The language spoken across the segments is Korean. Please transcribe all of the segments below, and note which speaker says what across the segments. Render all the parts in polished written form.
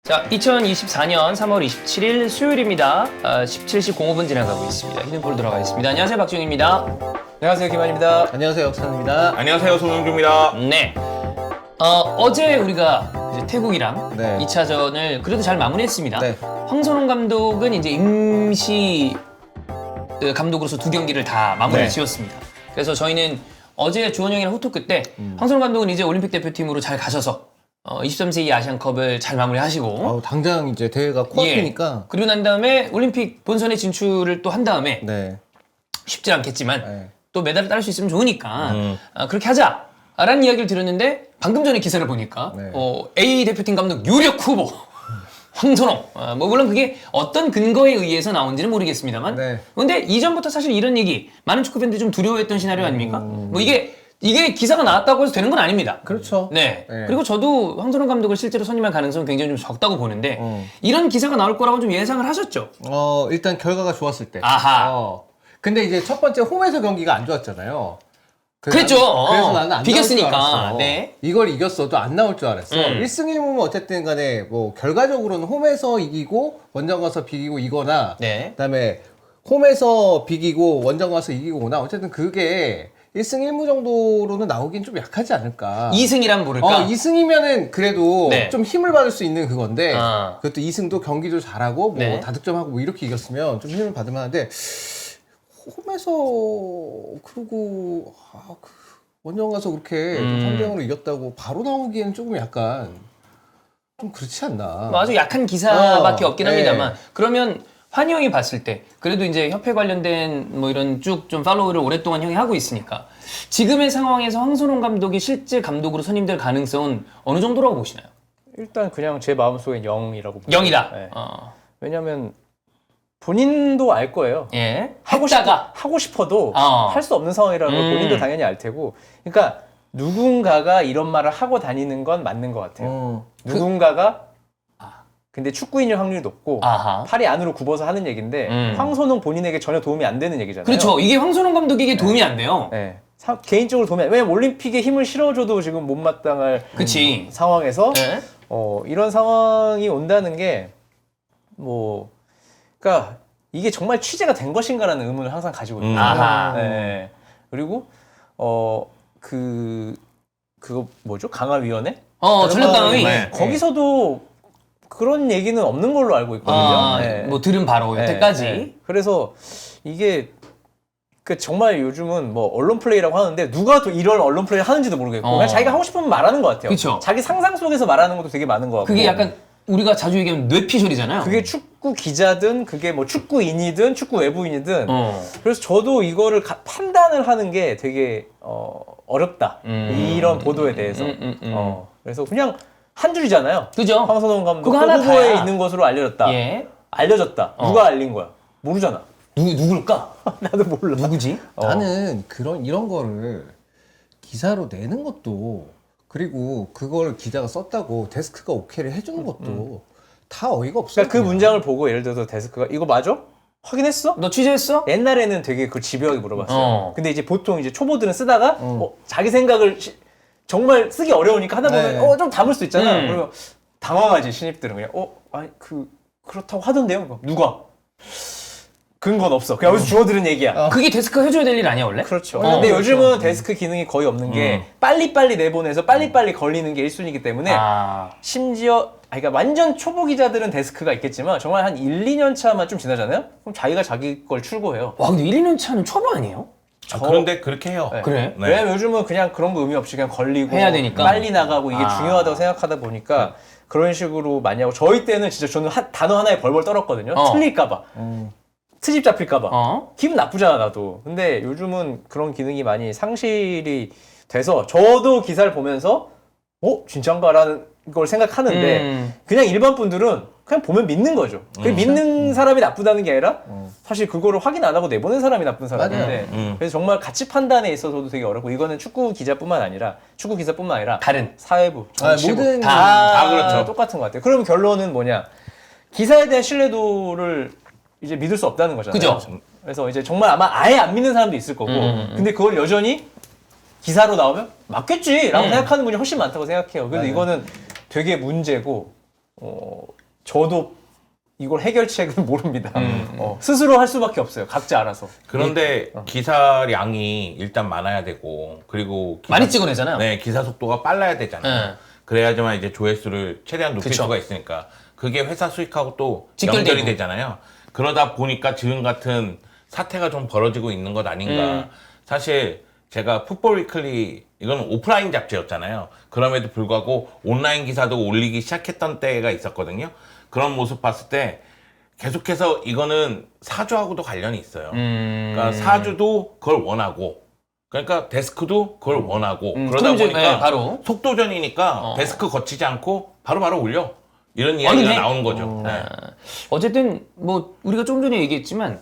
Speaker 1: 자, 2024년 3월 27일 수요일입니다. 17시 05분 지나가고 있습니다. 히든볼 들어가겠습니다. 안녕하세요, 박지웅입니다.
Speaker 2: 안녕하세요, 김한입니다.
Speaker 3: 안녕하세요, 역산입니다.
Speaker 4: 안녕하세요, 송영주입니다.
Speaker 1: 네. 어제 우리가 이제 태국이랑
Speaker 3: 네.
Speaker 1: 2차전을 그래도 잘 마무리했습니다.
Speaker 3: 네.
Speaker 1: 황선홍 감독은 이제 임시 감독으로서 두 경기를 다 마무리
Speaker 3: 네.
Speaker 1: 지었습니다. 그래서 저희는 어제 주원영이랑 호토크 때 황선홍 감독은 이제 올림픽 대표팀으로 잘 가셔서 23세 이 아시안컵을 잘 마무리하시고
Speaker 3: 당장 이제 대회가 코앞이니까.
Speaker 1: 그리고 난 다음에 올림픽 본선에 진출을 또 한 다음에
Speaker 3: 네.
Speaker 1: 쉽지 않겠지만
Speaker 3: 네.
Speaker 1: 또 메달을 따를 수 있으면 좋으니까 그렇게 하자라는 이야기를 들었는데 방금 전에 기사를 보니까
Speaker 3: 네.
Speaker 1: A 대표팀 감독 유력 후보 황선홍. 뭐 물론 그게 어떤 근거에 의해서 나온지는 모르겠습니다만
Speaker 3: 네.
Speaker 1: 근데 이전부터 사실 이런 얘기 많은 축구 팬들이 좀 두려워했던 시나리오 아닙니까? 뭐 이게 기사가 나왔다고 해서 되는 건 아닙니다.
Speaker 3: 그렇죠.
Speaker 1: 네.
Speaker 3: 네.
Speaker 1: 그리고 저도 황선홍 감독을 실제로 선임할 가능성은 굉장히 좀 적다고 보는데 이런 기사가 나올 거라고 좀 예상을 하셨죠?
Speaker 3: 일단 결과가 좋았을 때.
Speaker 1: 아하.
Speaker 3: 근데 이제 첫 번째 홈에서 경기가 안 좋았잖아요.
Speaker 1: 그랬죠.
Speaker 3: 그래서 나는 안
Speaker 1: 비겼으니까.
Speaker 3: 나올 줄 알았어.
Speaker 1: 네.
Speaker 3: 이걸 이겼어도 안 나올 줄 알았어. 1승 1무면 어쨌든 간에 뭐 결과적으로는 홈에서 이기고 원정 가서 비기고 이거나
Speaker 1: 네.
Speaker 3: 그다음에 홈에서 비기고 원정 가서 이기고나 어쨌든 그게 1승 1무 정도로는 나오긴 좀 약하지 않을까.
Speaker 1: 2승이란 모를까?
Speaker 3: 2승이면은 그래도
Speaker 1: 네.
Speaker 3: 좀 힘을 받을 수 있는 그건데
Speaker 1: 그
Speaker 3: 그것도 2승도 경기도 잘하고 뭐
Speaker 1: 네.
Speaker 3: 다득점하고 뭐 이렇게 이겼으면 좀 힘을 받을 만한데 홈에서 그러고 원정 가서 그렇게 3대0으로 이겼다고 바로 나오기에는 조금 약간 좀 그렇지 않나.
Speaker 1: 뭐 아주 약한 기사밖에 없긴
Speaker 3: 네.
Speaker 1: 합니다만 그러면 환희 형이 봤을 때 그래도 이제 협회 관련된 뭐 이런 쭉 좀 팔로우를 오랫동안 형이 하고 있으니까 지금의 상황에서 황선홍 감독이 실제 감독으로 선임될 가능성은 어느 정도라고 보시나요?
Speaker 2: 일단 그냥 제 마음속엔 0이라고 봅니다.
Speaker 1: 0이다.
Speaker 2: 네. 왜냐면 본인도 알 거예요.
Speaker 1: 예.
Speaker 2: 하고 싶어도 할 수 없는 상황이라는 걸 본인도 당연히 알 테고. 그러니까 누군가가 이런 말을 하고 다니는 건 맞는 것 같아요. 누군가가 근데 축구인일 확률이 높고
Speaker 1: 아하.
Speaker 2: 팔이 안으로 굽어서 하는 얘기인데 황선홍 본인에게 전혀 도움이 안 되는 얘기잖아요.
Speaker 1: 그렇죠. 이게 황선홍 감독에게 도움이 안 돼요.
Speaker 2: 네. 개인적으로 도움이 안 돼요. 왜냐면 올림픽에 힘을 실어줘도 지금 못마땅할
Speaker 1: 그치.
Speaker 2: 상황에서
Speaker 1: 네.
Speaker 2: 이런 상황이 온다는 게 뭐 그러니까 이게 정말 취재가 된 것인가라는 의문을 항상 가지고 있어요.
Speaker 1: 아하.
Speaker 2: 네. 그리고 그거 뭐죠? 강화위원회?
Speaker 1: 전력강화위.
Speaker 4: 네.
Speaker 2: 거기서도 그런 얘기는 없는 걸로 알고 있거든요. 네.
Speaker 1: 뭐 들은 바로 여태까지.
Speaker 2: 네. 그래서 이게 정말 요즘은 뭐 언론 플레이라고 하는데 누가 또 이런 언론 플레이를 하는지도 모르겠고 그냥 자기가 하고 싶으면 말하는 것 같아요.
Speaker 1: 그쵸.
Speaker 2: 자기 상상 속에서 말하는 것도 되게 많은 것 같고.
Speaker 1: 그게 약간 우리가 자주 얘기하는 뇌피셜이잖아요.
Speaker 2: 그게 축구 기자든 그게 뭐 축구인이든 축구 외부인이든 그래서 저도 이거를 판단을 하는 게 되게 어렵다. 이런 보도에 대해서. 그래서 그냥 한 줄이잖아요.
Speaker 1: 그죠?
Speaker 2: 황선홍 감독
Speaker 1: 그거 하나
Speaker 2: 후보에
Speaker 1: 다야.
Speaker 2: 있는 것으로 알려졌다.
Speaker 1: 예.
Speaker 2: 알려졌다. 누가 알린 거야? 모르잖아.
Speaker 1: 누굴까?
Speaker 2: 나도 몰라.
Speaker 1: 누구지?
Speaker 3: 나는 이런 거를 기사로 내는 것도 그리고 그걸 기자가 썼다고 데스크가 오케이를 해주는 것도 다 어이가 없어.
Speaker 2: 그러니까 그 문장을 보고 예를 들어서 데스크가 이거 맞아? 확인했어?
Speaker 1: 너 취재했어?
Speaker 2: 옛날에는 되게 그걸 집요하게 물어봤어요. 근데 이제 보통 이제 초보들은 쓰다가 자기 생각을 정말 쓰기 어려우니까 하다 보면
Speaker 3: 네.
Speaker 2: 좀 담을 수 있잖아. 그러면 당황하지 신입들은 그냥 아니 그렇다고 하던데요. 누가? 근거는 없어. 그냥 여기서 주워들은 얘기야.
Speaker 1: 그게 데스크가 해줘야 될 일 아니야 원래?
Speaker 2: 그렇죠. 근데 요즘은 데스크 기능이 거의 없는 게 빨리빨리 내보내서 빨리빨리 걸리는 게 1순위이기 때문에 심지어 그러니까 완전 초보 기자들은 데스크가 있겠지만 정말 한 1, 2년 차만 좀 지나잖아요? 그럼 자기가 자기 걸 출고해요.
Speaker 1: 와 근데 1, 2년 차는 초보 아니에요?
Speaker 4: 그런데 그렇게 해요.
Speaker 2: 네.
Speaker 1: 그래?
Speaker 4: 네.
Speaker 2: 왜냐면 요즘은 그냥 그런 거 의미 없이 그냥 걸리고
Speaker 1: 해야 되니까.
Speaker 2: 빨리 나가고 이게 중요하다고 생각하다 보니까 그런 식으로 많이 하고 저희 때는 진짜 저는 단어 하나에 벌벌 떨었거든요. 틀릴까봐. 트집 잡힐까봐. 기분 나쁘잖아 나도. 근데 요즘은 그런 기능이 많이 상실이 돼서 저도 기사를 보면서 진짠가라는 걸 생각하는데 그냥 일반 분들은 그냥 보면 믿는 거죠. 믿는 사람이 나쁘다는 게 아니라 사실 그거를 확인 안 하고 내보낸 사람이 나쁜 사람인데 그래서 정말 가치 판단에 있어서도 되게 어렵고 이거는 축구 기자뿐만 아니라
Speaker 1: 다른
Speaker 2: 사회부, 정치부
Speaker 3: 모든
Speaker 2: 다
Speaker 4: 그렇죠.
Speaker 2: 똑같은 것 같아요. 그럼 결론은 뭐냐? 기사에 대한 신뢰도를 이제 믿을 수 없다는 거잖아요.
Speaker 1: 그죠.
Speaker 2: 그래서 이제 정말 아마 아예 안 믿는 사람도 있을 거고 근데 그걸 여전히 기사로 나오면 맞겠지라고 생각하는 분이 훨씬 많다고 생각해요. 그래서 이거는 되게 문제고 저도 이걸 해결책은 모릅니다. 스스로 할 수밖에 없어요. 각자 알아서.
Speaker 4: 그런데 기사량이 일단 많아야 되고 그리고
Speaker 1: 많이 찍어내잖아요.
Speaker 4: 네, 기사 속도가 빨라야 되잖아요. 그래야지만 이제 조회수를 최대한 높일
Speaker 1: 그쵸.
Speaker 4: 수가 있으니까 그게 회사 수익하고 또
Speaker 1: 직결되고.
Speaker 4: 연결이 되잖아요. 그러다 보니까 지금 같은 사태가 좀 벌어지고 있는 것 아닌가. 사실 제가 풋볼 위클리 이건 오프라인 잡지였잖아요. 그럼에도 불구하고 온라인 기사도 올리기 시작했던 때가 있었거든요. 그런 모습 봤을 때 계속해서 이거는 사주하고도 관련이 있어요. 그러니까 사주도 그걸 원하고 그러니까 데스크도 그걸 원하고 그러다
Speaker 1: 그럼 이제,
Speaker 4: 보니까
Speaker 1: 네, 바로.
Speaker 4: 속도전이니까 데스크 거치지 않고 바로바로 올려. 이런
Speaker 1: 아니,
Speaker 4: 이야기가
Speaker 1: 네.
Speaker 4: 나오는 거죠. 네.
Speaker 1: 어쨌든 뭐 우리가 좀 전에 얘기했지만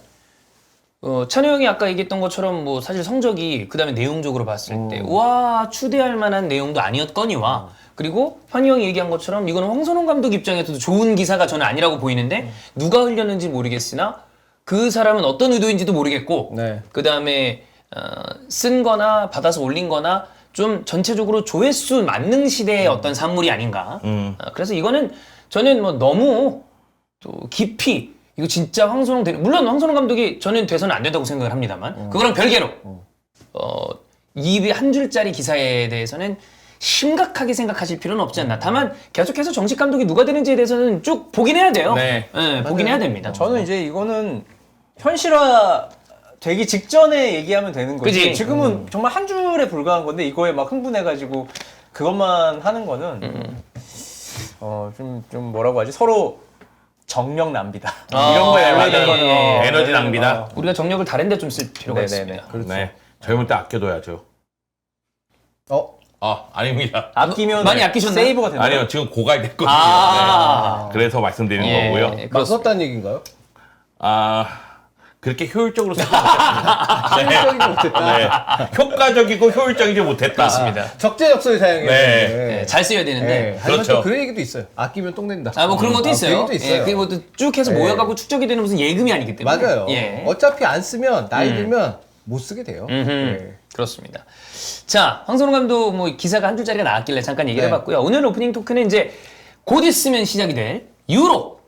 Speaker 1: 찬호 형이 아까 얘기했던 것처럼 뭐 사실 성적이 그다음에 내용적으로 봤을 때 와 추대할 만한 내용도 아니었거니와 그리고 환희 형이 얘기한 것처럼 이거는 황선홍 감독 입장에서도 좋은 기사가 저는 아니라고 보이는데 누가 흘렸는지 모르겠으나 그 사람은 어떤 의도인지도 모르겠고
Speaker 3: 네.
Speaker 1: 그다음에 쓴 거나 받아서 올린 거나 좀 전체적으로 조회수 만능 시대의 어떤 산물이 아닌가. 그래서 이거는 저는 뭐 너무 또 깊이 이거 진짜 황선홍 물론 황선홍 감독이 저는 돼서는 안 된다고 생각을 합니다만 그거랑 별개로 이 한 줄짜리 기사에 대해서는 심각하게 생각하실 필요는 없지 않나. 다만 계속해서 정식 감독이 누가 되는지에 대해서는 쭉 보긴 해야 돼요.
Speaker 4: 네.
Speaker 1: 보긴 해야 됩니다.
Speaker 2: 저는 이제 이거는 현실화 되기 직전에 얘기하면 되는 거지.
Speaker 1: 그치?
Speaker 2: 지금은 정말 한 줄에 불과한 건데 이거에 막 흥분해가지고 그것만 하는 거는 좀 뭐라고 하지? 서로 정력 낭비다. 이런 거에 열받는 거는
Speaker 4: 에너지 낭비다.
Speaker 1: 우리가 정력을 다른 데 좀 쓸 필요가
Speaker 2: 네네네.
Speaker 1: 있습니다.
Speaker 4: 네. 젊을 때 아껴둬야죠. 아닙니다.
Speaker 2: 아끼면
Speaker 1: 많이 아끼셨나요?
Speaker 2: 세이브가 된다.
Speaker 4: 아니요, 지금 고갈됐거든요.
Speaker 1: 아.
Speaker 4: 네. 그래서 말씀드리는 거고요.
Speaker 1: 예,
Speaker 3: 막 썼다는 얘기인가요?
Speaker 4: 그렇게 효율적으로 쓰지 못했다.
Speaker 3: 효율적이지 못했다.
Speaker 4: 네. 효과적이고 효율적이지 못했다.
Speaker 1: 그렇습니다.
Speaker 3: 적재적소에 사용해야
Speaker 4: 네.
Speaker 3: 되는데.
Speaker 1: 잘 써야 되는데.
Speaker 3: 네. 하지만
Speaker 4: 그렇죠.
Speaker 3: 또 그런 얘기도 있어요. 아끼면 똥 낸다.
Speaker 1: 뭐 그런 것도 있어요.
Speaker 3: 그런 것도 있어요.
Speaker 1: 그게 뭐쭉 해서
Speaker 3: 네.
Speaker 1: 모여가고 축적이 되는 무슨 예금이 아니기 때문에.
Speaker 3: 맞아요.
Speaker 1: 예.
Speaker 3: 어차피 안 쓰면 나이 들면 못 쓰게 돼요. 네.
Speaker 1: 그렇습니다. 자, 황선홍 감독 뭐 기사가 한 줄짜리가 나왔길래 잠깐 얘기를
Speaker 3: 네.
Speaker 1: 해봤고요. 오늘 오프닝 토크는 이제 곧 있으면 시작이 될 유로.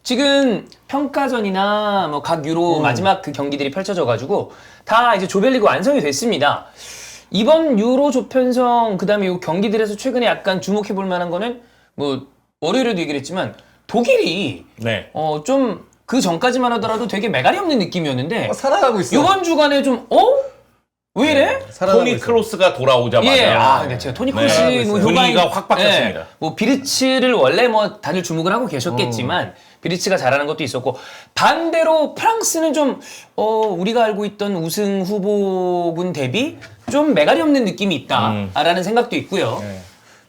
Speaker 1: 지금 평가전이나 뭐 각 유로 마지막 그 경기들이 펼쳐져가지고 다 이제 조별리그 완성이 됐습니다. 이번 유로 조편성 그다음에 요 경기들에서 최근에 약간 주목해 볼 만한 거는 뭐 월요일에도 얘기를 했지만 독일이
Speaker 4: 네.
Speaker 1: 좀 그 전까지만 하더라도 되게 매갈이 없는 느낌이었는데
Speaker 3: 살아가고 있어.
Speaker 1: 이번 주간에 좀 왜 이래?
Speaker 3: 살아가고
Speaker 4: 토니
Speaker 3: 있어.
Speaker 4: 크로스가 돌아오자마자
Speaker 1: 예, 근데 제가 토니 크로스
Speaker 4: 네,
Speaker 1: 뭐
Speaker 4: 분위기가
Speaker 1: 효과인-
Speaker 4: 확 바뀌었습니다.
Speaker 1: 예, 뭐 비르츠를 원래 뭐 다들 주목을 하고 계셨겠지만 비르츠가 잘하는 것도 있었고 반대로 프랑스는 좀 우리가 알고 있던 우승 후보군 대비 좀 매갈이 없는 느낌이 있다라는 생각도 있고요.
Speaker 3: 네.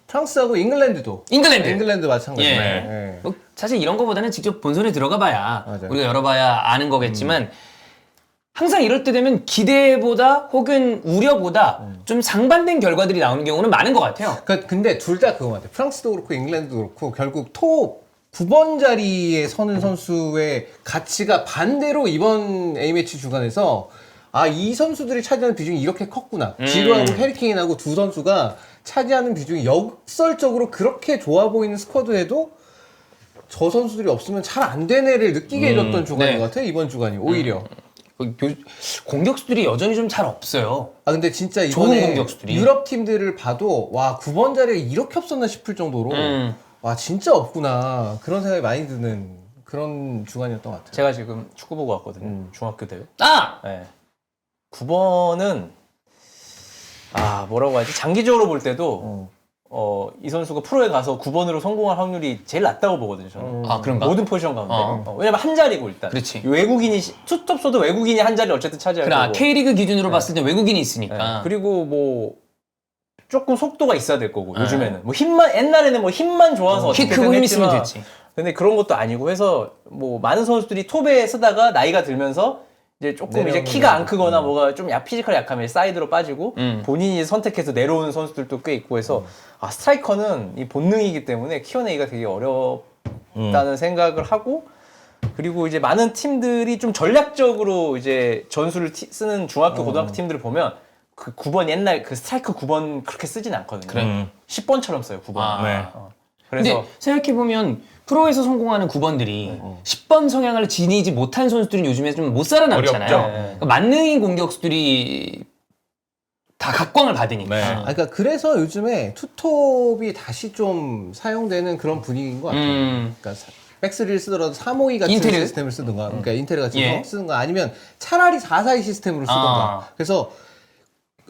Speaker 3: 프랑스하고 잉글랜드도.
Speaker 1: 잉글랜드
Speaker 3: 마찬가지예요.
Speaker 1: 예.
Speaker 3: 네.
Speaker 1: 뭐 사실 이런 거보다는 직접 본선에 들어가-봐야
Speaker 3: 맞아요.
Speaker 1: 우리가 열어봐야 아는 거겠지만. 항상 이럴 때 되면 기대보다 혹은 우려보다 좀 상반된 결과들이 나오는 경우는 많은 것 같아요.
Speaker 3: 근데 둘 다 그거 같아요. 프랑스도 그렇고 잉글랜드도 그렇고 결국 톱 9번 자리에 서는 선수의 가치가 반대로 이번 A매치 주간에서 이 선수들이 차지하는 비중이 이렇게 컸구나. 지루하고 해리케인하고 두 선수가 차지하는 비중이 역설적으로 그렇게 좋아 보이는 스쿼드에도 저 선수들이 없으면 잘 안 되네를 느끼게 해줬던 주간인
Speaker 1: 네.
Speaker 3: 것 같아요. 이번 주간이 오히려.
Speaker 1: 공격수들이 여전히 좀 잘 없어요.
Speaker 3: 근데 진짜
Speaker 1: 좋은
Speaker 3: 이번에
Speaker 1: 공격수들이.
Speaker 3: 유럽 팀들을 봐도 와 9번 자리에 이렇게 없었나 싶을 정도로 와 진짜 없구나 그런 생각이 많이 드는 그런 주간이었던 것 같아요.
Speaker 2: 제가 지금 축구 보고 왔거든요. 중학교 대회. 네. 9번은 뭐라고 하지? 장기적으로 볼 때도 이 선수가 프로에 가서 9번으로 성공할 확률이 제일 낮다고 보거든요. 저는.
Speaker 1: 그런가?
Speaker 2: 모든 포지션 가운데. 왜냐면 한 자리고 일단.
Speaker 1: 그렇지.
Speaker 2: 외국인이 투톱서도 외국인이 한 자리를 어쨌든 차지할
Speaker 1: 그래,
Speaker 2: 거고.
Speaker 1: K리그 기준으로 봤을 때 외국인이 있으니까.
Speaker 2: 네. 그리고 뭐 조금 속도가 있어야 될 거고 요즘에는 뭐 힘만 옛날에는 뭐 힘만 좋아서
Speaker 1: 키
Speaker 2: 어떻게든
Speaker 1: 크고 힘
Speaker 2: 했지만
Speaker 1: 있으면 됐지.
Speaker 2: 근데 그런 것도 아니고 해서 뭐 많은 선수들이 톱에 쓰다가 나이가 들면서 이제 조금 이제
Speaker 3: 내려오는
Speaker 2: 키가 안
Speaker 3: 거죠.
Speaker 2: 크거나 뭐가 좀 피지컬이 약하면 사이드로 빠지고 본인이 선택해서 내려오는 선수들도 꽤 있고 해서 스트라이커는 이 본능이기 때문에 키워내기가 되게 어렵다는 생각을 하고 그리고 이제 많은 팀들이 좀 전략적으로 이제 전술을 쓰는 중학교 고등학교 팀들을 보면 그 9번 옛날 그 스트라이커 9번 그렇게 쓰진 않거든요.
Speaker 1: 그래.
Speaker 2: 10번처럼 써요. 9번.
Speaker 1: 아.
Speaker 4: 네.
Speaker 2: 그래서
Speaker 1: 근데 생각해보면 프로에서 성공하는 9번들이 10번 성향을 지니지 못한 선수들은 요즘에 좀 못 살아남잖아요.
Speaker 4: 어렵죠.
Speaker 1: 그러니까 만능인 공격수들이 다 각광을 받으니까.
Speaker 4: 네.
Speaker 3: 그러니까 그래서 요즘에 투톱이 다시 좀 사용되는 그런 분위기인 것 같아요. 그러니까 백스리를 쓰더라도 352 같은
Speaker 1: 인텔을?
Speaker 3: 시스템을 쓰든가, 그러니까 인텔 같은
Speaker 1: 예.
Speaker 3: 거 쓰든가, 아니면 차라리 442 시스템으로 쓰든가.
Speaker 1: 아.
Speaker 3: 그래서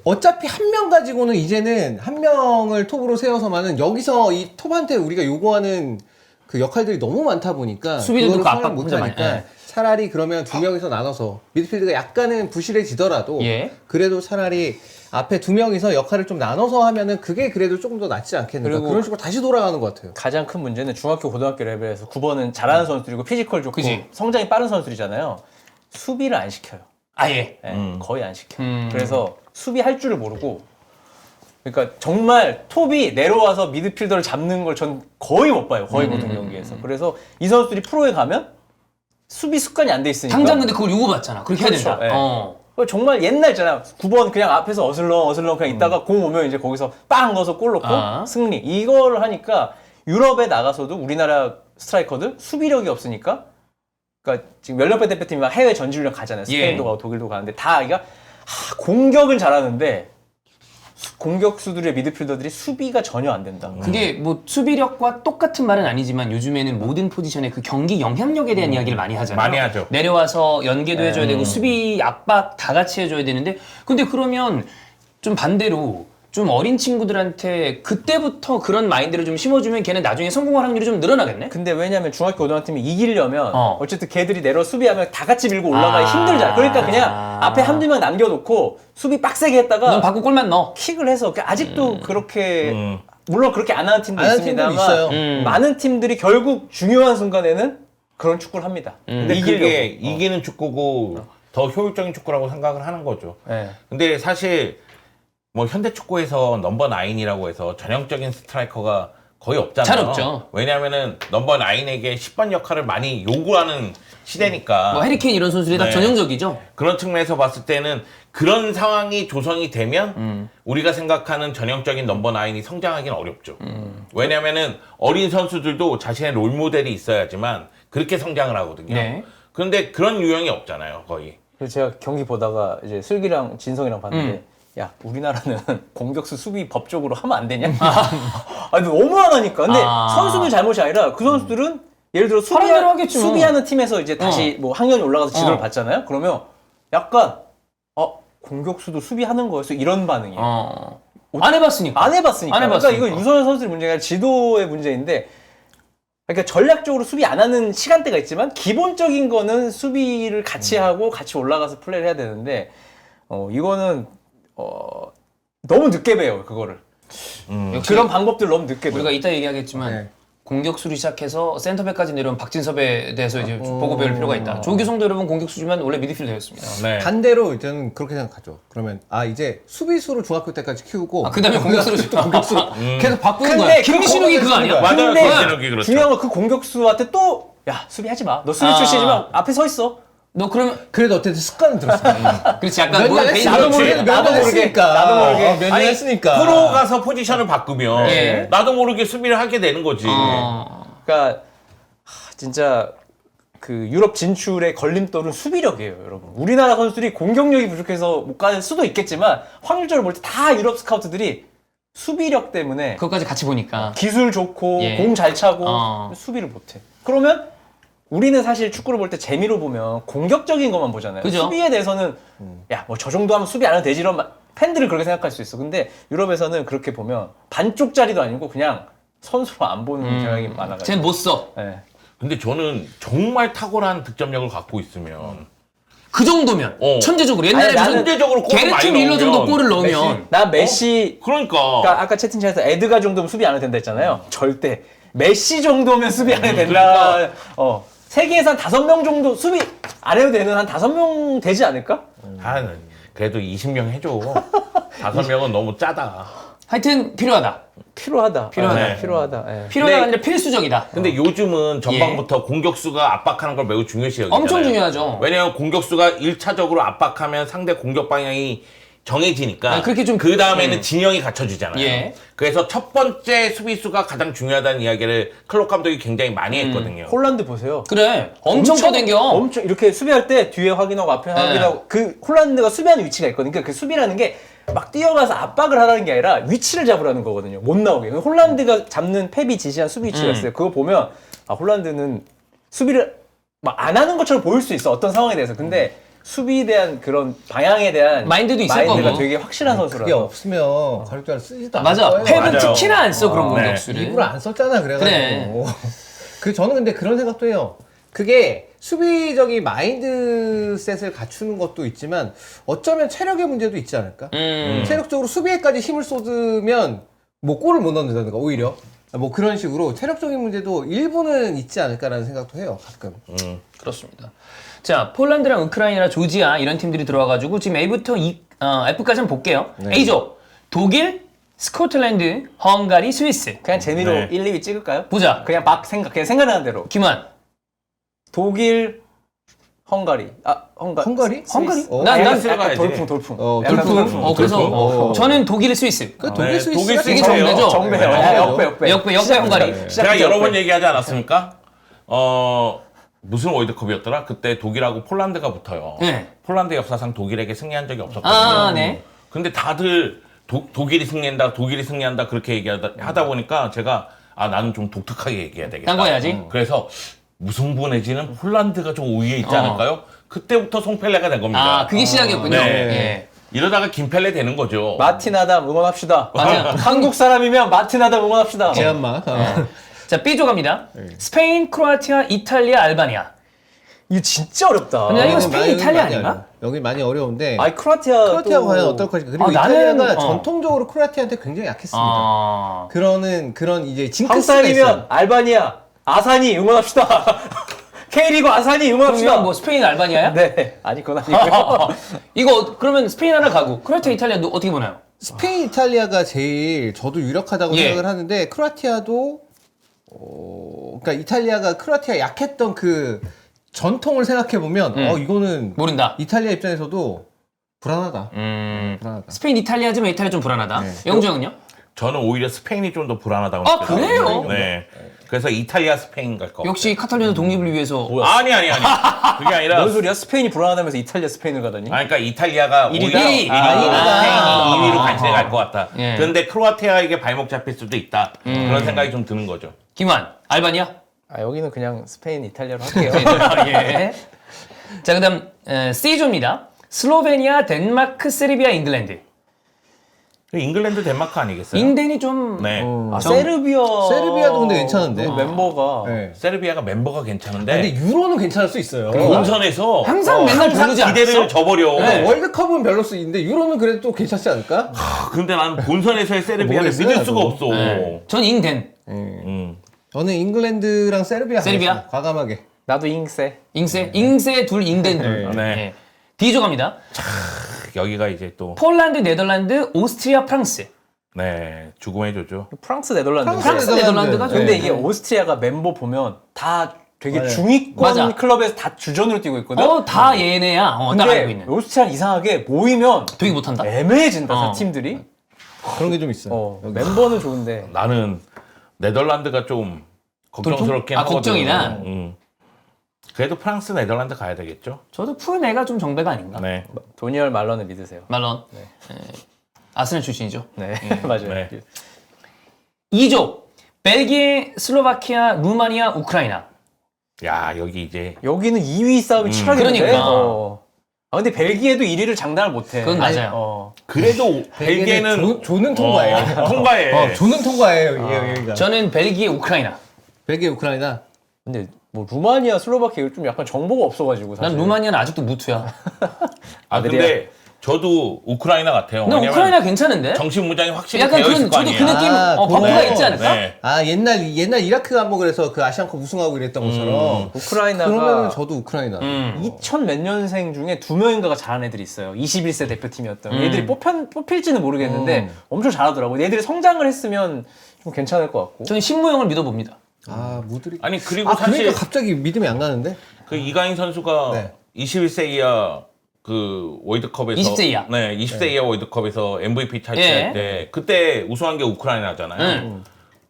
Speaker 3: 어차피 한 명 가지고는 이제는 한 명을 톱으로 세워서만은 여기서 이 톱한테 우리가 요구하는 그 역할들이 너무 많다 보니까
Speaker 1: 수비도
Speaker 3: 그거를
Speaker 1: 그
Speaker 3: 수행을
Speaker 1: 압박 혼자 많이-
Speaker 3: 못하니까
Speaker 1: 예.
Speaker 3: 차라리 그러면 두 명이서 나눠서 미드필드가 약간은 부실해지더라도
Speaker 1: 예.
Speaker 3: 그래도 차라리 앞에 두 명이서 역할을 좀 나눠서 하면은 그게 그래도 조금 더 낫지 않겠는가.
Speaker 2: 그리고
Speaker 3: 그런 식으로 다시 돌아가는 것 같아요.
Speaker 2: 가장 큰 문제는 중학교, 고등학교 레벨에서 9번은 잘하는 선수들이고 피지컬 좋고
Speaker 1: 그지.
Speaker 2: 성장이 빠른 선수들이잖아요. 수비를 안 시켜요.
Speaker 1: 아예.
Speaker 2: 예, 거의 안 시켜요.
Speaker 1: 음.
Speaker 2: 그래서 수비할 줄을 모르고 그러니까 정말 톱이 내려와서 미드필더를 잡는 걸 전 거의 못 봐요. 거의 모든 경기에서. 그래서 이 선수들이 프로에 가면 수비 습관이 안 돼 있으니까
Speaker 1: 당장 근데 그걸 요구받잖아. 그렇게
Speaker 2: 그렇죠.
Speaker 1: 해야 된다.
Speaker 2: 예.
Speaker 1: 어.
Speaker 2: 정말 옛날 있잖아. 9번 그냥 앞에서 어슬렁 그냥 있다가 공 오면 이제 거기서 빵 넣어서 골 넣고
Speaker 1: 아.
Speaker 2: 승리. 이걸 하니까 유럽에 나가서도 우리나라 스트라이커들 수비력이 없으니까 그러니까 지금 몇몇배 대표팀이 막 해외 전지훈련 가잖아요. 스페인도
Speaker 1: 예.
Speaker 2: 가고 독일도 가는데 다 이가 공격은 잘하는데 공격수들의 미드필더들이 수비가 전혀 안 된다.
Speaker 1: 그게 뭐 수비력과 똑같은 말은 아니지만 요즘에는 모든 포지션에 그 경기 영향력에 대한 이야기를 많이 하잖아요.
Speaker 4: 많이 하죠.
Speaker 1: 내려와서 연계도 해줘야 되고 수비 압박 다 같이 해줘야 되는데 근데 그러면 좀 반대로 좀 어린 친구들한테 그때부터 그런 마인드를 좀 심어주면 걔는 나중에 성공할 확률이 좀 늘어나겠네?
Speaker 2: 근데 왜냐면 중학교 고등학교팀이 이기려면
Speaker 1: 어.
Speaker 2: 어쨌든 걔들이 내려 수비하면 다 같이 밀고 올라가기 힘들잖아. 그러니까 그냥 앞에 한두 명 남겨놓고 수비 빡세게 했다가
Speaker 1: 넌 받고 골만 넣어.
Speaker 2: 킥을 해서 아직도 그렇게 물론 그렇게 안 하는 팀도
Speaker 3: 안 하는
Speaker 2: 있습니다만
Speaker 3: 팀도 있어요.
Speaker 2: 많은 팀들이 결국 중요한 순간에는 그런 축구를 합니다.
Speaker 4: 근데
Speaker 2: 이기려고.
Speaker 4: 그게 이기는 축구고 더 효율적인 축구라고 생각을 하는 거죠.
Speaker 2: 네.
Speaker 4: 근데 사실 뭐 현대 축구에서 넘버 9이라고 해서 전형적인 스트라이커가 거의 없잖아요.
Speaker 1: 잘 없죠.
Speaker 4: 왜냐하면은 넘버 9에게 10번 역할을 많이 요구하는 시대니까.
Speaker 1: 뭐 해리케인 이런 선수들이 다
Speaker 4: 네.
Speaker 1: 전형적이죠.
Speaker 4: 그런 측면에서 봤을 때는 그런 상황이 조성이 되면 우리가 생각하는 전형적인 넘버 9이 성장하기는 어렵죠. 왜냐면은 어린 선수들도 자신의 롤 모델이 있어야지만 그렇게 성장을 하거든요.
Speaker 1: 네.
Speaker 4: 그런데 그런 유형이 없잖아요, 거의.
Speaker 2: 그래서 제가 경기 보다가 이제 슬기랑 진성이랑 봤는데 야 우리나라는 공격수 수비 법적으로 하면 안 되냐? 아니 너무 안 하니까. 근데 선수들 잘못이 아니라 그 선수들은 예를 들어
Speaker 1: 하는 대로 하겠지 뭐.
Speaker 2: 수비하는 팀에서 이제 다시 뭐 학년이 올라가서 지도를 받잖아요. 그러면 약간 공격수도 수비하는 거였어 이런 반응이에요.
Speaker 1: 안 해봤으니까.
Speaker 2: 안 해봤으니까.
Speaker 1: 안
Speaker 2: 그러니까
Speaker 1: 해봤으니까.
Speaker 2: 이거 유소연 선수의 문제가 아니라 지도의 문제인데, 그러니까 전략적으로 수비 안 하는 시간대가 있지만 기본적인 거는 수비를 같이 하고 같이 올라가서 플레이를 해야 되는데, 이거는 너무 늦게 배워요 그거를.
Speaker 1: 역시
Speaker 2: 그런 방법들 너무 늦게 배워.
Speaker 1: 우리가 이따 얘기하겠지만
Speaker 3: 네.
Speaker 1: 공격수로 시작해서 센터백까지 내려온 박진섭에 대해서 이제 보고 배울 필요가 있다. 조규성도 여러분 공격수지만 원래 미드필더였습니다.
Speaker 4: 네.
Speaker 3: 반대로 저는 그렇게 생각하죠. 그러면 이제 수비수로 중학교 때까지 키우고
Speaker 1: 그다음에 공격수로
Speaker 3: 또 공격수로 계속 바꾸는
Speaker 2: 근데
Speaker 3: 거야.
Speaker 2: 그
Speaker 1: 김신욱이 그거 아니야?
Speaker 4: 맞아요.
Speaker 2: 근데
Speaker 4: 김신욱이 그렇죠.
Speaker 2: 중요한 건 그 공격수한테 또 야 수비하지 마. 너 수비 출신이지만 앞에 서 있어.
Speaker 1: 너 그러면
Speaker 3: 그래도 어쨌든 습관은 들었어요.
Speaker 1: 그렇지 약간
Speaker 3: 몇
Speaker 1: 뭐야
Speaker 3: 년
Speaker 1: 베이스
Speaker 3: 했어. 나도
Speaker 1: 그렇지.
Speaker 3: 모르게
Speaker 2: 나도 모르게.
Speaker 3: 했으니까.
Speaker 2: 나도 모르게.
Speaker 3: 몇 년
Speaker 4: 아니,
Speaker 3: 했으니까.
Speaker 4: 프로 가서 포지션을 바꾸면
Speaker 1: 예.
Speaker 4: 나도 모르게 수비를 하게 되는 거지.
Speaker 2: 그러니까 진짜 그 유럽 진출의 걸림돌은 수비력이에요, 여러분. 우리나라 선수들이 공격력이 부족해서 못 갈 수도 있겠지만 확률적으로 볼 때 다 유럽 스카우트들이 수비력 때문에
Speaker 1: 그것까지 같이 보니까
Speaker 2: 기술 좋고
Speaker 1: 예.
Speaker 2: 공 잘 차고
Speaker 1: 어.
Speaker 2: 수비를 못해. 그러면 우리는 사실 축구를 볼 때 재미로 보면 공격적인 것만 보잖아요.
Speaker 1: 그죠?
Speaker 2: 수비에 대해서는 야 뭐 저 정도 하면 수비 안 해도 되지 이런 팬들은 그렇게 생각할 수 있어. 근데 유럽에서는 그렇게 보면 반쪽짜리도 아니고 그냥 선수로 안 보는 경향이 많아가지고.
Speaker 1: 쟤는 못 써.
Speaker 2: 예.
Speaker 4: 근데 저는 정말 탁월한 득점력을 갖고 있으면
Speaker 1: 그 정도면 천재적으로 옛날에
Speaker 2: 아니, 나는
Speaker 1: 무슨
Speaker 4: 천재적으로 골을
Speaker 1: 게레트
Speaker 4: 많이
Speaker 1: 밀러 정도
Speaker 4: 넣으면
Speaker 1: 골을 넣으면
Speaker 2: 나 메시
Speaker 4: 그러니까
Speaker 2: 그러니까 아까 채팅창에서 에드가 정도면 수비 안 해도 된다 했잖아요. 절대 메시 정도면 수비 안 해도 된다.
Speaker 4: 그러니까.
Speaker 2: 세계에서 한 5명 정도 수비 안 해도 되는 한 5명 되지 않을까?
Speaker 4: 그래도 20명 해줘. 5명은 너무 짜다.
Speaker 1: 하여튼 필요하다.
Speaker 2: 필요하다.
Speaker 4: 네.
Speaker 2: 필요하다. 예.
Speaker 1: 필요하다가 아니라 필수적이다.
Speaker 4: 근데 요즘은 전방부터 공격수가 압박하는 걸 매우 중요시 여기잖아요.
Speaker 1: 엄청 중요하죠.
Speaker 4: 왜냐면 공격수가 1차적으로 압박하면 상대 공격 방향이 정해지니까
Speaker 1: 그렇게 좀
Speaker 4: 그 다음에는 진영이 갖춰지잖아요.
Speaker 1: 예.
Speaker 4: 그래서 첫 번째 수비수가 가장 중요하다는 이야기를 클롭 감독이 굉장히 많이 했거든요.
Speaker 2: 홀란드 보세요.
Speaker 1: 그래 엄청 떠댕겨.
Speaker 2: 엄청 이렇게 수비할 때 뒤에 확인하고 앞에 확인하고 그 홀란드가 수비하는 위치가 있거든요. 그러니까 그 수비라는 게 막 뛰어가서 압박을 하라는 게 아니라 위치를 잡으라는 거거든요. 못 나오게. 홀란드가 잡는 펩이 지시한 수비 위치가 있어요. 그거 보면 아 홀란드는 수비를 막 안 하는 것처럼 보일 수 있어. 어떤 상황에 대해서. 근데 수비에 대한 그런 방향에 대한
Speaker 1: 마인드도 있을
Speaker 2: 마인드가
Speaker 1: 거고.
Speaker 2: 되게 확실한
Speaker 3: 그게
Speaker 2: 선수라서.
Speaker 3: 없으면 가격자를 쓰지도 않을
Speaker 1: 맞아.
Speaker 3: 거예요.
Speaker 1: 펩은
Speaker 4: 맞아요.
Speaker 1: 특히나 안 써 그런
Speaker 4: 네.
Speaker 1: 공격수를.
Speaker 3: 일부러 안 썼잖아 그래가지고.
Speaker 1: 그래.
Speaker 3: 그 저는 근데 그런 생각도 해요. 그게 수비적인 마인드셋을 갖추는 것도 있지만 어쩌면 체력의 문제도 있지 않을까? 체력적으로 수비에까지 힘을 쏟으면 뭐 골을 못 넣는다든가 오히려 뭐 그런 식으로 체력적인 문제도 일부는 있지 않을까라는 생각도 해요 가끔.
Speaker 1: 그렇습니다. 자, 폴란드랑 우크라이나, 조지아 이런 팀들이 들어와가지고 지금 A부터 F까지 한번 볼게요.
Speaker 3: 네.
Speaker 1: A조 독일, 스코틀랜드, 헝가리, 스위스.
Speaker 2: 그냥 재미로
Speaker 4: 네.
Speaker 2: 1, 2위 찍을까요?
Speaker 1: 보자.
Speaker 2: 그냥 그냥 생각나는 대로.
Speaker 1: 김환.
Speaker 2: 독일, 헝가리.
Speaker 3: 헝가리?
Speaker 1: 헝가리?
Speaker 3: 어.
Speaker 1: 난
Speaker 4: 스위스
Speaker 2: 약간
Speaker 4: 가야지.
Speaker 2: 돌풍.
Speaker 3: 돌풍.
Speaker 2: 약간
Speaker 1: 그래서
Speaker 3: 어.
Speaker 1: 저는 독일, 스위스.
Speaker 3: 그 독일
Speaker 4: 네,
Speaker 3: 스위스가
Speaker 4: 독일
Speaker 3: 되게
Speaker 4: 스위스예요.
Speaker 1: 정배죠?
Speaker 2: 정배요.
Speaker 3: 네.
Speaker 2: 역배.
Speaker 1: 역배 헝가리.
Speaker 3: 네.
Speaker 4: 제가 여러 번 얘기하지 않았습니까? 무슨 월드컵이었더라? 그때 독일하고 폴란드가 붙어요.
Speaker 1: 네.
Speaker 4: 폴란드 역사상 독일에게 승리한 적이 없었거든요.
Speaker 1: 아, 네.
Speaker 4: 근데 다들 독일이 승리한다 그렇게 얘기하다 보니까 제가 나는 좀 독특하게 얘기해야 되겠다.
Speaker 1: 딴 거 해야지.
Speaker 4: 그래서 무승부 내지는 폴란드가 좀 우위에 있지 않을까요? 그때부터 송펠레가 된 겁니다.
Speaker 1: 아, 그게 시작이었군요.
Speaker 4: 네.
Speaker 1: 예.
Speaker 4: 이러다가 김펠레 되는 거죠.
Speaker 2: 마틴 아담 응원합시다.
Speaker 1: 맞아요.
Speaker 2: 한국 사람이면 마틴 아담 응원합시다.
Speaker 3: 제한만.
Speaker 1: 자, B조 갑니다. 스페인, 크로아티아, 이탈리아, 알바니아.
Speaker 2: 이거 진짜 어렵다.
Speaker 1: 근데 이거
Speaker 3: 여기는
Speaker 1: 스페인,
Speaker 3: 많이
Speaker 1: 이탈리아
Speaker 3: 어려워.
Speaker 1: 아닌가?
Speaker 3: 여기 많이 어려운데.
Speaker 2: 아니 크로아티아
Speaker 3: 크로아티아가 과연 어떨 것인가. 그리고
Speaker 1: 나는,
Speaker 3: 이탈리아가
Speaker 1: 어.
Speaker 3: 전통적으로 크로아티아한테 굉장히 약했습니다.
Speaker 1: 아.
Speaker 3: 그런 이제
Speaker 2: 한국
Speaker 3: 징크스가
Speaker 2: 사람이면
Speaker 3: 있어요.
Speaker 2: 알바니아 아사니 응원합시다. K리그 아사니 응원합시다.
Speaker 1: 그러면 뭐 스페인, 알바니아야?
Speaker 2: 네. 아니 그건 아니고요.
Speaker 1: 이거 그러면 스페인 하나 가고 크로아티아, 이탈리아 어떻게 보나요?
Speaker 3: 스페인, 이탈리아가 제일 저도 유력하다고
Speaker 1: 예.
Speaker 3: 생각을 하는데 크로아티아도 그러니까 이탈리아가 크로아티아 약했던 그 전통을 생각해 보면 이거는
Speaker 1: 모른다.
Speaker 3: 이탈리아 입장에서도 불안하다. 불안하다.
Speaker 1: 스페인, 이탈리아지만 이탈리아 좀 불안하다.
Speaker 3: 네.
Speaker 1: 영주 형은요?
Speaker 4: 저는 오히려 스페인이 좀 더 불안하다고
Speaker 1: 아,
Speaker 4: 느껴요.
Speaker 1: 그래요?
Speaker 4: 네. 그래서 이탈리아, 스페인 갈 거.
Speaker 1: 역시 카탈루냐 독립을 위해서.
Speaker 4: 아니. 그게 아니라
Speaker 2: 뭔 소리야? 스페인이 불안하다면서 이탈리아 스페인을 가다니?
Speaker 4: 그러니까 이탈리아가
Speaker 1: 일위가?
Speaker 4: 오히려
Speaker 1: 일위.
Speaker 3: 아,
Speaker 4: 스페인이 2위로 간신히 갈 것 같다.
Speaker 1: 예.
Speaker 4: 그런데 크로아티아에게 발목 잡힐 수도 있다. 그런 생각이 좀 드는 거죠.
Speaker 1: 김환, 알바니아?
Speaker 2: 여기는 그냥 스페인 이탈리아로 할게요.
Speaker 1: 예. 자, 그다음 C조입니다. 슬로베니아, 덴마크, 세르비아, 잉글랜드.
Speaker 4: 잉글랜드, 덴마크 아니겠어요?
Speaker 1: 잉덴이 좀
Speaker 4: 네.
Speaker 3: 세르비아도 근데 괜찮은데?
Speaker 2: 멤버가
Speaker 3: 네.
Speaker 4: 세르비아가 멤버가 괜찮은데
Speaker 3: 근데 유로는 괜찮을 수 있어요.
Speaker 4: 본선에서
Speaker 1: 항상 맨날 부르지
Speaker 4: 기대를
Speaker 1: 않았어?
Speaker 4: 저버려.
Speaker 3: 네, 월드컵은 별로 쓰는데 유로는 그래도 또 괜찮지 않을까?
Speaker 4: 근데 난 본선에서의 세르비아를
Speaker 3: 모르겠어요,
Speaker 4: 믿을 수가
Speaker 3: 저도.
Speaker 4: 없어.
Speaker 1: 네. 전 잉덴.
Speaker 3: 저는 잉글랜드랑 세르비아.
Speaker 1: 세르비아?
Speaker 3: 가겠습니다. 과감하게.
Speaker 2: 나도 잉세.
Speaker 1: 잉세 둘, 잉덴 둘.
Speaker 4: 네.
Speaker 1: 예. D조 갑니다.
Speaker 4: 여기가 이제 또
Speaker 1: 폴란드, 네덜란드, 오스트리아, 프랑스.
Speaker 4: 죽음의 조죠.
Speaker 2: 프랑스 네덜란드.
Speaker 1: 프랑스, 네덜란드가 좀.
Speaker 2: 근데
Speaker 3: 네.
Speaker 2: 이게 오스트리아가 멤버 보면 다 되게
Speaker 3: 맞아요.
Speaker 2: 중위권
Speaker 1: 맞아.
Speaker 2: 클럽에서 다 주전으로 뛰고 있거든.
Speaker 1: 다 얘네야. 따라가고
Speaker 2: 근데
Speaker 1: 있는.
Speaker 2: 오스트리아 이상하게 모이면
Speaker 1: 되게 못한다.
Speaker 2: 애매해진다 팀들이.
Speaker 3: 그런 게 좀 있어요.
Speaker 2: 멤버는 좋은데.
Speaker 4: 나는 네덜란드가 좀 걱정스럽긴 하거든.
Speaker 1: 걱정이나?
Speaker 4: 그래도 프랑스, 네덜란드 가야 되겠죠?
Speaker 1: 저도 푸네가 좀 정배가 아닌가.
Speaker 4: 네.
Speaker 2: 도니얼 말런을 믿으세요.
Speaker 1: 말론. 아스널 출신이죠.
Speaker 2: 네, 맞아요.
Speaker 4: 네.
Speaker 1: 2조. 벨기에, 슬로바키아, 루마니아, 우크라이나.
Speaker 4: 야, 여기 이제
Speaker 2: 여기는 2위 싸움이 치열하겠는데.
Speaker 1: 그러니까.
Speaker 2: 근데 벨기에도 1위를 장담을 못해.
Speaker 1: 그건 맞아요.
Speaker 4: 그래도 벨기에는
Speaker 3: 조는 통과해.
Speaker 4: 통과해.
Speaker 3: 조는 통과해요. 여기가.
Speaker 1: 저는 벨기에, 우크라이나.
Speaker 3: 벨기에, 우크라이나.
Speaker 2: 근데 뭐 루마니아, 슬로바키아 좀 약간 정보가 없어가지고 사실.
Speaker 1: 난 루마니아는 아직도 무투야.
Speaker 4: 근데 저도 우크라이나 같아요.
Speaker 1: 근데
Speaker 4: 왜냐면
Speaker 1: 우크라이나 괜찮은데?
Speaker 4: 정신 무장이 확실히
Speaker 1: 약간
Speaker 4: 되어 있을
Speaker 1: 그런,
Speaker 4: 거
Speaker 1: 저도 그
Speaker 4: 아니에요.
Speaker 1: 느낌,
Speaker 3: 아,
Speaker 1: 버프가
Speaker 3: 그거.
Speaker 1: 있지 않을까?
Speaker 4: 네.
Speaker 3: 옛날 이라크가 한번 그래서 그 아시안컵 우승하고 이랬던 것처럼.
Speaker 2: 우크라이나가
Speaker 3: 그러면은 저도 우크라이나.
Speaker 2: 2000 몇 년생 중에 2명인가가 잘한 애들이 있어요. 21세 대표팀이었던. 얘들이 뽑힐지는 모르겠는데 엄청 잘하더라고. 얘들이 성장을 했으면 좀 괜찮을 것 같고.
Speaker 1: 저는 신무영을 믿어봅니다.
Speaker 3: 무드리.
Speaker 4: 아니 그리고 사실
Speaker 3: 그러니까 갑자기 믿음이 안 가는데?
Speaker 4: 그 이가인 선수가
Speaker 3: 네.
Speaker 4: 21세 이하 그 월드컵에서
Speaker 1: 20세 이하.
Speaker 4: 네, 20세 이하 월드컵에서 MVP 차지할 때 그때 우승한 게 우크라이나잖아요.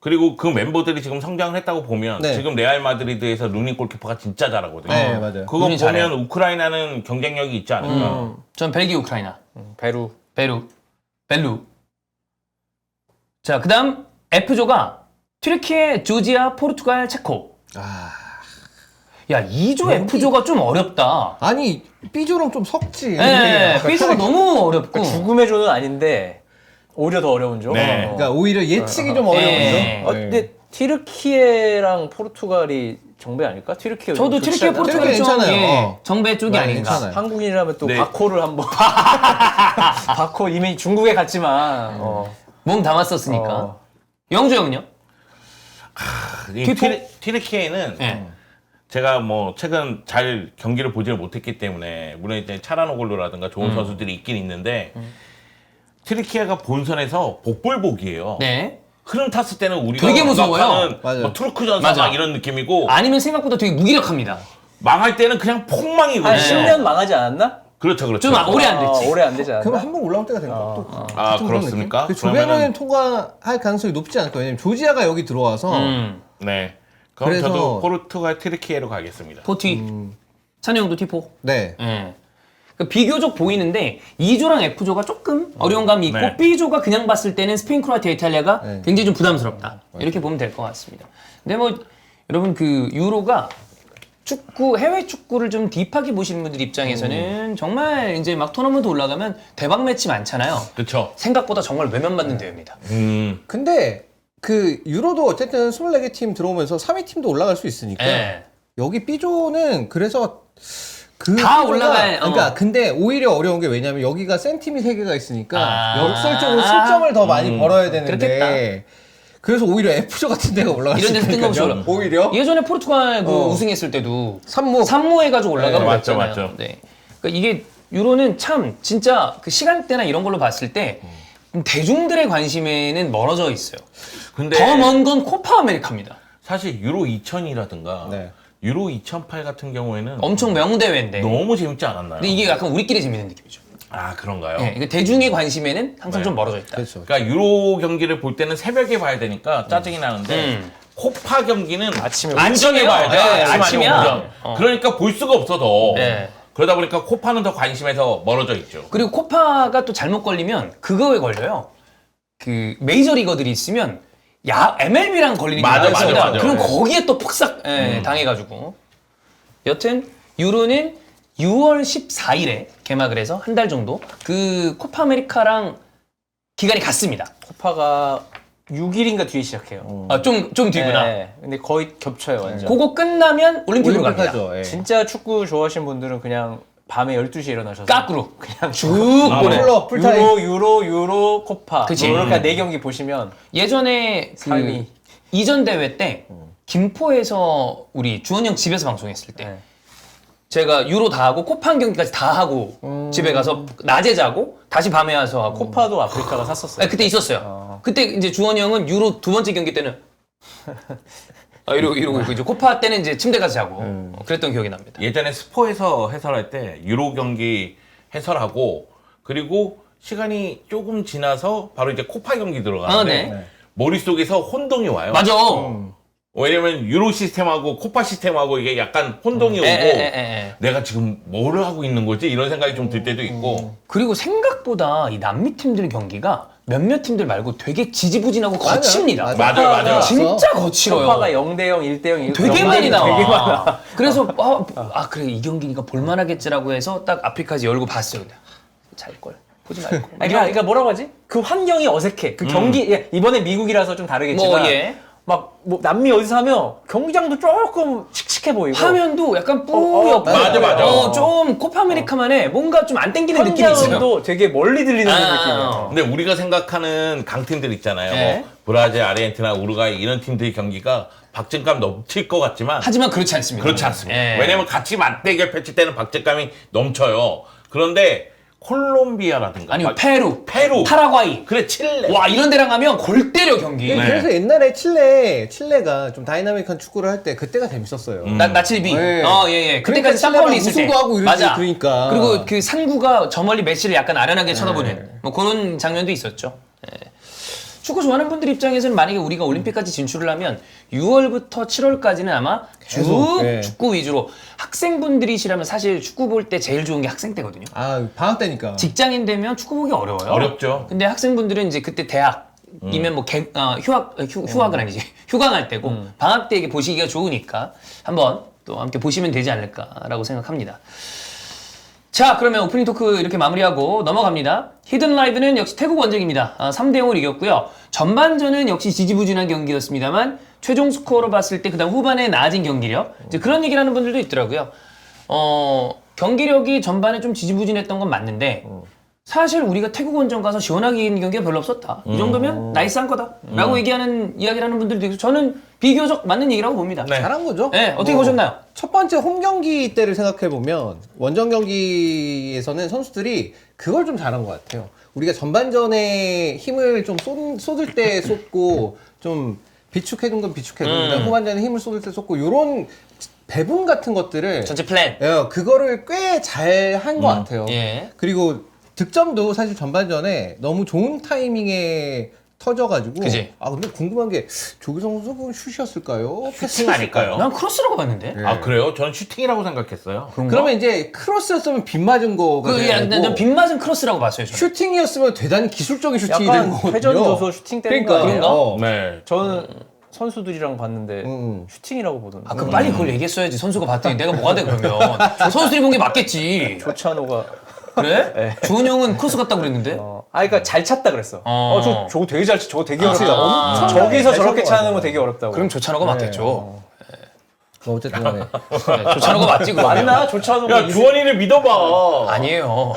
Speaker 4: 그리고 그 멤버들이 지금 성장을 했다고 보면
Speaker 3: 네.
Speaker 4: 지금 레알 마드리드에서 루니 골키퍼가 진짜 잘하거든요.
Speaker 3: 네, 맞아요.
Speaker 4: 그거
Speaker 1: 루니
Speaker 4: 보면
Speaker 1: 잘해요.
Speaker 4: 우크라이나는 경쟁력이 있지 않을까.
Speaker 1: 전 벨기에, 우크라이나,
Speaker 2: 베루.
Speaker 1: 벨루. 자, 그다음 F조가 튀르키예, 조지아, 포르투갈, 체코. 야, 2조 F조가 좀 어렵다.
Speaker 3: 아니 B조랑 좀 섞지.
Speaker 1: 네, B조가 너무 어렵고.
Speaker 2: 죽음의 조는 아닌데 오히려 더 어려운 조.
Speaker 4: 네.
Speaker 3: 그러니까 오히려 예측이 좀 어려운
Speaker 1: 네.
Speaker 3: 죠.
Speaker 2: 근데 티르키예랑 포르투갈이 정배 아닐까? 티르키예
Speaker 1: 저도
Speaker 2: 좋지
Speaker 1: 튀르키예,
Speaker 2: 않나?
Speaker 1: 포르투갈이 좀
Speaker 3: 괜찮아요.
Speaker 1: 예, 정배 쪽이
Speaker 3: 많이
Speaker 1: 아닌가.
Speaker 3: 괜찮아요.
Speaker 2: 한국인이라면 또
Speaker 4: 네.
Speaker 2: 바코를 한번 바코 이미 중국에 갔지만
Speaker 1: 몸 담았었으니까.
Speaker 2: 어.
Speaker 1: 영주 형은요?
Speaker 4: 이
Speaker 1: 키포?
Speaker 4: 튀르키예는
Speaker 1: 예.
Speaker 4: 제가 뭐 최근 잘 경기를 보지를 못했기 때문에 물론 이제 차라노글루라든가 좋은 선수들이 있긴 있는데 튀르키예가 본선에서 복불복이에요.
Speaker 1: 네.
Speaker 4: 흐름 탔을 때는 우리가
Speaker 1: 되게 무서워요.
Speaker 4: 생각하는
Speaker 3: 맞아요.
Speaker 4: 뭐 투르크 전사
Speaker 1: 맞아.
Speaker 4: 막 이런 느낌이고
Speaker 1: 아니면 생각보다 되게 무기력합니다.
Speaker 4: 망할 때는 그냥 폭망이거든요.
Speaker 2: 한 10년 망하지 않았나?
Speaker 4: 그렇죠, 그렇죠.
Speaker 1: 좀 오래 안 됐지.
Speaker 2: 오래 안 되지 않았나?
Speaker 3: 그럼 한번 올라올 때가 된가? 또
Speaker 4: 아,
Speaker 3: 같은 그런
Speaker 4: 그렇습니까?
Speaker 3: 느낌? 그 조베르는 통과할 가능성이 높지 않을까? 왜냐면 조지아가 여기 들어와서
Speaker 4: 네. 그럼
Speaker 3: 그래서-
Speaker 4: 저도 포르투갈 튀르키예로 가겠습니다.
Speaker 1: 포티. 찬우 형도 T4.
Speaker 3: 네.
Speaker 1: 예. 그 비교적 보이는데 2조랑 F조가 조금 어려운 감이 있고
Speaker 4: 네.
Speaker 1: B조가 그냥 봤을 때는 스페인, 크로아티아, 이탈리아가
Speaker 3: 네.
Speaker 1: 굉장히 좀 부담스럽다. 이렇게 보면 될 것 같습니다. 근데 뭐 여러분 그 유로가 축구 해외 축구를 좀 딥하게 보시는 분들 입장에서는 정말 이제 막 토너먼트 올라가면 대박 매치 많잖아요.
Speaker 4: 그렇죠.
Speaker 1: 생각보다 정말 외면받는 대회입니다.
Speaker 3: 근데 그 유로도 어쨌든 24개 팀 들어오면서 3위 팀도 올라갈 수 있으니까
Speaker 1: 예.
Speaker 3: 여기 B조는 그래서 그
Speaker 1: 다
Speaker 3: B조가-
Speaker 1: 올라갈-
Speaker 3: 그러니까 근데 오히려 어려운 게 왜냐면 여기가 센 팀이 3개가 있으니까
Speaker 1: 아.
Speaker 3: 역설적으로 실점을 더 많이 벌어야 되는데
Speaker 1: 그렇겠다.
Speaker 3: 그래서 오히려 F조 같은 데가 올라갈 수
Speaker 1: 이런 데서 뜬금없이
Speaker 3: 있으니까요.
Speaker 1: 올라.
Speaker 3: 오히려
Speaker 1: 예전에 포르투갈 그
Speaker 3: 어.
Speaker 1: 우승했을 때도
Speaker 3: 산무
Speaker 1: 3무 해가지고 올라가고
Speaker 4: 네, 맞죠,
Speaker 1: 그랬잖아요.
Speaker 4: 맞죠.
Speaker 1: 네. 그러니까 이게 유로는 참 진짜 그 시간대나 이런 걸로 봤을 때 대중들의 관심에는 멀어져 있어요.
Speaker 4: 근데
Speaker 1: 더 먼 건 코파 아메리카입니다.
Speaker 4: 사실 유로 2000이라든가
Speaker 3: 네.
Speaker 4: 유로 2008 같은 경우에는
Speaker 1: 엄청 명대회인데.
Speaker 4: 너무 재밌지 않았나요?
Speaker 1: 근데 이게 약간 우리끼리 재밌는 느낌이죠.
Speaker 4: 아, 그런가요?
Speaker 1: 네, 그러니까 대중의 관심에는 항상
Speaker 4: 네.
Speaker 1: 좀 멀어져 있다.
Speaker 3: 그렇죠.
Speaker 4: 그러니까 유로 경기를 볼 때는 새벽에 봐야 되니까 짜증이 나는데 코파 경기는
Speaker 2: 아침에
Speaker 4: 오전에 봐야 돼.
Speaker 1: 네,
Speaker 4: 아침
Speaker 1: 아침이야.
Speaker 4: 아니면 오전.
Speaker 1: 어.
Speaker 4: 그러니까 볼 수가 없어 더.
Speaker 1: 네.
Speaker 4: 그러다 보니까 코파는 더 관심에서 멀어져 있죠.
Speaker 1: 그리고 코파가 또 잘못 걸리면 그거에 걸려요. 그 메이저 리거들이 있으면 MLB랑 걸리는 게
Speaker 4: 맞아,
Speaker 1: 많습니다.
Speaker 4: 맞아, 맞아.
Speaker 1: 그럼
Speaker 4: 네.
Speaker 1: 거기에 또 폭삭 당해가지고. 여튼 유로는 6월 14일에 개막을 해서 한 달 정도 그 코파 아메리카랑 기간이 같습니다.
Speaker 2: 코파가 6일인가 뒤에 시작해요.
Speaker 1: 아, 좀 뒤구나.
Speaker 2: 네, 근데 거의 겹쳐요 완전.
Speaker 1: 그거 끝나면 올림픽으로 갑니다.
Speaker 3: 올림픽하죠. 예.
Speaker 2: 진짜 축구 좋아하시는 분들은 그냥 밤에 12시에 일어나셔서
Speaker 1: 까꾸로
Speaker 2: 그냥
Speaker 1: 쭉
Speaker 4: 아,
Speaker 1: 보내.
Speaker 3: 풀타임.
Speaker 2: 유로, 코파
Speaker 1: 그치.
Speaker 2: 이렇게 4경기 보시면
Speaker 1: 예전에 그
Speaker 2: 삶이.
Speaker 1: 이전 대회 때 김포에서 우리 주원 형 집에서 방송했을 때
Speaker 2: 네.
Speaker 1: 제가 유로 다 하고 코파 한 경기까지 다 하고 집에 가서 낮에 자고 다시 밤에 와서 하고
Speaker 2: 코파도 아프리카가 샀었어요.
Speaker 1: 아, 그때 있었어요. 그때 이제 주원이 형은 유로 두 번째 경기 때는 이러고 있고 이제 코파 때는 이제 침대 가서 자고 그랬던 기억이 납니다.
Speaker 4: 예전에 스포에서 해설할 때 유로 경기 해설하고 그리고 시간이 조금 지나서 바로 이제 코파 경기 들어가는데
Speaker 1: 네.
Speaker 4: 머릿속에서 혼동이 와요.
Speaker 1: 맞아.
Speaker 4: 왜냐면 유로 시스템하고 코파 시스템하고 이게 약간 혼동이 오고
Speaker 1: 에.
Speaker 4: 내가 지금 뭐를 하고 있는 거지? 이런 생각이 좀 들 때도 있고
Speaker 1: 그리고 생각보다 이 남미 팀들 경기가 몇몇 팀들 말고 되게 지지부진하고 거칩니다.
Speaker 4: 맞아요.
Speaker 1: 진짜 거칠어요.
Speaker 2: 코파가 0대0, 1대0
Speaker 1: 되게 많이 나와.
Speaker 2: 되게 많아.
Speaker 1: 그래서 그래 이 경기니까 볼만하겠지라고 해서 딱 아프리카에서 열고 봤어요. 잘 걸. 보지 말고.
Speaker 2: 그러니까 뭐라고 하지? 그 환경이 어색해. 그 경기 예, 이번에 미국이라서 좀 다르겠지만 막 뭐 남미 어디서 하면 경기장도 조금 칙칙해 보이고
Speaker 1: 화면도 약간 뿌옇고
Speaker 4: 맞아.
Speaker 1: 좀 코파 아메리카만에 뭔가 좀 안 땡기는 느낌이 있어요.
Speaker 2: 환경도 되게 멀리 들리는 느낌이에요.
Speaker 4: 근데 우리가 생각하는 강팀들 있잖아요.
Speaker 1: 네.
Speaker 4: 뭐 브라질, 아르헨티나, 우루과이 이런 팀들의 경기가 박진감 넘칠 것 같지만
Speaker 1: 하지만 그렇지 않습니다.
Speaker 4: 그렇지 않습니다.
Speaker 1: 예.
Speaker 4: 왜냐면 같이 맞대결 펼칠 때는 박진감이 넘쳐요. 그런데 콜롬비아라든가
Speaker 1: 아니요, 페루,
Speaker 4: 페루.
Speaker 1: 파라과이.
Speaker 4: 그래 칠레.
Speaker 1: 와, 이런 데랑 가면 골 때려 경기.
Speaker 3: 네. 그래서 옛날에 칠레가 좀 다이나믹한 축구를 할 때 그때가 재밌었어요.
Speaker 1: 나칠비.
Speaker 3: 네.
Speaker 1: 예.
Speaker 3: 그러니까
Speaker 1: 그때까지 쌍파울리 있을 때.
Speaker 3: 우승도 하고 이러지,
Speaker 1: 맞아.
Speaker 3: 그러니까.
Speaker 1: 그리고 그 상구가 저 멀리 메시를 약간 아련하게 쳐다보는 뭐 그런 장면도 있었죠. 예. 축구 좋아하는 분들 입장에서는 만약에 우리가 올림픽까지 진출을 하면 6월부터 7월까지는 아마
Speaker 3: 계속,
Speaker 1: 쭉
Speaker 3: 예.
Speaker 1: 축구 위주로 학생분들이시라면 사실 축구 볼 때 제일 좋은 게 학생 때거든요.
Speaker 3: 아, 방학 때니까.
Speaker 1: 직장인 되면 축구 보기 어려워요.
Speaker 4: 어렵죠.
Speaker 1: 근데 학생분들은 이제 그때 대학이면 뭐 휴학은 아니지. 휴강할 때고 방학 때 이게 보시기가 좋으니까 한번 또 함께 보시면 되지 않을까라고 생각합니다. 자, 그러면 오프닝 토크 이렇게 마무리하고 넘어갑니다. 히든 라이브는 역시 태국 원정입니다. 3대0으로 이겼고요. 전반전은 역시 지지부진한 경기였습니다만 최종 스코어로 봤을 때 그다음 후반에 나아진 경기력. 이제 그런 얘기를 하는 분들도 있더라고요. 경기력이 전반에 좀 지지부진했던 건 맞는데 사실 우리가 태국 원정 가서 시원하게 이긴 경기가 별로 없었다. 이 정도면 나이스한 거다. 라고 이야기를 하는 분들도 있고 저는 비교적 맞는 얘기라고 봅니다.
Speaker 4: 네.
Speaker 3: 잘한 거죠?
Speaker 1: 네, 어떻게
Speaker 3: 뭐,
Speaker 1: 보셨나요?
Speaker 3: 첫 번째 홈 경기 때를 생각해 보면 원정 경기에서는 선수들이 그걸 좀 잘한 것 같아요. 우리가 전반전에 힘을 좀 쏟을 때 쏟고 좀 비축해둔 건 비축해둔 그다음 후반전에 힘을 쏟을 때 쏟고 요런 배분 같은 것들을
Speaker 1: 전체 플랜.
Speaker 3: 그거를 꽤 잘 한 것 같아요.
Speaker 1: 예.
Speaker 3: 그리고 득점도 사실 전반전에 너무 좋은 타이밍에 터져가지고.
Speaker 1: 그지.
Speaker 3: 아 근데 궁금한 게 조규성 선수는 슛이었을까요?
Speaker 4: 슈팅 아닐까요?
Speaker 1: 난 크로스라고 봤는데.
Speaker 4: 아 그래요? 저는 슈팅이라고 생각했어요.
Speaker 3: 그러면 이제 크로스였으면 빗 맞은 거가 되는 거고
Speaker 1: 난 빗맞은 크로스라고 봤어요. 저는.
Speaker 3: 슈팅이었으면 대단히 기술적인 슈팅이
Speaker 2: 약간
Speaker 3: 되는 거거든요.
Speaker 2: 회전 줘서 슈팅 때린 거 아니에요?
Speaker 1: 그런가?
Speaker 4: 네.
Speaker 2: 저는 선수들이랑 봤는데
Speaker 3: 음.
Speaker 2: 슈팅이라고 보던데.
Speaker 1: 아, 그럼 빨리 그걸 얘기했어야지. 선수가 봤더니 내가 뭐가 돼 그러면. 저 선수들이 본 게 맞겠지.
Speaker 2: 조찬호가
Speaker 1: 그래? 주은 형은 크로스 같다고 그랬는데?
Speaker 2: 그러니까 잘 찼다 그랬어. 저거 되게 잘 차. 저거 되게 어렵다.
Speaker 3: 엄청
Speaker 2: 저기서
Speaker 3: 잘
Speaker 2: 저렇게
Speaker 3: 찬
Speaker 2: 차는
Speaker 3: 거
Speaker 2: 거 되게 어렵다고.
Speaker 1: 그럼 조찬호가 맞겠죠.
Speaker 3: 뭐 어쨌든 간에
Speaker 1: 네, 조찬호가 맞지 그러면.
Speaker 2: 맞나? 조찬호가
Speaker 4: 야 주원이를 믿어봐.
Speaker 1: 아니에요.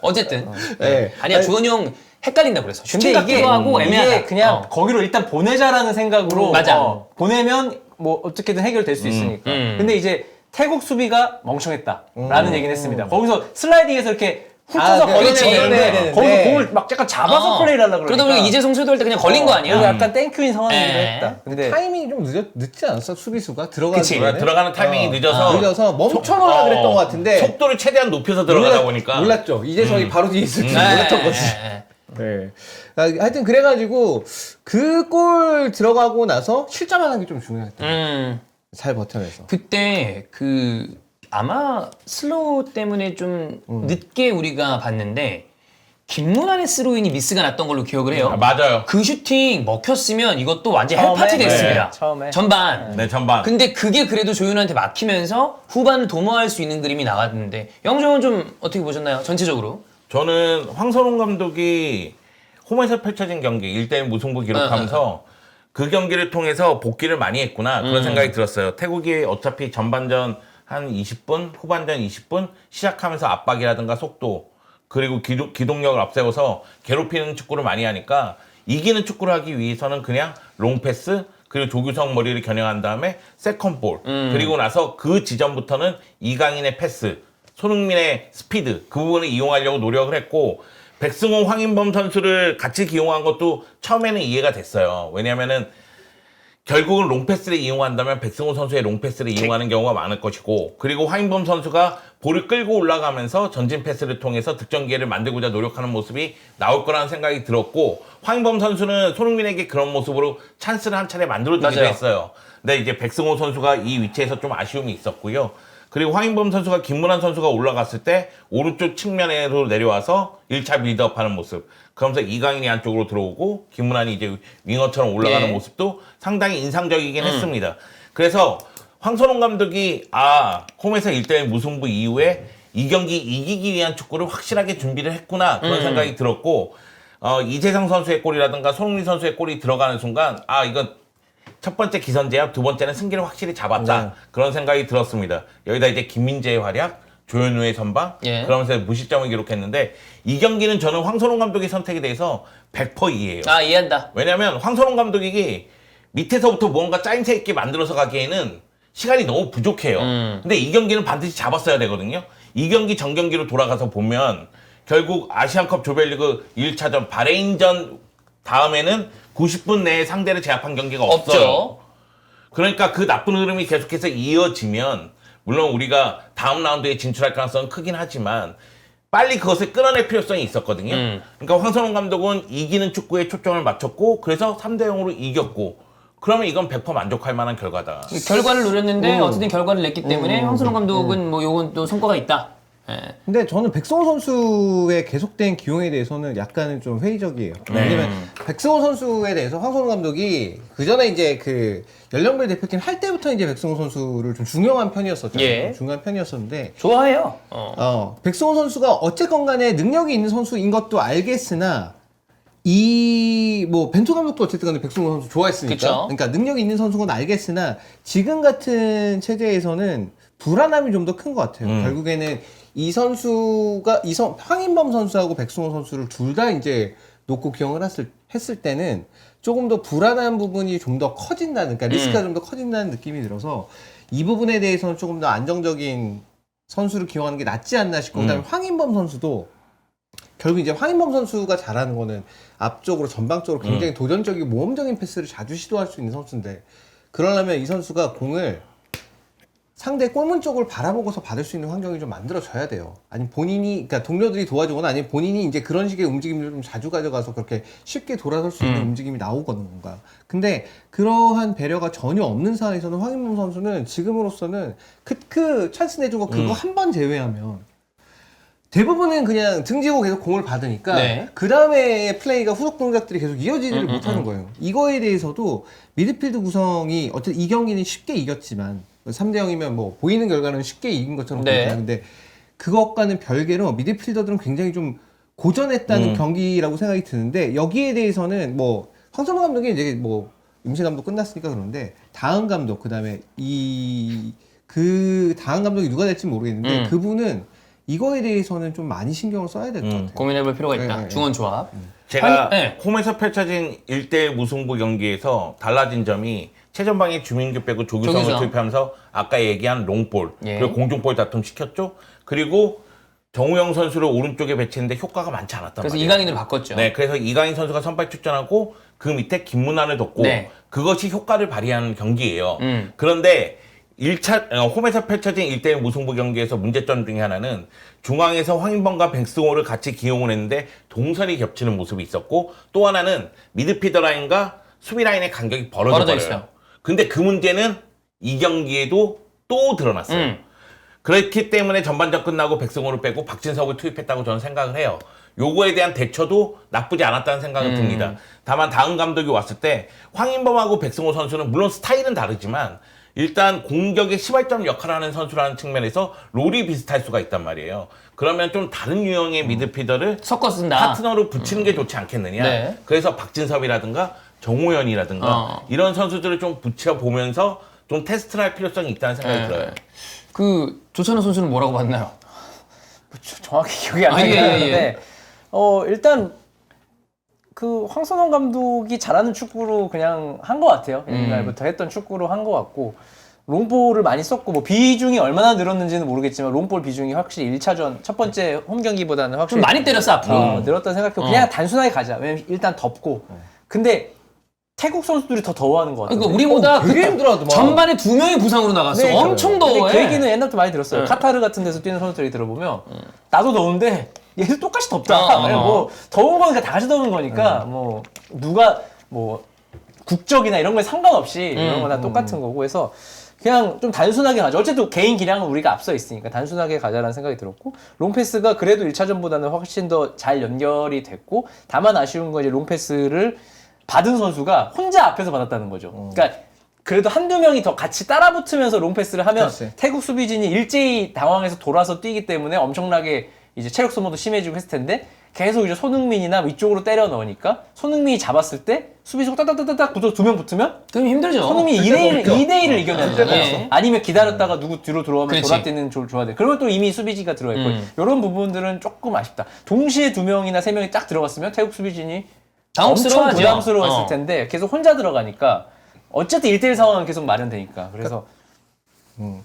Speaker 1: 어쨌든.
Speaker 3: 네.
Speaker 1: 아니야, 주은 형 헷갈린다 그랬어. 슈팅
Speaker 2: 근데
Speaker 1: 같기도 하고 애매하다.
Speaker 2: 이게 그냥 거기로 일단 보내자라는 생각으로
Speaker 1: 맞아.
Speaker 2: 보내면 뭐 어떻게든 해결될 수 있으니까. 근데 이제 태국 수비가 멍청했다라는 얘기는 했습니다. 거기서 슬라이딩해서 이렇게 훑어서
Speaker 1: 그렇지.
Speaker 2: 걸리는데 거기서 공을 막 약간 잡아서 플레이를 하려고
Speaker 1: 그러다
Speaker 2: 그러니까.
Speaker 1: 보니까 이재성 쇄도할 때 그냥 걸린 거 아니야?
Speaker 2: 그래서 약간 땡큐인 상황이기도
Speaker 1: 네.
Speaker 2: 했다. 근데
Speaker 3: 타이밍이 좀 늦지 않았어? 수비수가 들어가는
Speaker 1: 그치.
Speaker 3: 동안에?
Speaker 4: 들어가는 타이밍이 늦어서
Speaker 3: 늦어서 멈춰놓으라 그랬던 것 같은데
Speaker 4: 속도를 최대한 높여서 들어가다 보니까
Speaker 3: 몰랐죠. 이재성이 바로 뒤에 있을 줄 몰랐던 거지. 네. 하여튼 그래가지고 그 골 들어가고 나서 실점하는 게 좀 중요했다. 잘 버텨내서.
Speaker 1: 그때 아마 슬로우 때문에 좀 늦게 우리가 봤는데 김문환의 스로인이 미스가 났던 걸로 기억을 해요.
Speaker 4: 아, 맞아요.
Speaker 1: 그 슈팅 먹혔으면 이것도 완전
Speaker 2: 처음에?
Speaker 1: 헬파티 됐습니다.
Speaker 2: 네, 처음에.
Speaker 1: 전반.
Speaker 4: 네 전반.
Speaker 1: 근데 그게 그래도 조윤호한테 막히면서 후반을 도모할 수 있는 그림이 나왔는데 영정은 좀 어떻게 보셨나요? 전체적으로?
Speaker 4: 저는 황선홍 감독이 홈에서 펼쳐진 경기 1대1 무승부 기록하면서 그 경기를 통해서 복귀를 많이 했구나 그런 생각이 들었어요. 태국이 어차피 전반전 한 20분, 후반전 20분 시작하면서 압박이라든가 속도 그리고 기동력을 앞세워서 괴롭히는 축구를 많이 하니까 이기는 축구를 하기 위해서는 그냥 롱패스 그리고 조규성 머리를 겨냥한 다음에 세컨볼 그리고 나서 그 지점부터는 이강인의 패스 손흥민의 스피드 그 부분을 이용하려고 노력을 했고 백승호, 황인범 선수를 같이 기용한 것도 처음에는 이해가 됐어요. 왜냐하면은 결국은 롱패스를 이용한다면 백승호 선수의 롱패스를 이용하는 경우가 많을 것이고 그리고 황인범 선수가 볼을 끌고 올라가면서 전진 패스를 통해서 득점 기회를 만들고자 노력하는 모습이 나올 거라는 생각이 들었고 황인범 선수는 손흥민에게 그런 모습으로 찬스를 한 차례 만들어주기도
Speaker 1: 맞아요.
Speaker 4: 했어요. 근데 이제 백승호 선수가 이 위치에서 좀 아쉬움이 있었고요. 그리고 황인범 선수가 김문환 선수가 올라갔을 때 오른쪽 측면으로 내려와서 1차 빌드업하는 모습. 그러면서 이강인이 안쪽으로 들어오고 김문환이 이제 윙어처럼 올라가는
Speaker 1: 예.
Speaker 4: 모습도 상당히 인상적이긴 했습니다. 그래서 황선홍 감독이 홈에서 1대1 무승부 이후에 이 경기 이기기 위한 축구를 확실하게 준비를 했구나 그런 생각이 들었고 이재성 선수의 골이라든가 손흥민 선수의 골이 들어가는 순간 이건 첫 번째 기선제압, 두 번째는 승기를 확실히 잡았다. 그런 생각이 들었습니다. 여기다 이제 김민재의 활약, 조현우의 선방,
Speaker 1: 예.
Speaker 4: 그러면서 무실점을 기록했는데 이 경기는 저는 황선홍 감독의 선택에 대해서 100% 이해해요.
Speaker 1: 이해한다.
Speaker 4: 왜냐면 황선홍 감독이 밑에서부터 뭔가 짜임새 있게 만들어서 가기에는 시간이 너무 부족해요. 근데 이 경기는 반드시 잡았어야 되거든요. 이 경기 전 경기로 돌아가서 보면 결국 아시안컵 조별리그 1차전 바레인전 다음에는 90분 내에 상대를 제압한 경기가 없어요.
Speaker 1: 없죠.
Speaker 4: 그러니까 그 나쁜 흐름이 계속해서 이어지면 물론 우리가 다음 라운드에 진출할 가능성은 크긴 하지만 빨리 그것을 끌어낼 필요성이 있었거든요. 그러니까 황선홍 감독은 이기는 축구에 초점을 맞췄고 그래서 3대 0으로 이겼고 그러면 이건 100% 만족할 만한 결과다.
Speaker 1: 결과를 노렸는데 어쨌든 결과를 냈기 때문에 황선홍 감독은 뭐 요건 또 성과가 있다. 예.
Speaker 3: 근데 저는 백승호 선수의 계속된 기용에 대해서는 약간은 좀 회의적이에요. 왜냐면 백승호 선수에 대해서 황선홍 감독이 그 전에 이제 그 연령별 대표팀 할 때부터 이제 백승호 선수를 좀 중요한 편이었었잖아요.
Speaker 1: 예.
Speaker 3: 중요한 편이었었는데
Speaker 1: 좋아해요.
Speaker 3: 백승호 선수가 어쨌건 간에 능력이 있는 선수인 것도 알겠으나 이 뭐 벤투 감독도 어쨌든 간에 백승호 선수 좋아했으니까
Speaker 1: 그쵸.
Speaker 3: 그러니까 능력이 있는 선수인 건 알겠으나 지금 같은 체제에서는 불안함이 좀 더 큰 것 같아요. 결국에는 이 선수가 황인범 선수하고 백승호 선수를 둘 다 이제 놓고 기용을 했을 때는 조금 더 불안한 부분이 좀 더 커진다는, 그러니까 리스크가 좀 더 커진다는 느낌이 들어서 이 부분에 대해서는 조금 더 안정적인 선수를 기용하는 게 낫지 않나 싶고, 그다음에 황인범 선수도 결국 이제 황인범 선수가 잘하는 거는 앞쪽으로 전방적으로 굉장히 도전적이고 모험적인 패스를 자주 시도할 수 있는 선수인데, 그러려면 이 선수가 공을 상대 골문 쪽을 바라보고서 받을 수 있는 환경이 좀 만들어져야 돼요. 아니 본인이, 그러니까 동료들이 도와주거나 아니면 본인이 이제 그런 식의 움직임을 좀 자주 가져가서 그렇게 쉽게 돌아설 수 있는 움직임이 나오거든요. 근데 그러한 배려가 전혀 없는 상황에서는 황인범 선수는 지금으로서는 그 찬스 내준 거 그거 한 번 제외하면 대부분은 그냥 등지고 계속 공을 받으니까
Speaker 1: 네.
Speaker 3: 그 다음에 플레이가 후속 동작들이 계속 이어지지를 못하는 거예요. 이거에 대해서도 미드필드 구성이 어쨌든 이 경기는 쉽게 이겼지만 3대 0이면 뭐 보이는 결과는 쉽게 이긴 것처럼
Speaker 1: 네.
Speaker 3: 보여요. 근데 그것과는 별개로 미드필더들은 굉장히 좀 고전했다는 경기라고 생각이 드는데, 여기에 대해서는 뭐 황선홍 감독이 이제 뭐 임시 감독 끝났으니까 그런데 다음 감독, 그다음에 그 다음 감독이 누가 될지 모르겠는데 그분은 이거에 대해서는 좀 많이 신경을 써야 될 것 같아요.
Speaker 1: 고민해볼 필요가 있다.
Speaker 3: 네.
Speaker 1: 중원 조합.
Speaker 4: 제가
Speaker 1: 네.
Speaker 4: 홈에서 펼쳐진 1대1 무승부 경기에서 달라진 점이 최전방에 주민규 빼고 조규성을
Speaker 1: 조규성.
Speaker 4: 투입하면서 아까 얘기한 롱볼
Speaker 1: 예.
Speaker 4: 그리고 공중볼 다툼 시켰죠. 그리고 정우영 선수를 오른쪽에 배치했는데 효과가 많지 않았단
Speaker 1: 그래서
Speaker 4: 말이에요.
Speaker 1: 이강인으로 바꿨죠.
Speaker 4: 네, 그래서 이강인 선수가 선발 출전하고 그 밑에 김문환을 뒀고
Speaker 1: 네.
Speaker 4: 그것이 효과를 발휘하는 경기예요. 그런데 1차 홈에서 펼쳐진 1대1 무승부 경기에서 문제점 중에 하나는 중앙에서 황인범과 백승호를 같이 기용을 했는데 동선이 겹치는 모습이 있었고, 또 하나는 미드필더 라인과 수비 라인의 간격이 벌어져
Speaker 1: 벌어져
Speaker 4: 버려요.
Speaker 1: 있어요.
Speaker 4: 근데 그 문제는 이 경기에도 또 드러났어요. 그렇기 때문에 전반전 끝나고 백승호를 빼고 박진석을 투입했다고 저는 생각을 해요. 요거에 대한 대처도 나쁘지 않았다는 생각은 듭니다. 다만 다음 감독이 왔을 때 황인범하고 백승호 선수는 물론 스타일은 다르지만 일단 공격의 시발점 역할을 하는 선수라는 측면에서 롤이 비슷할 수가 있단 말이에요. 그러면 좀 다른 유형의 미드필더를
Speaker 1: 섞어 쓴다.
Speaker 4: 파트너로 붙이는 게 좋지 않겠느냐.
Speaker 1: 네.
Speaker 4: 그래서 박진섭이라든가 정호연이라든가 이런 선수들을 좀 붙여보면서 좀 테스트를 할 필요성이 있다는 생각이 들어요.
Speaker 1: 그 조찬호 선수는 뭐라고 봤나요?
Speaker 2: 정확히 기억이 안
Speaker 1: 예,
Speaker 2: 나는데 일단 그 황선홍 감독이 잘하는 축구로 그냥 한 것 같아요. 옛날부터 했던 축구로 한 것 같고, 롱볼을 많이 썼고 뭐 비중이 얼마나 늘었는지는 모르겠지만 롱볼 비중이 확실히 1차전 첫 번째 홈 경기보다는
Speaker 1: 좀
Speaker 2: 확실히
Speaker 1: 많이 때렸어 앞으로.
Speaker 2: 늘었다고 생각해요. 그냥 단순하게 가자. 왜냐면 일단 덥고. 근데 태국 선수들이 더 더워하는 것 같아요.
Speaker 1: 그러니까 우리보다
Speaker 3: 되게 힘들어하더만.
Speaker 1: 전반에 2명이 부상으로 나갔어.
Speaker 2: 네,
Speaker 1: 엄청
Speaker 2: 근데
Speaker 1: 더워해.
Speaker 2: 그 얘기는 옛날부터 많이 들었어요. 카타르 같은 데서 뛰는 선수들이 들어보면 나도 더운데 얘들 똑같이 덥다. 뭐 더운 거니까 다 같이 더운 거니까 뭐 누가 뭐 국적이나 이런 거에 상관없이 이런 거 다 똑같은 거고 해서 그냥 좀 단순하게 가자. 어쨌든 개인 기량은 우리가 앞서 있으니까 단순하게 가자라는 생각이 들었고, 롱패스가 그래도 1차전보다는 훨씬 더 잘 연결이 됐고, 다만 아쉬운 건 이제 롱패스를 받은 선수가 혼자 앞에서 받았다는 거죠. 그러니까 그래도 한두 명이 더 같이 따라붙으면서 롱패스를 하면
Speaker 3: 그렇지.
Speaker 2: 태국 수비진이 일제히 당황해서 돌아서 뛰기 때문에 엄청나게 이제 체력 소모도 심해지고 했을 텐데, 계속 이제 손흥민이나 위쪽으로 때려 넣으니까 손흥민이 잡았을 때 수비수가 따닥따닥 붙어서 2명 붙으면
Speaker 1: 그럼 힘들죠.
Speaker 2: 손흥민이 2대1을 이겨내야 되잖아요.
Speaker 1: 예.
Speaker 2: 아니면 기다렸다가 누구 뒤로 들어오면
Speaker 1: 그렇지.
Speaker 2: 돌아뛰는 줘야 돼. 그러면 또 이미 수비지가 들어가 있고, 이런 부분들은 조금 아쉽다. 동시에 2명이나 3명이 딱 들어갔으면 태국 수비진이 엄청
Speaker 1: 당혹스러워하죠.
Speaker 2: 부담스러웠을 텐데 계속 혼자 들어가니까 어쨌든 1대1 상황은 계속 마련되니까. 그래서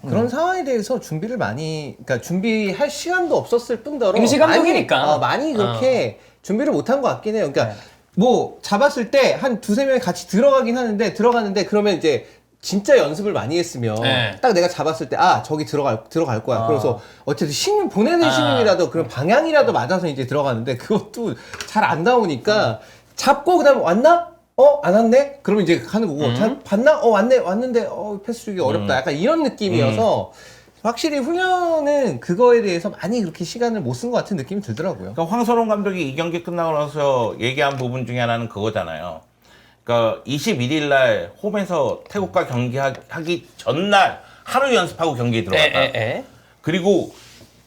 Speaker 3: 그런 상황에 대해서 준비를 많이, 그러니까 준비할 시간도 없었을 뿐더러
Speaker 1: 임시 감독이니까.
Speaker 3: 많이 그렇게 준비를 못한 것 같긴 해요. 그러니까 뭐 잡았을 때 한 두세 명이 같이 들어가긴 하는데 들어가는데 그러면 이제 진짜 연습을 많이 했으면
Speaker 1: 네.
Speaker 3: 딱 내가 잡았을 때 저기 들어갈 거야. 그래서 어쨌든 신임 보내는 신임이라도 그런 방향이라도 맞아서 이제 들어가는데 그것도 잘 안 나오니까 잡고 그다음에 왔나? 안 왔네? 그러면 이제 하는 거고 잘 봤나? 왔는데 패스 주기 어렵다. 약간 이런 느낌이어서 확실히 훈련은 그거에 대해서 많이 그렇게 시간을 못 쓴 것 같은 느낌이 들더라고요.
Speaker 4: 그러니까 황선홍 감독이 이 경기 끝나고 나서 얘기한 부분 중에 하나는 그거잖아요. 그러니까 21일 날 홈에서 태국과 경기하기 전날 하루 연습하고 경기에 들어갔다. 그리고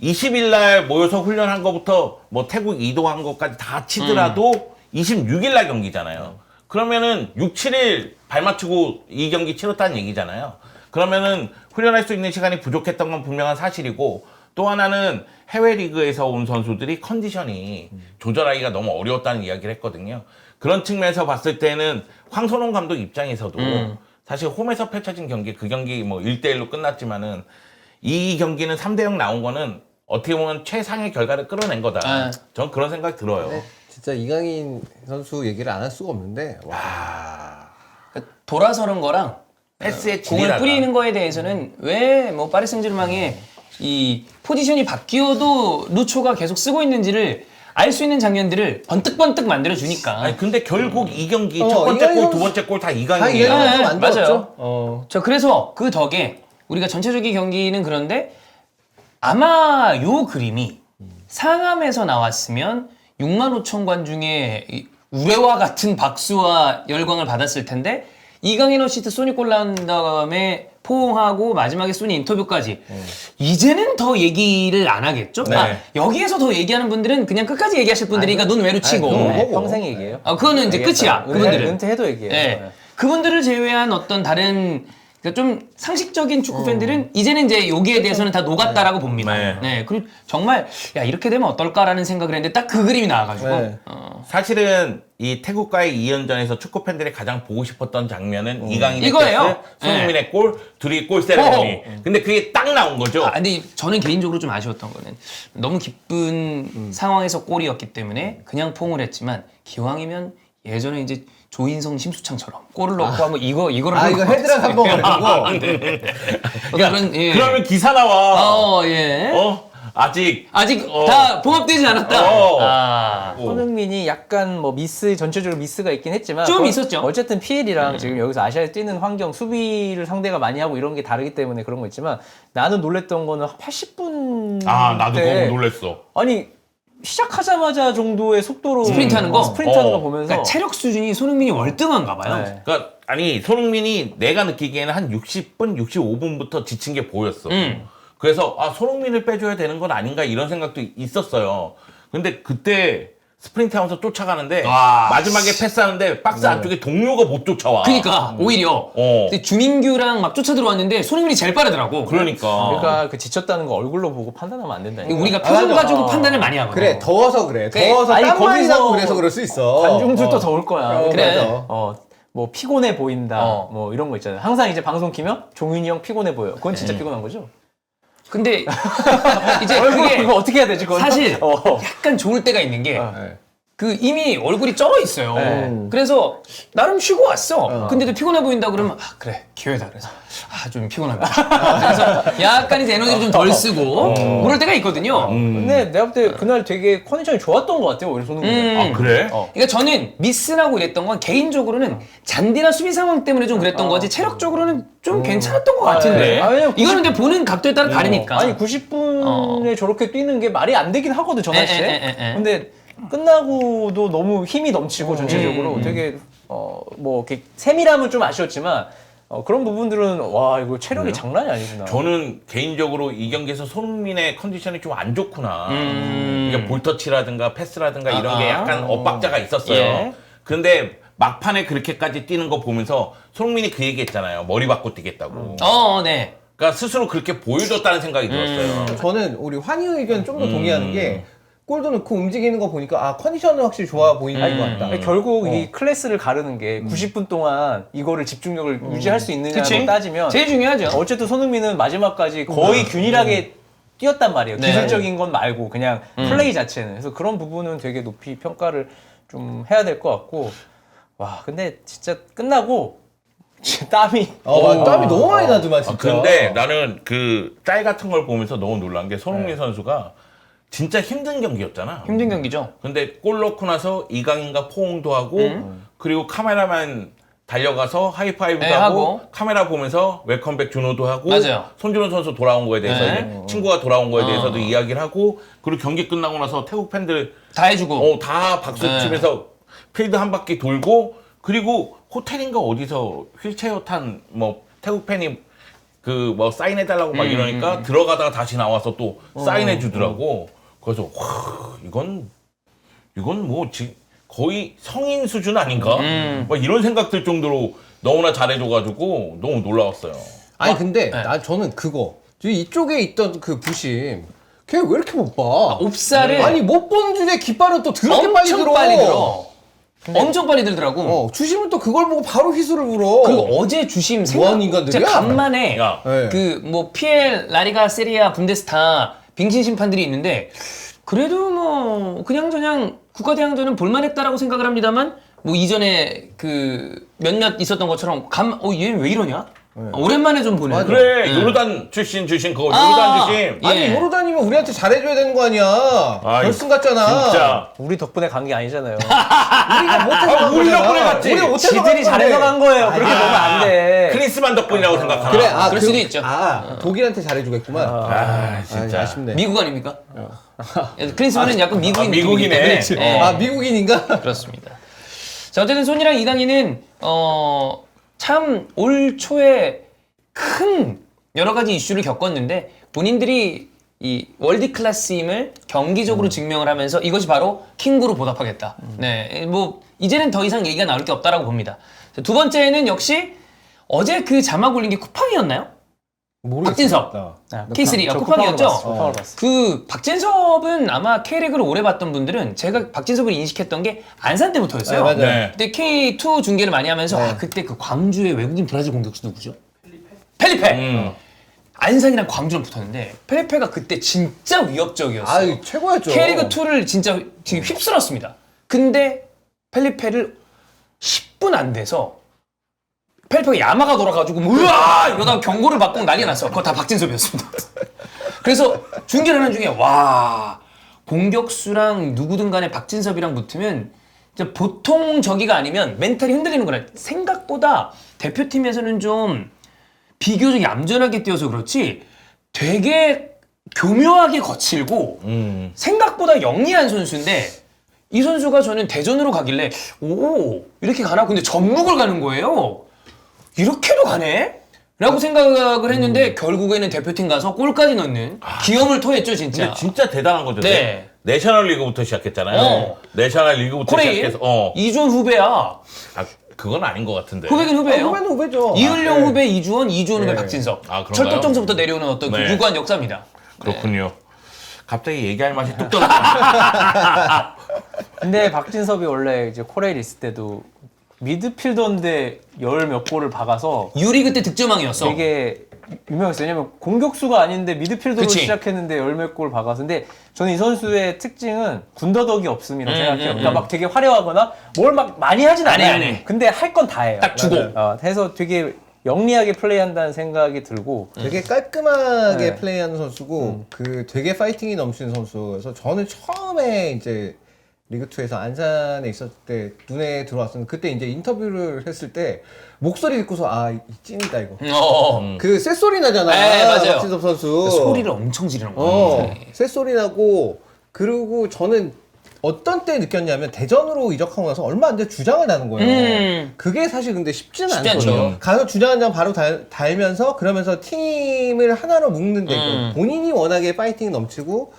Speaker 4: 20일 날 모여서 훈련한 것부터 뭐 태국 이동한 것까지 다 치더라도 26일 날 경기잖아요. 그러면은 6, 7일 발 맞추고 이 경기 치렀다는 얘기잖아요. 그러면은 훈련할 수 있는 시간이 부족했던 건 분명한 사실이고, 또 하나는 해외 리그에서 온 선수들이 컨디션이 조절하기가 너무 어려웠다는 이야기를 했거든요. 그런 측면에서 봤을 때는 황선홍 감독 입장에서도 사실 홈에서 펼쳐진 경기, 그 경기 뭐 1대1로 끝났지만은 이 경기는 3대0 나온 거는 어떻게 보면 최상의 결과를 끌어낸 거다. 전 그런 생각이 들어요.
Speaker 3: 네, 진짜 이강인 선수 얘기를 안 할 수가 없는데
Speaker 1: 돌아서는 거랑
Speaker 4: 패스의
Speaker 1: 공을
Speaker 4: 질이라다.
Speaker 1: 뿌리는 거에 대해서는 왜 뭐 파리 생제르맹의 이 포지션이 바뀌어도 루초가 계속 쓰고 있는지를 알 수 있는 장면들을 번뜩번뜩 만들어 주니까.
Speaker 4: 아니 근데 결국 이 경기 첫 번째
Speaker 3: 이강인
Speaker 4: 골,
Speaker 3: 선수-
Speaker 4: 두 번째 골 다
Speaker 3: 다
Speaker 4: 이강인이에요.
Speaker 3: 이강인 선수가
Speaker 1: 네,
Speaker 3: 만들었죠.
Speaker 1: 맞아요. 그래서 그 덕에 우리가 전체적인 경기는 그런데 아마 요 그림이 상암에서 나왔으면 6만 5천 관중의 이 우레와 같은 박수와 열광을 받았을 텐데 이강인 어시스트 소니 골 나온 다음에 포옹하고 마지막에 소니 인터뷰까지 이제는 더 얘기를 안 하겠죠?
Speaker 4: 네.
Speaker 1: 여기에서 더 얘기하는 분들은 그냥 끝까지 얘기하실 분들이니까 눈 외로치고
Speaker 3: 네.
Speaker 2: 평생 얘기예요.
Speaker 1: 그거는 이제 끝이야. 그분들은.
Speaker 2: 은퇴해도 얘기해요.
Speaker 1: 네. 그분들을 제외한 어떤 다른 그러니까 좀 상식적인 축구 팬들은 이제는 이제 여기에 대해서는 다 녹았다라고 봅니다.
Speaker 4: 네.
Speaker 1: 네. 그리고 정말 야 이렇게 되면 어떨까라는 생각을 했는데 딱 그 그림이 나와가지고
Speaker 3: 네.
Speaker 4: 사실은 이 태국과의 2연전에서 축구 팬들이 가장 보고 싶었던 장면은 이강인의
Speaker 1: 이거예요.
Speaker 4: 패스, 손흥민의 골, 둘이 골 세레머니. 근데 그게 딱 나온 거죠.
Speaker 1: 근데 저는 개인적으로 좀 아쉬웠던 거는 너무 기쁜 상황에서 골이었기 때문에 그냥 포옹을 했지만 기왕이면 예전에 이제 조인성 심수창처럼 골을 넣고 하면 이거를
Speaker 3: 이거 헤드락 한번 해주고
Speaker 1: 그런 예.
Speaker 4: 그러면 기사 나와.
Speaker 1: 예.
Speaker 4: 아직
Speaker 1: 다 봉합되지 않았다.
Speaker 2: 손흥민이 약간 뭐 전체적으로 미스가 있긴 했지만
Speaker 1: 좀 있었죠.
Speaker 2: 어쨌든 PL이랑 지금 여기서 아시아에 뛰는 환경, 수비를 상대가 많이 하고 이런 게 다르기 때문에 그런 거 있지만 나는 놀랬던 거는 80분
Speaker 4: 나도
Speaker 2: 때
Speaker 4: 너무 놀랬어.
Speaker 2: 아니 시작하자마자 정도의 속도로
Speaker 1: 스프린트하는 거?
Speaker 2: 스프린트하는 거 보면서
Speaker 1: 그러니까 체력 수준이 손흥민이 월등한가 봐요.
Speaker 2: 네.
Speaker 4: 그러니까 아니 손흥민이 내가 느끼기에는 한 60분, 65분부터 지친 게 보였어. 그래서 손흥민을 빼줘야 되는 건 아닌가 이런 생각도 있었어요. 근데 그때 스프린트하면서 쫓아가는데 마지막에 패스하는데 박스 안쪽에 동료가 못 쫓아와.
Speaker 1: 그러니까 오히려 근데 주민규랑 막 쫓아 들어왔는데 손흥민이 제일 빠르더라고.
Speaker 2: 그러니까 그 지쳤다는 거 얼굴로 보고 판단하면 안 된다.
Speaker 1: 우리가 표정
Speaker 3: 맞아.
Speaker 1: 가지고 판단을 많이 하거든.
Speaker 3: 그래 더워서 그래.
Speaker 1: 그래.
Speaker 3: 더워서
Speaker 2: 아니,
Speaker 3: 땀 많이
Speaker 2: 거기서
Speaker 3: 나고 그래서 그럴 수 있어.
Speaker 2: 관중들도 더울 거야.
Speaker 1: 그래.
Speaker 3: 맞아.
Speaker 2: 뭐 피곤해 보인다. 뭐 이런 거 있잖아요. 항상 이제 방송 키면 종윤이 형 피곤해 보여. 그건 진짜 피곤한 거죠.
Speaker 1: 근데 이제 그게
Speaker 2: 그거 어떻게 해야 되지? 그건?
Speaker 1: 사실 약간 좋을 때가 있는 게 그 이미 얼굴이 쩔어 있어요.
Speaker 2: 네.
Speaker 1: 그래서 나름 쉬고 왔어. 근데도 피곤해 보인다 그러면 그래 기회다. 그래서 좀 피곤합니다. 그래서 약간 이제 에너지를 좀 덜 쓰고 그럴 때가 있거든요.
Speaker 2: 근데 내가 볼 때 그날 되게 컨디션이 좋았던 것 같아요. 오히려 손흥민이.
Speaker 4: 그래?
Speaker 1: 그러니까 저는 미스라고 이랬던 건 개인적으로는 잔디나 수비 상황 때문에 좀 그랬던 거지 체력적으로는 좀 괜찮았던 것 같은데.
Speaker 2: 왜냐면
Speaker 1: 이거는 근데 보는 각도에 따라 다르니까.
Speaker 2: 아니 90분에 저렇게 뛰는 게 말이 안 되긴 하거든 저 날씨에.
Speaker 1: 에.
Speaker 2: 근데 끝나고도 너무 힘이 넘치고 전체적으로 되게 뭐 이렇게 세밀함은 좀 아쉬웠지만 그런 부분들은 와 이거 체력이 장난이 아니구나.
Speaker 4: 저는 개인적으로 이 경기에서 손흥민의 컨디션이 좀 안 좋구나. 그러니까 볼터치라든가 패스라든가 이런 게 약간 엇박자가 있었어요.
Speaker 1: 예.
Speaker 4: 근데 막판에 그렇게까지 뛰는 거 보면서 손흥민이 그 얘기했잖아요. 머리 받고 뛰겠다고.
Speaker 1: 네.
Speaker 4: 그러니까 스스로 그렇게 보여줬다는 생각이 들었어요.
Speaker 3: 저는 우리 환희 의견 좀 더 동의하는 게 골도 넣고 움직이는 거 보니까 아 컨디션은 확실히 좋아 보이는 것 같다.
Speaker 2: 아니, 결국 이 클래스를 가르는 게 90분 동안 이거를 집중력을 유지할 수 있느냐로
Speaker 1: 그치?
Speaker 2: 따지면
Speaker 1: 제일 중요하죠.
Speaker 2: 어쨌든 손흥민은 마지막까지 거의 균일하게 뛰었단 말이에요.
Speaker 1: 네.
Speaker 2: 기술적인 건 말고 그냥 플레이 자체는. 그래서 그런 부분은 되게 높이 평가를 좀 해야 될 것 같고. 와, 근데 진짜 끝나고 진짜 땀이
Speaker 3: 땀이 너무 많이 나더만 진짜.
Speaker 4: 근데 나는 그 짤 같은 걸 보면서 너무 놀란 게 손흥민 선수가 진짜 힘든 경기였잖아.
Speaker 1: 힘든 경기죠.
Speaker 4: 근데 골 넣고 나서 이강인과 포옹도 하고 그리고 카메라만 달려가서 하이파이브도
Speaker 1: 네,
Speaker 4: 하고
Speaker 1: 하고.
Speaker 4: 카메라 보면서 웰컴백 준호도 하고
Speaker 1: 맞아요.
Speaker 4: 손준호 선수 돌아온 거에 대해서
Speaker 1: 네.
Speaker 4: 이제 친구가 돌아온 거에 대해서도 이야기를 하고 그리고 경기 끝나고 나서 태국 팬들
Speaker 1: 다 해주고.
Speaker 4: 다 박수
Speaker 1: 네.
Speaker 4: 치면서 필드 한 바퀴 돌고 그리고 호텔인가 어디서 휠체어 탄 뭐 태국 팬이 그 뭐 사인해 달라고 막 이러니까 들어가다가 다시 나와서 또 사인해 주더라고. 그래서 와 이건 뭐 거의 성인 수준 아닌가? 막 이런 생각 들 정도로 너무나 잘해줘가지고 너무 놀라웠어요.
Speaker 3: 아니 근데
Speaker 1: 네.
Speaker 3: 저는 그거 이쪽에 있던 그 부심 걔 왜 이렇게 못 봐?
Speaker 1: 옵사를
Speaker 3: 아니 못 보는 줄에 깃발은 또 더럽게 빨리
Speaker 1: 엄청
Speaker 3: 들어.
Speaker 1: 빨리 들어. 엄청 빨리 들더라고.
Speaker 3: 주심은 또 그걸 보고 바로 휘슬을 불어.
Speaker 1: 그리고 어제 주심
Speaker 3: 뭐하는 인간들이야?
Speaker 1: 진짜 간만에
Speaker 4: 야.
Speaker 3: 네.
Speaker 1: 그 뭐 PL 라리가 세리아 분데스타 빙신 심판들이 있는데 그래도 뭐 그냥저냥 국가대항전은 볼만했다라고 생각을 합니다만 뭐 이전에 그 몇몇 있었던 것처럼 얘 왜 이러냐? 오랜만에 좀 보네.
Speaker 3: 맞아.
Speaker 4: 그래
Speaker 1: 네.
Speaker 4: 요르단 출신 그거
Speaker 1: 아.
Speaker 4: 요르단 출신.
Speaker 1: 예.
Speaker 3: 아니 요르단이면 우리한테 잘해줘야 되는 거 아니야? 결승 갔잖아.
Speaker 4: 진짜.
Speaker 2: 우리 덕분에 간 게 아니잖아요.
Speaker 3: 우리가 못해서 간
Speaker 4: 우리
Speaker 3: 거잖아.
Speaker 4: 덕분에 갔지.
Speaker 3: 우리가 못해서
Speaker 2: 지들이
Speaker 3: 간
Speaker 2: 잘해서 간 거예요. 그렇게
Speaker 4: 아.
Speaker 2: 보면 안 돼.
Speaker 4: 크리스만 덕분이라고 생각하나?
Speaker 3: 그래,
Speaker 1: 그럴 수도 있죠.
Speaker 3: 독일한테 잘해주겠구만.
Speaker 4: 진짜.
Speaker 3: 아쉽네.
Speaker 1: 미국 아닙니까? 크리스마는 약간 미국인
Speaker 4: 미국이네.
Speaker 1: 느낌이기 때문에. 네.
Speaker 3: 미국인인가?
Speaker 1: 그렇습니다. 자, 어쨌든 손이랑 이강인은 참 올 초에 큰 여러 가지 이슈를 겪었는데 본인들이 이 월드 클래스임을 경기적으로 증명을 하면서 이것이 바로 킹구로 보답하겠다. 네, 뭐 이제는 더 이상 얘기가 나올 게 없다라고 봅니다. 자, 두 번째는 역시 어제 그 자막 올린 게 쿠팡이었나요? 박진섭. K3가 쿠팡이었죠?
Speaker 2: 쿠팡으로 봤어.
Speaker 1: 그 박진섭은 아마 K리그를 오래 봤던 분들은 제가 박진섭을 인식했던 게 안산 때부터였어요.
Speaker 3: 네, 맞아요.
Speaker 4: 네.
Speaker 1: 근데 K2 중계를 많이 하면서 아 그때 그 광주의 외국인 브라질 공격수 누구죠? 펠리페. 안산이랑 광주랑 붙었는데 펠리페가 그때 진짜 위협적이었어요.
Speaker 3: 최고였죠.
Speaker 1: K리그 2를 진짜 지금 휩쓸었습니다. 근데 펠리페를 10분 안 돼서 펠리페가 야마가 돌아가지고 으아 이러다가 경고를 받고 난리 났어. 그거 다 박진섭이었습니다. 그래서 중계를 하는 중에 와 공격수랑 누구든 간에 박진섭이랑 붙으면 진짜 보통 저기가 아니면 멘탈이 흔들리는 거라. 생각보다 대표팀에서는 좀 비교적 얌전하게 뛰어서 그렇지 되게 교묘하게 거칠고 생각보다 영리한 선수인데 이 선수가 저는 대전으로 가길래 오 이렇게 가나? 근데 전북을 가는 거예요. 이렇게도 가네? 라고 생각을 했는데 결국에는 대표팀 가서 골까지 넣는 기염을 토했죠 진짜.
Speaker 4: 근데 진짜 대단한 거죠.
Speaker 1: 네.
Speaker 4: 내셔널 리그부터 시작했잖아요.
Speaker 1: 어.
Speaker 4: 내셔널 리그부터
Speaker 1: 코레일
Speaker 4: 시작해서
Speaker 1: 이준 후배야.
Speaker 4: 아, 그건 아닌 것 같은데.
Speaker 1: 후배긴 후배예요.
Speaker 3: 후배는 후배죠.
Speaker 1: 이을령 후배 이주원, 이주원 후배
Speaker 3: 네.
Speaker 1: 박진섭.
Speaker 4: 아, 그런가요?
Speaker 1: 철도점서부터 내려오는 어떤 그
Speaker 4: 네.
Speaker 1: 유구한 역사입니다.
Speaker 4: 그렇군요. 갑자기 얘기할 맛이 뚝 떨어졌다.
Speaker 2: 근데 박진섭이 원래 이제 코레일 있을 때도 미드필더인데 열 몇 골을 박아서
Speaker 1: 유리 그때 득점왕이었어.
Speaker 2: 되게 유명했어요. 왜냐면 공격수가 아닌데 미드필더로
Speaker 1: 그치.
Speaker 2: 시작했는데 열 몇 골 박아서. 근데 저는 이 선수의 특징은 군더더기 없음이라고 생각해요. 그러니까 막 되게 화려하거나 뭘 막 많이 하진
Speaker 1: 안 해,
Speaker 2: 않아요.
Speaker 1: 안 해.
Speaker 2: 근데 할 건 다 해요.
Speaker 1: 딱 주고.
Speaker 2: 해서 되게 영리하게 플레이한다는 생각이 들고
Speaker 3: 되게 깔끔하게
Speaker 2: 네.
Speaker 3: 플레이하는 선수고 그 되게 파이팅이 넘치는 선수여서 저는 처음에 이제 리그2에서 안산에 있었을 때 눈에 들어왔었는데 그때 이제 인터뷰를 했을 때 목소리 듣고서 이 찐이다 이거. 그 쇳소리 나잖아.
Speaker 1: 네, 맞아요.
Speaker 3: 박진섭 선수.
Speaker 1: 소리를 엄청 지르는 거예요.
Speaker 3: 쇳소리 나고 그리고 저는 어떤 때 느꼈냐면 대전으로 이적하고 나서 얼마 안 돼 주장을 다는 거예요. 그게 사실 근데 쉽지는
Speaker 1: 쉽지
Speaker 3: 않거든요.
Speaker 1: 않죠.
Speaker 3: 가서 주장 한 장 바로 달면서 그러면서 팀을 하나로 묶는데 본인이 워낙에 파이팅이 넘치고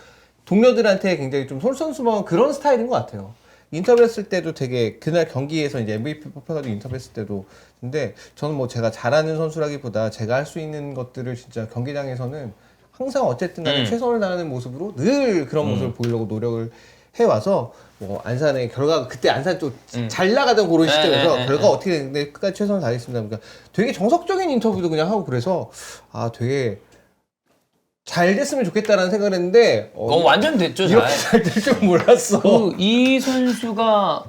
Speaker 3: 동료들한테 굉장히 좀 솔선수범한 그런 스타일인 것 같아요. 인터뷰했을 때도 되게 그날 경기에서 이제 MVP 뽑혀가지고 인터뷰했을 때도 근데 저는 뭐 제가 잘하는 선수라기보다 제가 할 수 있는 것들을 진짜 경기장에서는 항상 어쨌든 간에 최선을 다하는 모습으로 늘 그런 모습을 보이려고 노력을 해와서 뭐 안산의 결과가 그때 안산 또 잘 나가던 그런 시점에서 결과가 어떻게 됐는데 끝까지 최선을 다했습니다. 그러니까 되게 정석적인 인터뷰도 그냥 하고 그래서 아 되게 잘 됐으면 좋겠다라는 생각을 했는데
Speaker 1: 완전 됐죠.
Speaker 3: 이렇게 잘 될 줄 몰랐어.
Speaker 1: 이 선수가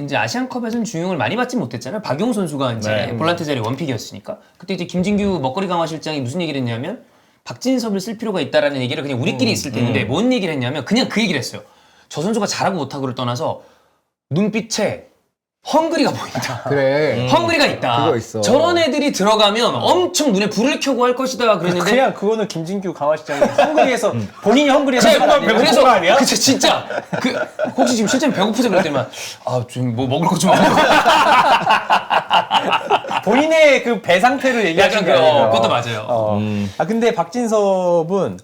Speaker 1: 이제 아시안컵에서는 주용을 많이 받지 못했잖아요. 박용 선수가 이제 볼란트 자리 원픽이었으니까. 그때 이제 김진규 먹거리 강화 실장이 무슨 얘기를 했냐면 박진섭을 쓸 필요가 있다라는 얘기를 그냥 우리끼리 있을 때인데 뭔 얘기를 했냐면 그냥 그 얘기를 했어요. 저 선수가 잘하고 못하고를 떠나서 눈빛에 헝그리가 보인다.
Speaker 3: 그래.
Speaker 1: 헝그리가 있다.
Speaker 3: 그거 있어.
Speaker 1: 저런 애들이 들어가면 엄청 눈에 불을 켜고 할 것이다. 그랬는데
Speaker 2: 그냥 그거는 김진규 강화시장이 헝그리에서 본인이 헝그리에서
Speaker 1: 제가
Speaker 2: 배고픈 거 아니야?
Speaker 1: 그쵸, 진짜 혹시 지금 실제로 배고프세요? 그랬더니만 좀 뭐 먹을 거 좀 먹고
Speaker 2: 본인의 그 배 상태를 얘기하는 게 아니라.
Speaker 1: 그것도 맞아요.
Speaker 2: 근데 박진섭은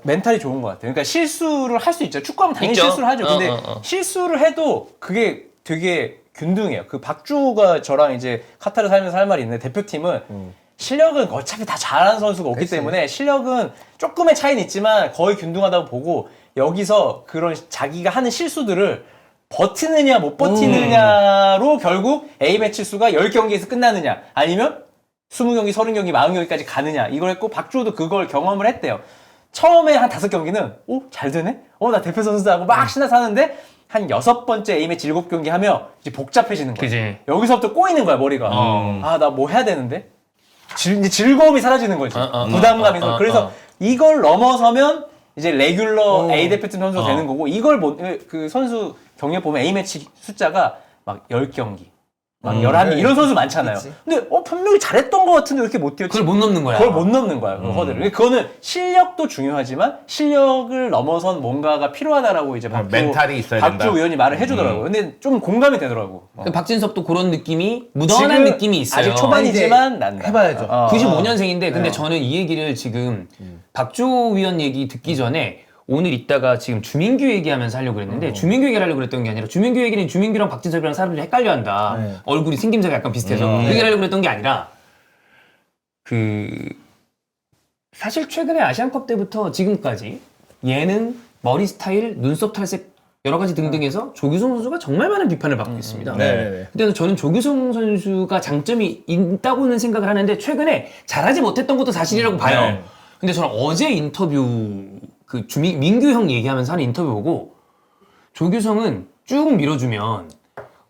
Speaker 2: 멘탈이 좋은 것 같아요. 그러니까 실수를 할 수 있죠. 축구하면 당연히
Speaker 1: 있죠.
Speaker 2: 실수를 하죠. 근데 실수를 해도 그게 되게 균등해요. 그 박주호가 저랑 이제 카타르 살면서 할 말이 있는데 대표팀은 실력은 어차피 다 잘하는 선수가 없기 때문에 실력은 조금의 차이는 있지만 거의 균등하다고 보고 여기서 그런 자기가 하는 실수들을 버티느냐 못 버티느냐로 결국 A매치 수가 10경기에서 끝나느냐 아니면 20경기, 30경기, 40경기까지 가느냐 이걸 했고 박주호도 그걸 경험을 했대요. 처음에 한 5경기는 잘 되네? 나 대표 선수다 하고 막 신나서 하는데 한 6번째 A매치 7경기 하면 이제 복잡해지는 거야.
Speaker 1: 그치.
Speaker 2: 여기서부터 꼬이는 거야 머리가. 나 뭐 해야 되는데? 이제 즐거움이 사라지는 거지. 부담감이 그래서 이걸 넘어서면 이제 레귤러 A 대표팀 선수가 되는 거고 이걸 그 선수 경력 보면 A매치 숫자가 막 10경기 막 11개 이런 선수 많잖아요.
Speaker 3: 그치.
Speaker 2: 근데 분명히 잘했던 것 같은데 왜 이렇게 못 뛰었지?
Speaker 1: 그걸 못 넘는 거야.
Speaker 2: 그걸 못 넘는 거야. 그 허들을. 그거는 실력도 중요하지만 실력을 넘어선 뭔가가 필요하다라고 이제
Speaker 4: 멘탈이 있어야
Speaker 2: 박주
Speaker 4: 된다.
Speaker 2: 의원이 말을 해주더라고요. 근데 좀 공감이 되더라고.
Speaker 1: 박진섭도 그런 느낌이 묻어난
Speaker 2: 지금
Speaker 1: 느낌이 있어요.
Speaker 2: 아직 초반이지만 난다.
Speaker 3: 해봐야죠.
Speaker 1: 95년생인데 근데 저는 이 얘기를 지금 박주호 위원 얘기 듣기 전에 오늘 이따가 지금 주민규 얘기하면서 하려고 그랬는데 주민규 얘기를 하려고 그랬던 게 아니라 주민규 얘기는 주민규랑 박진섭이랑 사람들이 헷갈려 한다. 얼굴이 생김새가 약간 비슷해서 그 얘기를 하려고 그랬던 게 아니라 사실 최근에 아시안컵 때부터 지금까지 예능, 머리 스타일, 눈썹 탈색 여러 가지 등등해서 조규성 선수가 정말 많은 비판을 받고 있습니다. 근데 저는 조규성 선수가 장점이 있다고는 생각을 하는데 최근에 잘하지 못했던 것도 사실이라고 봐요. 근데 저는 어제 인터뷰 민규 형 얘기하면서 하는 인터뷰 보고 조규성은 쭉 밀어주면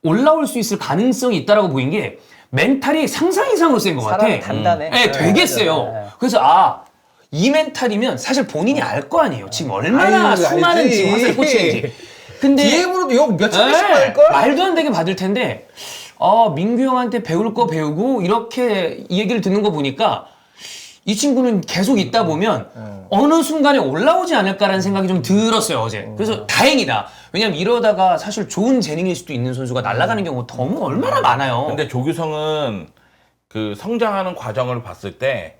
Speaker 1: 올라올 수 있을 가능성이 있다라고 보인 게 멘탈이 상상 이상으로 센 것 같아.
Speaker 2: 사람이 단단해.
Speaker 1: 네, 되게 세요. 그래서 이 멘탈이면 사실 본인이 알 거 아니에요. 지금 얼마나 수많은
Speaker 3: 알지.
Speaker 1: 지금 화살 꽂히는지. 근데
Speaker 3: DM으로도 욕 몇천 개씩 할걸?
Speaker 1: 말도 안 되게 받을 텐데 민규 형한테 배울 거 배우고 이렇게 이 얘기를 듣는 거 보니까 이 친구는 계속 있다 보면 어느 순간에 올라오지 않을까라는 생각이 좀 들었어요 어제. 그래서 다행이다. 왜냐면 이러다가 사실 좋은 재능일 수도 있는 선수가 날아가는 경우가 너무 얼마나 많아요.
Speaker 4: 근데 조규성은 그 성장하는 과정을 봤을 때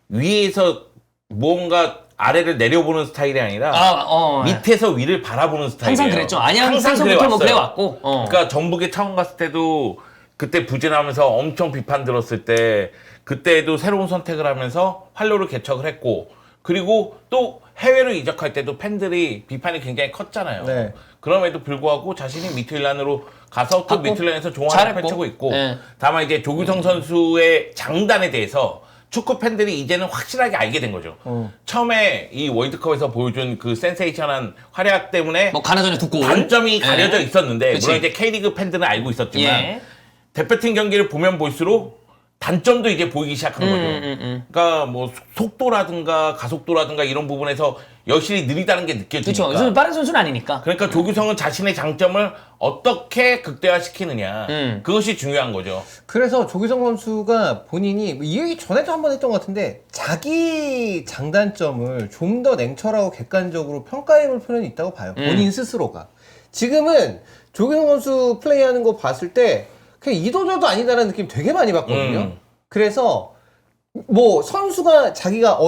Speaker 4: 위에서 뭔가 아래를 내려보는 스타일이 아니라 밑에서 위를 바라보는 스타일이에요.
Speaker 1: 항상 그랬죠. 안양
Speaker 4: 항상
Speaker 1: 상서부터 뭐
Speaker 4: 그래왔어요.
Speaker 1: 그래왔고.
Speaker 4: 그러니까 전북에 처음 갔을 때도 그때 부진하면서 엄청 비판 들었을 때 그때도 새로운 선택을 하면서 활로를 개척을 했고 그리고 또 해외로 이적할 때도 팬들이 비판이 굉장히 컸잖아요.
Speaker 3: 네.
Speaker 4: 그럼에도 불구하고 자신이 미틀란으로 가서 또 미틀란에서 종합을
Speaker 1: 잘했고.
Speaker 4: 펼치고 있고
Speaker 1: 네.
Speaker 4: 다만 이제 조규성 선수의 장단에 대해서 축구 팬들이 이제는 확실하게 알게 된 거죠. 처음에 이 월드컵에서 보여준 그 센세이션한 활약 때문에
Speaker 1: 뭐 가나전에 두 골.
Speaker 4: 단점이 가려져 있었는데
Speaker 1: 그치.
Speaker 4: 물론 이제 K리그 팬들은 알고 있었지만
Speaker 1: 예.
Speaker 4: 대표팀 경기를 보면 볼수록 단점도 이제 보이기 시작한 거죠. 그러니까 뭐 속도라든가 가속도라든가 이런 부분에서 여실히 느리다는 게 느껴지니까.
Speaker 1: 그렇죠. 빠른 선수는 아니니까.
Speaker 4: 그러니까 조규성은 자신의 장점을 어떻게 극대화시키느냐 그것이 중요한 거죠.
Speaker 3: 그래서 조규성 선수가 본인이 이 얘기 전에도 한번 했던 것 같은데 자기 장단점을 좀 더 냉철하고 객관적으로 평가해볼 필요는 있다고 봐요. 본인 스스로가. 지금은 조규성 선수 플레이하는 거 봤을 때 그냥 이도저도 아니다라는 느낌 되게 많이 받거든요. 그래서 뭐 선수가 자기가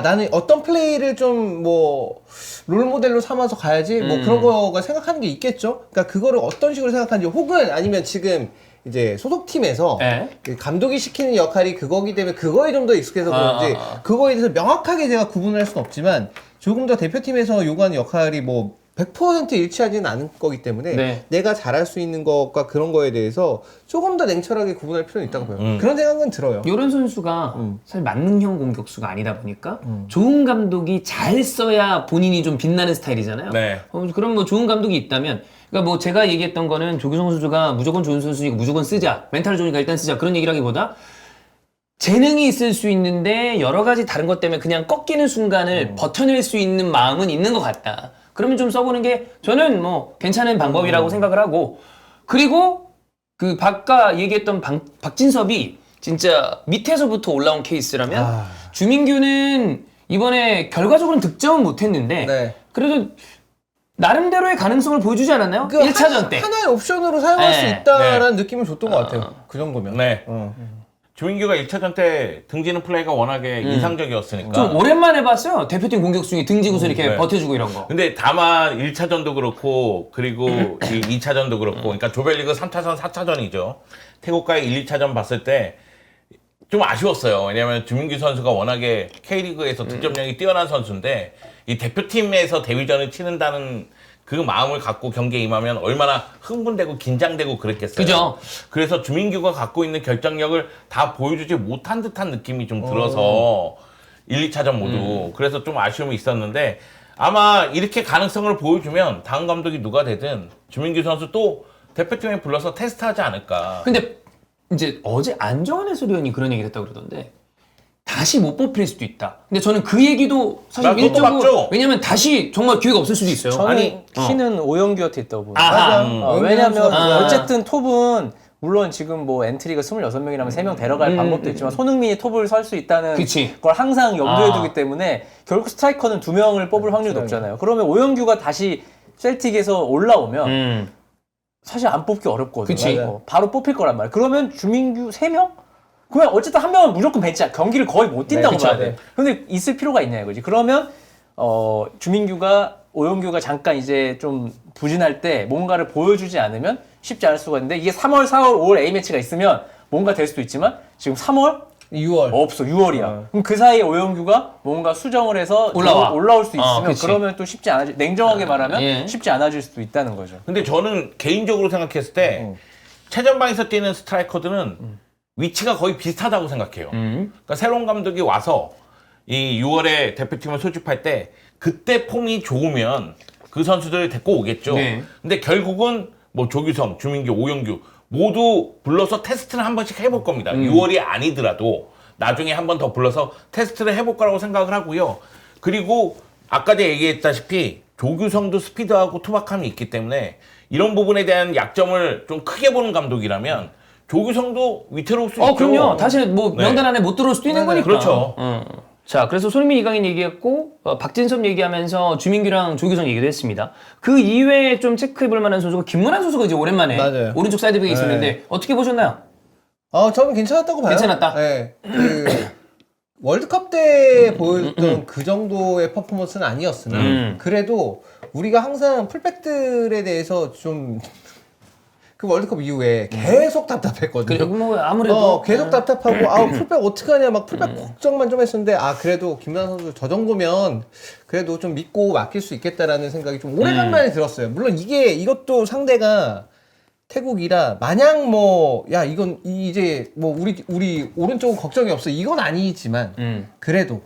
Speaker 3: 나는 어떤 플레이를 좀 뭐 롤모델로 삼아서 가야지 뭐 그런 거가 생각하는 게 있겠죠. 그러니까 그거를 어떤 식으로 생각하는지 혹은 아니면 지금 이제 소속팀에서
Speaker 1: 네.
Speaker 3: 그 감독이 시키는 역할이 그거기 때문에 그거에 좀 더 익숙해서 그런지 그거에 대해서 명확하게 제가 구분할 수는 없지만 조금 더 대표팀에서 요구하는 역할이 뭐 100% 일치하지는 않을 거기 때문에
Speaker 1: 네.
Speaker 3: 내가 잘할 수 있는 것과 그런 거에 대해서 조금 더 냉철하게 구분할 필요는 있다고 봐요. 그런 생각은 들어요.
Speaker 1: 요런 선수가 사실 만능형 공격수가 아니다 보니까 좋은 감독이 잘 써야 본인이 좀 빛나는 스타일이잖아요.
Speaker 4: 네.
Speaker 1: 그럼 뭐 좋은 감독이 있다면, 그러니까 뭐 제가 얘기했던 거는 조규성 선수가 무조건 좋은 선수니까 무조건 쓰자, 멘탈 좋으니까 일단 쓰자 그런 얘기라기보다 재능이 있을 수 있는데 여러 가지 다른 것 때문에 그냥 꺾이는 순간을 버텨낼 수 있는 마음은 있는 것 같다. 그러면 좀 써보는 게 저는 뭐 괜찮은 방법이라고 생각을 하고, 그리고 그 아까 얘기했던 박진섭이 진짜 밑에서부터 올라온 케이스라면 주민규는 이번에 결과적으로는 득점은 못했는데
Speaker 3: 네.
Speaker 1: 그래도 나름대로의 가능성을 보여주지 않았나요? 1차전 때.
Speaker 3: 하나의 옵션으로 사용할 수
Speaker 1: 네.
Speaker 3: 있다라는 느낌을 줬던 것 같아요. 그 정도면.
Speaker 4: 네. 주민규가 1차전 때 등지는 플레이가 워낙에 인상적이었으니까.
Speaker 1: 좀 오랜만에 봤어요. 대표팀 공격수 중에 등지고서 이렇게
Speaker 4: 네.
Speaker 1: 버텨주고 이런 거.
Speaker 4: 근데 다만 1차전도 그렇고 그리고 이 2차전도 그렇고 그러니까 조별리그 3차전, 4차전이죠. 태국과의 1, 2차전 봤을 때 좀 아쉬웠어요. 왜냐하면 주민규 선수가 워낙에 K리그에서 득점력이 뛰어난 선수인데 이 대표팀에서 데뷔전을 치른다는 그 마음을 갖고 경기에 임하면 얼마나 흥분되고 긴장되고 그랬겠어요.
Speaker 1: 그죠.
Speaker 4: 그래서 주민규가 갖고 있는 결정력을 다 보여주지 못한 듯한 느낌이 좀 들어서 1, 2차전 모두 그래서 좀 아쉬움이 있었는데 아마 이렇게 가능성을 보여주면 다음 감독이 누가 되든 주민규 선수 또 대표팀에 불러서 테스트하지 않을까.
Speaker 1: 근데 이제 어제 안정환 해설위원이 그런 얘기를 했다고 그러던데 다시 못 뽑힐 수도 있다. 근데 저는 그 얘기도 사실
Speaker 4: 나 그것도
Speaker 1: 일적으로
Speaker 4: 맞죠?
Speaker 1: 왜냐면 다시 정말 기회가 없을 수도 있어요.
Speaker 2: 저는
Speaker 1: 아니
Speaker 2: 키는 오영규한테 있다고 봅니다.
Speaker 1: 아하.
Speaker 2: 왜냐면
Speaker 1: 아.
Speaker 2: 어쨌든 톱은 물론 지금 뭐 엔트리가 26명이라면 3명 데려갈 방법도 있지만 손흥민이 톱을 설 수 있다는
Speaker 1: 그치.
Speaker 2: 걸 항상 염두에
Speaker 1: 아.
Speaker 2: 두기 때문에 결국 스트라이커는 2명을 뽑을 확률이 높잖아요. 그러면 오영규가 다시 셀틱에서 올라오면 사실 안 뽑기 어렵거든요.
Speaker 1: 그치.
Speaker 2: 바로 뽑힐 거란 말이에요. 그러면 주민규 3명? 그러면 어쨌든 한 명은 무조건 벤치야. 경기를 거의 못 뛴다고
Speaker 3: 그쵸,
Speaker 2: 봐야 돼. 근데 있을 필요가 있냐 이거지. 그러면 주민규가 오영규가 잠깐 이제 좀 부진할 때 뭔가를 보여주지 않으면 쉽지 않을 수가 있는데 이게 3월, 4월, 5월 A매치가 있으면 뭔가 될 수도 있지만 지금 3월?
Speaker 3: 6월.
Speaker 2: 없어. 6월이야. 그럼 그 사이에 오영규가 뭔가 수정을 해서 올라올 수 있으면
Speaker 1: 그치.
Speaker 2: 그러면 또 쉽지 않아질 냉정하게 말하면
Speaker 1: 예.
Speaker 2: 쉽지 않아질 수도 있다는 거죠.
Speaker 4: 근데 저는 개인적으로 생각했을 때 최전방에서 뛰는 스트라이커들은 위치가 거의 비슷하다고 생각해요. 그러니까 새로운 감독이 와서 이 6월에 대표팀을 소집할 때 그때 폼이 좋으면 그 선수들을 데리고 오겠죠.
Speaker 1: 네.
Speaker 4: 근데 결국은 뭐 조규성, 주민규, 오영규 모두 불러서 테스트를 한 번씩 해볼 겁니다. 6월이 아니더라도 나중에 한 번 더 불러서 테스트를 해볼 거라고 생각을 하고요. 그리고 아까 제가 얘기했다시피 조규성도 스피드하고 투박함이 있기 때문에 이런 부분에 대한 약점을 좀 크게 보는 감독이라면 조규성도 위태로울 수 있죠.
Speaker 1: 그럼요. 다시 뭐
Speaker 4: 네.
Speaker 1: 명단 안에 못 들어올 수도 있는 거니까.
Speaker 4: 그렇죠.
Speaker 1: 자, 그래서 손흥민, 이강인 얘기했고 박진섭 얘기하면서 주민규랑 조규성 얘기도 했습니다. 그 이외에 좀 체크해볼 만한 선수가 김문환 선수가 이제 오랜만에
Speaker 3: 맞아요.
Speaker 1: 오른쪽 사이드백에
Speaker 3: 네.
Speaker 1: 있었는데 어떻게 보셨나요?
Speaker 3: 저는 괜찮았다고 봐요.
Speaker 1: 괜찮았다?
Speaker 3: 네. 월드컵 때 보였던 그 정도의 퍼포먼스는 아니었으나 그래도 우리가 항상 풀백들에 대해서 좀 그 월드컵 이후에 계속 답답했거든요.
Speaker 1: 그리고 뭐 아무래도
Speaker 3: 계속 답답하고 풀백 어떡하냐 막 풀백 걱정만 좀 했었는데 그래도 김연아 선수 저 정도면 그래도 좀 믿고 맡길 수 있겠다라는 생각이 좀 오래간만에 들었어요. 물론 이것도 상대가 태국이라 마냥 이건 이제 우리 오른쪽은 걱정이 없어 이건 아니지만 그래도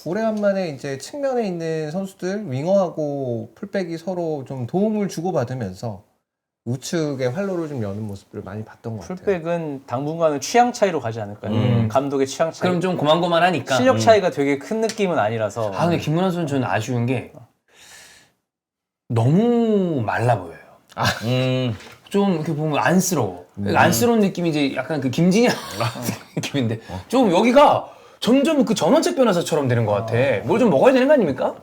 Speaker 3: 오래간만에 이제 측면에 있는 선수들 윙어하고 풀백이 서로 좀 도움을 주고받으면서 우측의 활로를 좀 여는 모습들을 많이 봤던 것 같아요.
Speaker 2: 풀백은 당분간은 취향 차이로 가지 않을까요? 감독의 취향 차이.
Speaker 1: 그럼 좀 고만고만하니까.
Speaker 2: 실력 차이가 되게 큰 느낌은 아니라서.
Speaker 1: 근데 김문환 선수 저는 아쉬운 게 너무 말라 보여요. 좀 이렇게 보면 안쓰러워. 안쓰러운 느낌이 이제 약간 그 김진영 느낌인데 좀 여기가 점점 그 전원책 변호사처럼 되는 것 같아. 뭘 좀 먹어야 되는 거 아닙니까?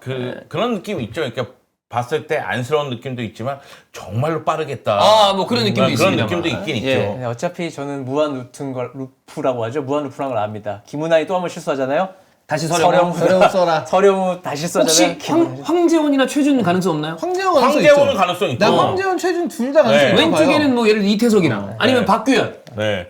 Speaker 4: 그런 느낌이 있죠. 그러니까 봤을 때 안쓰러운 느낌도 있지만 정말로 빠르겠다.
Speaker 1: 뭐 그런 느낌도
Speaker 4: 그런
Speaker 1: 있습니다만.
Speaker 4: 느낌도 있긴
Speaker 1: 예.
Speaker 4: 있죠.
Speaker 2: 네, 어차피 저는 무한 루프라고 하죠. 무한 루프란 걸 압니다. 김은환이 또 한 번 실수하잖아요.
Speaker 1: 다시 서령우.
Speaker 3: 서령우 써라.
Speaker 2: 서령우 다시 써잖아요.
Speaker 1: 혹시 황재원이나 최준 가능성 없나요?
Speaker 3: 황재원 가능성
Speaker 4: 황재원은
Speaker 3: 있죠.
Speaker 4: 가능성 있죠.
Speaker 3: 난 황재원, 최준 둘 다 가능성
Speaker 4: 네.
Speaker 3: 있다고 봐요.
Speaker 1: 왼쪽에는 뭐 예를 들어 이태석이나 아니면
Speaker 4: 네.
Speaker 1: 박규현.
Speaker 4: 네.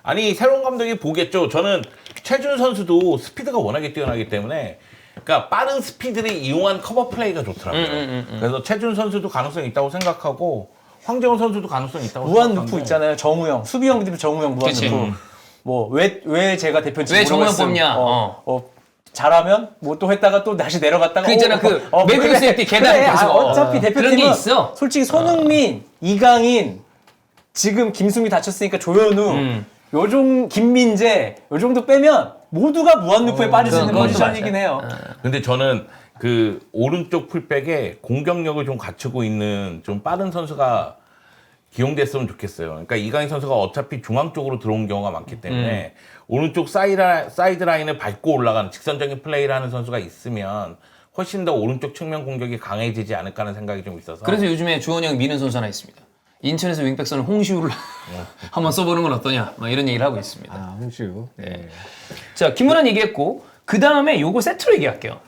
Speaker 4: 아니 새로운 감독이 보겠죠. 저는 최준 선수도 스피드가 워낙에 뛰어나기 때문에 그러니까 빠른 스피드를 이용한 커버 플레이가 좋더라고요. 그래서 최준 선수도 가능성이 있다고 생각하고 황재원 선수도 가능성이 있다고
Speaker 2: 무한누프
Speaker 4: 생각하고
Speaker 2: 있잖아요. 정우영. 수비형 들 정우영
Speaker 1: 그치.
Speaker 2: 무한누프. 뭐 왜 제가 대표인지
Speaker 1: 왜 정우영
Speaker 2: 모르겠음.
Speaker 1: 뽑냐.
Speaker 2: 잘하면 뭐 또 했다가 또 다시 내려갔다가
Speaker 1: 그 있잖아, 그 매드뉴스 때 계단
Speaker 2: 그래,
Speaker 1: 계속.
Speaker 2: 어차피
Speaker 1: 그런 게
Speaker 2: 대표팀은
Speaker 1: 있어.
Speaker 2: 솔직히 손흥민, 이강인, 지금 김승미 다쳤으니까 조현우, 요정 김민재 요 정도 빼면 모두가 무한누프에 빠질 수 있는
Speaker 1: 그건
Speaker 2: 포지션이긴 해요.
Speaker 4: 근데 저는 그 오른쪽 풀백에 공격력을 좀 갖추고 있는 좀 빠른 선수가 기용됐으면 좋겠어요. 그러니까 이강인 선수가 어차피 중앙 쪽으로 들어온 경우가 많기 때문에 오른쪽 사이드 라인을 밟고 올라가는 직선적인 플레이를 하는 선수가 있으면 훨씬 더 오른쪽 측면 공격이 강해지지 않을까 하는 생각이 좀 있어서.
Speaker 1: 그래서 요즘에 주원영 미는 선수 하나 있습니다. 인천에서 윙백선을 홍시우를 한번 써보는 건 어떠냐, 막 이런 얘기를 하고 있습니다.
Speaker 3: 아, 홍시우.
Speaker 1: 네. 자, 김문환 얘기했고 그 다음에 요거 세트로 얘기할게요.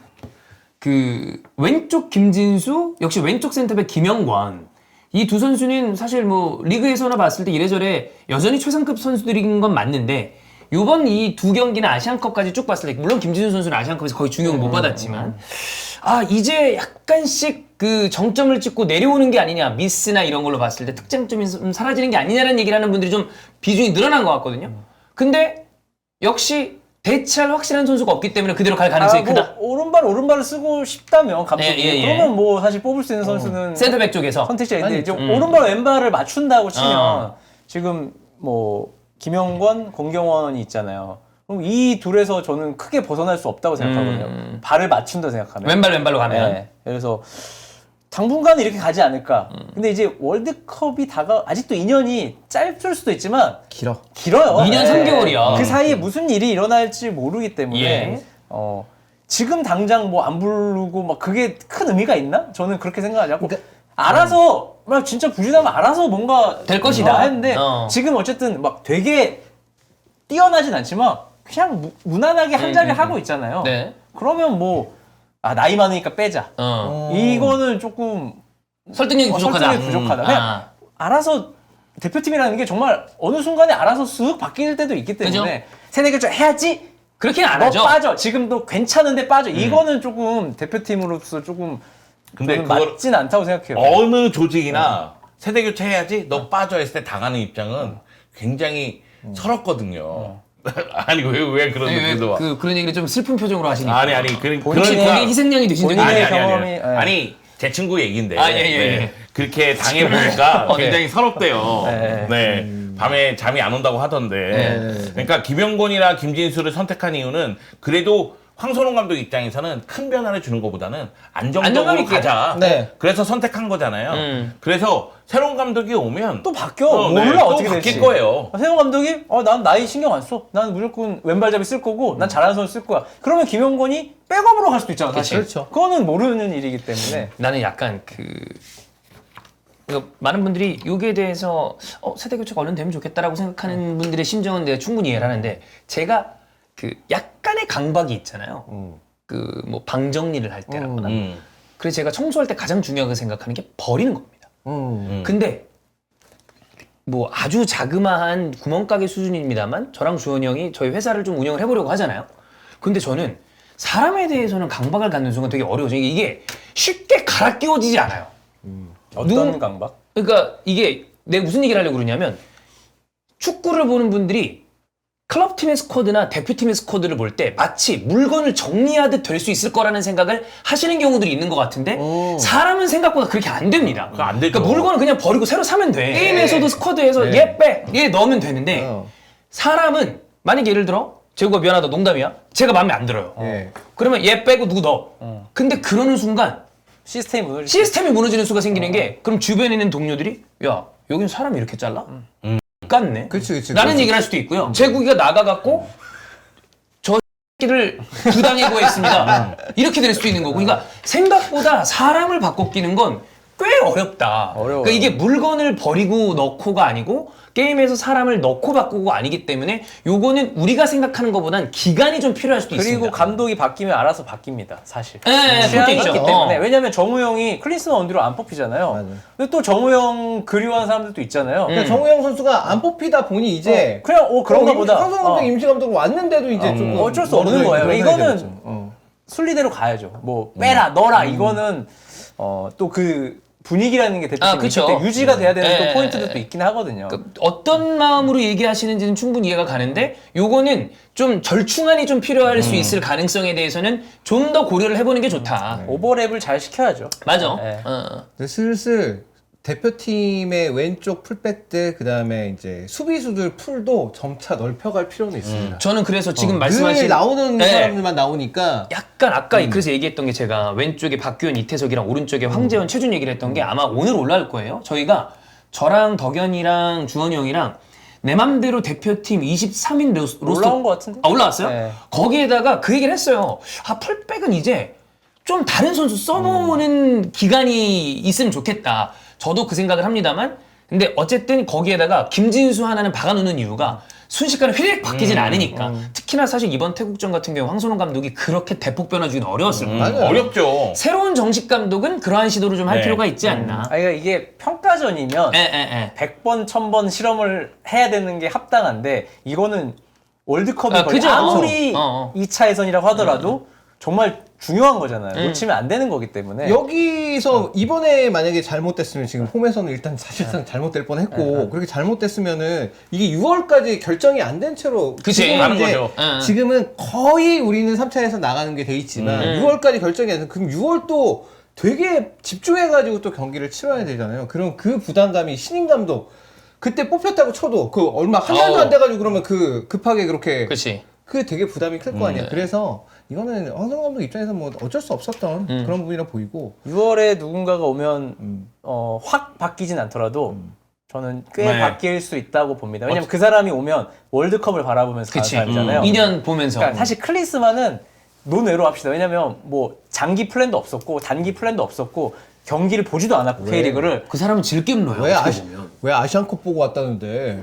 Speaker 1: 그 왼쪽 김진수, 역시 왼쪽 센터백 김영권. 이 두 선수는 사실 뭐 리그에서나 봤을 때 이래저래 여전히 최상급 선수들인 건 맞는데 요번 이 두 경기나 아시안컵까지 쭉 봤을 때 물론 김진수 선수는 아시안컵에서 거의 중용을 못 받았지만 이제 약간씩 그 정점을 찍고 내려오는 게 아니냐, 미스나 이런 걸로 봤을 때 특장점이 좀 사라지는 게 아니냐라는 얘기를 하는 분들이 좀 비중이 늘어난 것 같거든요. 근데 역시 대체할 확실한 선수가 없기 때문에 그대로 갈 가능성이 크다.
Speaker 2: 오른발을 쓰고 싶다면 감독이
Speaker 1: 예.
Speaker 2: 그러면 뭐 사실 뽑을 수 있는 선수는
Speaker 1: 센터백 쪽에서
Speaker 2: 선택지가 있는데 이제 오른발 왼발을 맞춘다고 치면 지금 뭐 김영권, 공경원이 있잖아요. 그럼 이 둘에서 저는 크게 벗어날 수 없다고 생각하거든요. 발을 맞춘다 생각하면.
Speaker 1: 왼발로 가면.
Speaker 2: 네. 그래서 당분간은 이렇게 가지 않을까. 근데 이제 월드컵이 아직도 2년이 짧을 수도 있지만
Speaker 3: 길어.
Speaker 2: 길어요.
Speaker 1: 2년 3개월이야.
Speaker 2: 그 사이에 무슨 일이 일어날지 모르기 때문에
Speaker 1: 예.
Speaker 2: 지금 당장 뭐 안 부르고 막 그게 큰 의미가 있나? 저는 그렇게 생각하지 않고
Speaker 3: 그러니까,
Speaker 2: 알아서 막 진짜 부진하면 알아서 뭔가
Speaker 1: 될 것이다.
Speaker 2: 했는데 지금 어쨌든 막 되게 뛰어나진 않지만 그냥 무난하게 한 자리 하고 있잖아요.
Speaker 1: 네.
Speaker 2: 그러면 뭐 나이 많으니까 빼자. 이거는 조금
Speaker 1: 설득력이 부족하다.
Speaker 2: 설득력이 부족하다. 그냥 알아서 대표팀이라는 게 정말 어느 순간에 알아서 쓱 바뀔 때도 있기 때문에
Speaker 1: 그죠?
Speaker 2: 세대 교체 해야지.
Speaker 1: 그렇게는 안
Speaker 2: 너
Speaker 1: 하죠.
Speaker 2: 빠져. 지금도 괜찮은데 빠져. 이거는 조금 대표팀으로서 조금
Speaker 4: 근데
Speaker 2: 저는
Speaker 4: 그걸
Speaker 2: 맞진 않다고 생각해요.
Speaker 4: 어느 조직이나 세대 교체해야지 너 빠져 했을 때 당하는 입장은 굉장히 서럽거든요. 아니 왜 그런 느낌도 와.
Speaker 1: 그런 얘기를 좀 슬픈 표정으로 하시니까.
Speaker 4: 아니
Speaker 1: 혹시
Speaker 4: 그러니까
Speaker 1: 거기에 희생양이 되신 적이
Speaker 2: 본인의
Speaker 1: 있나요?
Speaker 2: 경험이-
Speaker 4: 아니 제 친구 얘기인데
Speaker 1: 예.
Speaker 4: 그렇게 당해 보니까
Speaker 1: 네.
Speaker 4: 굉장히 서럽대요.
Speaker 2: 네.
Speaker 4: 네. 밤에 잠이 안 온다고 하던데. 그러니까 김영권이나 김진수를 선택한 이유는 그래도 황선홍 감독 입장에서는 큰 변화를 주는 것보다는
Speaker 1: 안정감
Speaker 4: 안정적으로
Speaker 1: 있게.
Speaker 4: 가자.
Speaker 3: 네.
Speaker 4: 그래서 선택한 거잖아요. 그래서 새로운 감독이 오면
Speaker 2: 또 바뀌어. 몰라
Speaker 4: 또
Speaker 2: 어떻게
Speaker 4: 바뀔
Speaker 2: 될지.
Speaker 4: 거예요.
Speaker 2: 세용 감독이 난 나이 신경 안 써. 난 무조건 왼발잡이 쓸 거고 난 잘하는 선수 쓸 거야. 그러면 김영권이 백업으로 갈 수도 있잖아. 사실.
Speaker 3: 그렇죠.
Speaker 2: 그거는 모르는 일이기 때문에.
Speaker 1: 나는 약간 많은 분들이 여기에 대해서 세대 교체가 얼른 되면 좋겠다라고 생각하는 분들의 심정은 내가 충분히 이해를 하는데 제가 그 약간의 강박이 있잖아요. 그 뭐 방 정리를 할 때라거나. 그래서 제가 청소할 때 가장 중요하게 생각하는 게 버리는 겁니다. 근데 뭐 아주 자그마한 구멍가게 수준입니다만 저랑 주원이 형이 저희 회사를 좀 운영을 해보려고 하잖아요. 근데 저는 사람에 대해서는 강박을 갖는 순간 되게 어려워져요. 이게 쉽게 갈아 끼워지지 않아요.
Speaker 2: 어떤 강박?
Speaker 1: 그러니까 이게 내가 무슨 얘기를 하려고 그러냐면 축구를 보는 분들이 클럽팀의 스쿼드나 대표팀의 스쿼드를 볼 때 마치 물건을 정리하듯 될 수 있을 거라는 생각을 하시는 경우들이 있는 것 같은데 사람은 생각보다 그렇게 안 됩니다.
Speaker 4: 그거 안 되죠.
Speaker 1: 그러니까 물건을 그냥 버리고 새로 사면 돼. 게임에서도 스쿼드에서 얘 빼, 얘 넣으면 되는데 사람은 만약에 예를 들어 재구가 미안하다 농담이야. 제가 마음에 안 들어요. 그러면 얘 빼고 누구 넣어. 근데 그러는 순간 시스템이 무너지는 수가 생기는 게 그럼 주변에 있는 동료들이 야 여긴 사람이 이렇게 잘라? 깠네.
Speaker 3: 그치.
Speaker 1: 라는 얘기를 할 수도 있고요. 제국이가 나가갖고 저 새끼를 부당해고 했습니다. 이렇게 될 수도 있는 거고. 그러니까 생각보다 사람을 바꿔 끼는 건 꽤 어렵다.
Speaker 2: 어려워요.
Speaker 1: 그러니까 이게 물건을 버리고 넣고가 아니고 게임에서 사람을 넣고 바꾸고 아니기 때문에 요거는 우리가 생각하는 것보단 기간이 좀 필요할 수도 있습니다.
Speaker 2: 그리고 감독이 바뀌면 알아서 바뀝니다, 사실.
Speaker 1: 네,
Speaker 2: 취향이
Speaker 1: 그것도
Speaker 2: 있기
Speaker 1: 있죠.
Speaker 2: 때문에. 왜냐면 정우영이 클린스만 원디로 안 뽑히잖아요.
Speaker 3: 맞아요.
Speaker 2: 근데 또 정우영 그리워하는 사람들도 있잖아요.
Speaker 3: 그러니까 정우영 선수가 안 뽑히다 보니 이제
Speaker 2: 그냥 그런가 보다.
Speaker 3: 황선홍 감독 임시 감독 왔는데도 이제 조금
Speaker 2: 어쩔 수 없는 거예요.
Speaker 3: 그런
Speaker 2: 이거는
Speaker 3: 생각이 들었죠.
Speaker 2: 순리대로 가야죠. 뭐 빼라 넣어라 이거는 또 그 분위기라는 게 대표팀
Speaker 1: 그쵸.
Speaker 2: 그때 유지가 돼야 되는
Speaker 1: 네.
Speaker 2: 또 포인트들도 있긴 하거든요.
Speaker 1: 그 어떤 마음으로 얘기하시는지는 충분히 이해가 가는데 요거는 좀 절충안이 좀 필요할 수 있을 가능성에 대해서는 좀 더 고려를 해보는 게 좋다.
Speaker 2: 오버랩을 잘 시켜야죠.
Speaker 1: 맞아.
Speaker 2: 네.
Speaker 3: 근데 슬슬 대표팀의 왼쪽 풀백들 그다음에 이제 수비수들 풀도 점차 넓혀갈 필요는 있습니다.
Speaker 1: 저는 그래서 지금
Speaker 3: 늘
Speaker 1: 말씀하신
Speaker 3: 나오는
Speaker 1: 네.
Speaker 3: 사람들만 나오니까
Speaker 1: 약간 아까 그래서 얘기했던 게 제가 왼쪽에 박규현, 이태석이랑 오른쪽에 황재원, 최준 얘기를 했던 게 아마 오늘 올라올 거예요. 저희가 저랑 덕현이랑 주원이 형이랑 내 맘대로 대표팀 23인 로스터
Speaker 2: 올라온 것 같은데?
Speaker 1: 올라왔어요?
Speaker 2: 네.
Speaker 1: 거기에다가 그 얘기를 했어요. 풀백은 이제 좀 다른 선수 써보는 기간이 있으면 좋겠다. 저도 그 생각을 합니다만 근데 어쨌든 거기에다가 김진수 하나는 박아놓는 이유가 순식간에 휘릭 바뀌진 않으니까 특히나 사실 이번 태국전 같은 경우 황선홍 감독이 그렇게 대폭 변화 주기는 어려웠을 거예요.
Speaker 3: 맞아요.
Speaker 4: 어렵죠.
Speaker 1: 새로운 정식 감독은 그러한 시도를 좀 할
Speaker 4: 네.
Speaker 1: 필요가 있지 않나.
Speaker 2: 그러니까 이게 평가전이면
Speaker 1: 에.
Speaker 2: 100번, 1000번 실험을 해야 되는 게 합당한데 이거는 월드컵이
Speaker 1: 그죠.
Speaker 2: 아무리
Speaker 1: 어.
Speaker 2: 2차 예선이라고 하더라도 정말 중요한 거잖아요. 놓치면 안 되는 거기 때문에.
Speaker 3: 여기서 이번에 만약에 잘못됐으면 지금 홈에서는 일단 사실상 잘못될 뻔했고 그렇게 잘못됐으면은 이게 6월까지 결정이 안 된 채로
Speaker 1: 그치.
Speaker 3: 지금은
Speaker 4: 가는
Speaker 3: 이제
Speaker 4: 거죠.
Speaker 3: 지금은 거의 우리는 3차에서 나가는 게 돼 있지만 6월까지 결정이 안 돼. 그럼 6월 또 되게 집중해가지고 또 경기를 치러야 되잖아요. 그럼 그 부담감이 신인 감독 그때 뽑혔다고 쳐도 그 얼마 한 달도 안 돼가지고 그러면 그 급하게 그렇게
Speaker 1: 그렇지.
Speaker 3: 그게 되게 부담이 클 거 아니야. 그래서 이거는 황선홍 감독 입장에서 뭐 어쩔 수 없었던 그런 부분이라 보이고
Speaker 2: 6월에 누군가가 오면 확 바뀌진 않더라도 저는 꽤
Speaker 4: 네.
Speaker 2: 바뀔 수 있다고 봅니다. 왜냐면 그 사람이 오면 월드컵을 바라보면서 가는
Speaker 1: 그치.
Speaker 2: 사람이잖아요.
Speaker 1: 2년 보면서.
Speaker 2: 그러니까 사실 클린스만은 논외로 합시다. 왜냐면 뭐 장기 플랜도 없었고 단기 플랜도 없었고 경기를 보지도 않았고 K리그를.
Speaker 1: 그 사람은 질겜러요.
Speaker 3: 왜 아시안컵 보고 왔다는데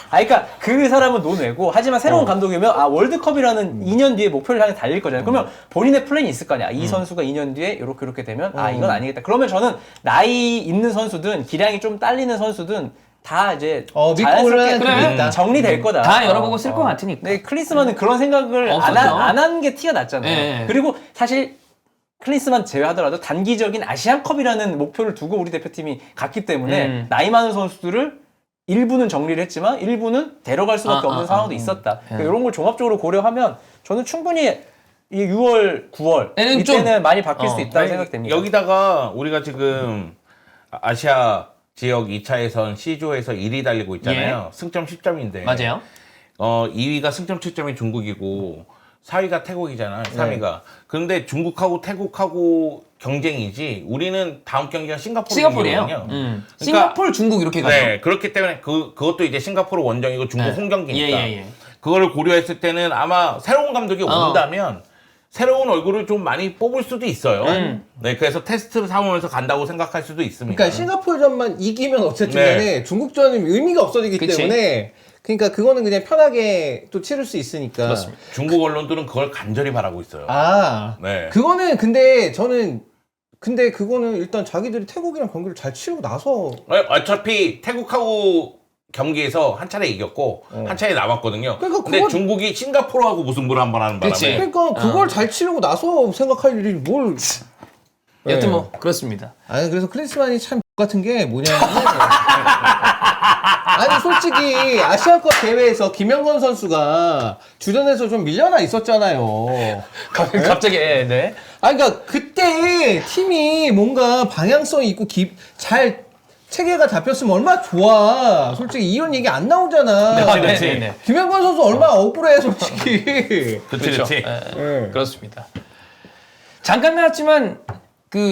Speaker 2: 그러니까 그 사람은 논외고 하지만 새로운 감독이면 월드컵이라는 2년 뒤에 목표를 향해 달릴 거잖아요. 그러면 본인의 플랜이 있을 거 아니야. 이 선수가 2년 뒤에 이렇게 되면 이건 아니겠다. 그러면 저는 나이 있는 선수든 기량이 좀 딸리는 선수든 다 이제
Speaker 3: 믿고
Speaker 2: 자연스럽게
Speaker 3: 올라가는
Speaker 2: 정리될 거다.
Speaker 1: 다 열어보고 쓸 것 같으니까.
Speaker 2: 근데 클린스만은 그런 생각을
Speaker 1: 없었죠.
Speaker 2: 안 한 게 티가 났잖아요.
Speaker 1: 네.
Speaker 2: 그리고 사실 클린스만 제외하더라도 단기적인 아시안컵이라는 목표를 두고 우리 대표팀이 갔기 때문에 나이 많은 선수들을 일부는 정리를 했지만 일부는 데려갈 수밖에 없는 상황도 있었다. 그러니까 이런 걸 종합적으로 고려하면 저는 충분히 이 6월, 9월
Speaker 1: 얘는
Speaker 2: 이때는
Speaker 1: 좀-
Speaker 2: 많이 바뀔 수 있다고
Speaker 4: 아니,
Speaker 2: 생각됩니다.
Speaker 4: 여기다가 우리가 지금 아시아 지역 2차에선 C조에서 1위 달리고 있잖아요. 승점 10점인데.
Speaker 1: 맞아요.
Speaker 4: 2위가 승점 7점이 중국이고 4위가 태국이잖아요. 3위가. 그런데 중국하고 태국하고 경쟁이지 우리는 다음 경기가
Speaker 1: 싱가포르예요.
Speaker 4: 그러니까
Speaker 1: 싱가포르, 중국 이렇게 가죠.
Speaker 4: 네, 그렇기 때문에 그것도 이제 싱가포르 원정이고 중국
Speaker 1: 네.
Speaker 4: 홈경기니까.
Speaker 1: 예.
Speaker 4: 그거를 고려했을 때는 아마 새로운 감독이 온다면 새로운 얼굴을 좀 많이 뽑을 수도 있어요. 네, 그래서 테스트를 삼으면서 간다고 생각할 수도 있습니다.
Speaker 3: 그러니까 싱가포르전만 이기면 어쨌든
Speaker 4: 네.
Speaker 3: 간에 중국전은 의미가 없어지기
Speaker 1: 그치.
Speaker 3: 때문에 그러니까 그거는 그냥 편하게 또 치를 수 있으니까.
Speaker 1: 그렇습니다.
Speaker 4: 중국 언론들은 그걸 간절히 바라고 있어요. 네.
Speaker 3: 그거는 근데 그거는 일단 자기들이 태국이랑 경기를 잘 치르고 나서
Speaker 4: 어차피 태국하고 경기에서 한 차례 이겼고 한 차례 남았거든요.
Speaker 3: 그러니까
Speaker 4: 근데
Speaker 3: 그거-
Speaker 4: 중국이 싱가포르하고 무승부를 한 번 하는 바람에
Speaker 1: 그치.
Speaker 3: 그러니까 그걸 잘 치르고 나서 생각할 일이 뭘
Speaker 1: 여튼
Speaker 3: 네.
Speaker 1: 뭐 그렇습니다.
Speaker 3: 아니 그래서 클린스만이 참 같은 게 뭐냐면 아니 솔직히 아시안컵 대회에서 김영건 선수가 주전에서 좀 밀려나 있었잖아요.
Speaker 1: 갑자기 네.
Speaker 3: 아니 그러니까 그때 팀이 뭔가 방향성이 있고 잘 체계가 잡혔으면 얼마나 좋아. 솔직히 이런 얘기 안 나오잖아.
Speaker 1: 네.
Speaker 3: 김영건 선수 얼마나 억울해 솔직히.
Speaker 4: 그렇지.
Speaker 3: 네.
Speaker 1: 그렇습니다. 잠깐 나왔지만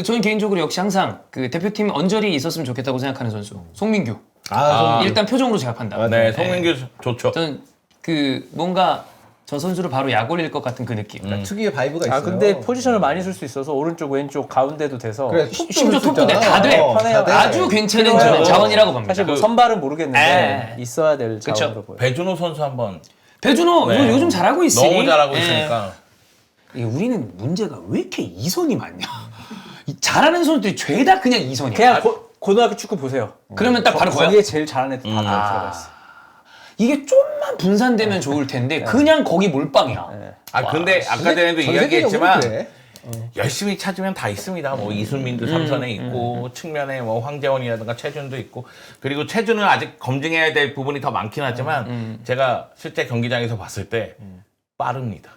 Speaker 1: 저는 개인적으로 역시 항상 대표팀 언저리 있었으면 좋겠다고 생각하는 선수 송민규.
Speaker 3: 아,
Speaker 1: 일단 표정으로 제압한다.
Speaker 4: 네, 송민규 좋죠.
Speaker 1: 저는 뭔가 저 선수를 바로 약 올릴 것 같은 그 느낌.
Speaker 3: 특유의 바이브가 있어요.
Speaker 2: 근데 포지션을 많이 쓸 수 있어서 오른쪽 왼쪽 가운데도 돼서
Speaker 3: 그래,
Speaker 1: 심지어 톱도 다 돼.
Speaker 2: 편해요.
Speaker 1: 아주 괜찮은
Speaker 2: 필요해요.
Speaker 1: 자원이라고 봅니다.
Speaker 2: 사실 뭐 선발은 모르겠는데
Speaker 1: 에.
Speaker 2: 있어야 될
Speaker 1: 그쵸.
Speaker 2: 자원으로 보여요.
Speaker 4: 배준호 선수 한번
Speaker 1: 배준호
Speaker 4: 네.
Speaker 1: 요즘 잘하고 있으니
Speaker 4: 너무 잘하고
Speaker 1: 예.
Speaker 4: 있으니까
Speaker 1: 우리는 문제가 왜 이렇게 이선이 많냐? 이 잘하는 선수들이 죄다 그냥 이선이야.
Speaker 2: 그냥 고등학교 축구 보세요.
Speaker 1: 그러면 딱 바로 보여?
Speaker 2: 거기에 제일 잘하는 애들 다 들어가 있어.
Speaker 1: 이게 좀만 분산되면 좋을 텐데 그냥 거기 몰빵이야.
Speaker 4: 아 근데 아까 전에도
Speaker 3: 전
Speaker 4: 이야기했지만
Speaker 3: 세계적으로 그래.
Speaker 4: 열심히 찾으면 다 있습니다. 뭐 이순민도 삼선에 있고 측면에 뭐 황재원이라든가 최준도 있고 그리고 최준은 아직 검증해야 될 부분이 더 많긴 하지만 제가 실제 경기장에서 봤을 때 빠릅니다.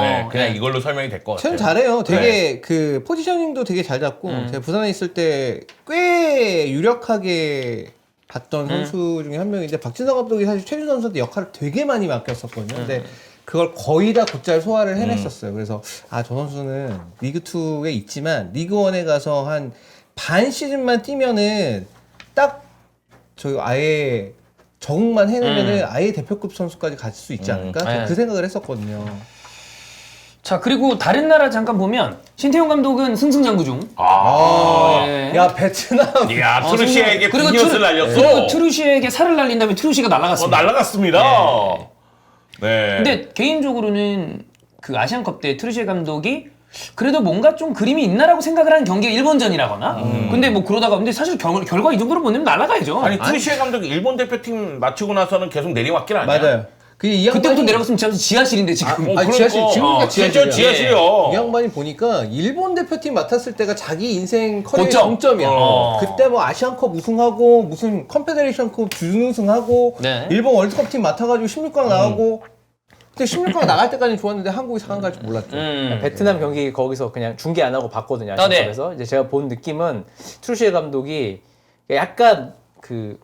Speaker 4: 네, 그냥 이걸로 설명이 될 것 같아요.
Speaker 3: 참 잘해요. 되게 그 포지셔닝도 되게 잘 잡고 제가 부산에 있을 때 꽤 유력하게 봤던 선수 중에 한 명인데 박진성 감독이 사실 최준 선수한테 역할을 되게 많이 맡겼었거든요. 근데 그걸 거의 다 곧잘 소화를 해냈었어요. 그래서 저 선수는 리그 2에 있지만 리그 1에 가서 한 반 시즌만 뛰면은 딱 저 아예 적응만 해내면은 아예 대표급 선수까지 갈 수 있지 않을까?
Speaker 1: 네.
Speaker 3: 그 생각을 했었거든요.
Speaker 1: 자 그리고 다른 나라 잠깐 보면 신태용 감독은 승승장구
Speaker 3: 아,
Speaker 1: 예.
Speaker 3: 야 베트남.
Speaker 4: 야 트루시에게
Speaker 1: 그리고
Speaker 4: 굿뉴스를 날렸어.
Speaker 1: 그리고 트루시에게 살을 날린 다음에 트루시가 날아갔습니다.
Speaker 4: 날라갔습니다. 네.
Speaker 1: 근데 개인적으로는 그 아시안컵 때 트루시에 감독이 그래도 뭔가 좀 그림이 있나라고 생각을 하는 경기가 일본전이라거나. 근데 뭐 그러다가 근데 사실 결과 이 정도로 못 내면 날아가야죠.
Speaker 4: 아니 트루시에 감독이 일본 대표팀 마치고 나서는 계속 내리막길 아니야?
Speaker 3: 맞아요.
Speaker 1: 그때부터 내려갔으면 지하실인데 지금.
Speaker 3: 아니, 지하실, 지금까지
Speaker 4: 진짜
Speaker 3: 지하실이야.
Speaker 4: 지하실이요.
Speaker 3: 이 양반이 보니까 일본 대표팀 맡았을 때가 자기 인생 커리어의
Speaker 1: 고점.
Speaker 3: 정점이야.
Speaker 1: 어.
Speaker 3: 그때 뭐 아시안컵 우승하고 무슨 컨페데레이션컵 준우승하고
Speaker 1: 네.
Speaker 3: 일본 월드컵 팀 맡아가지고 16강 나가고 근데 16강 나갈 때까지는 좋았는데 한국이 4강 갈 줄 몰랐죠.
Speaker 2: 베트남 경기 거기서 그냥 중계 안 하고 봤거든요.
Speaker 1: 아, 네.
Speaker 2: 아시안컵에서. 이제 제가 본 느낌은 트루시에 감독이 약간 그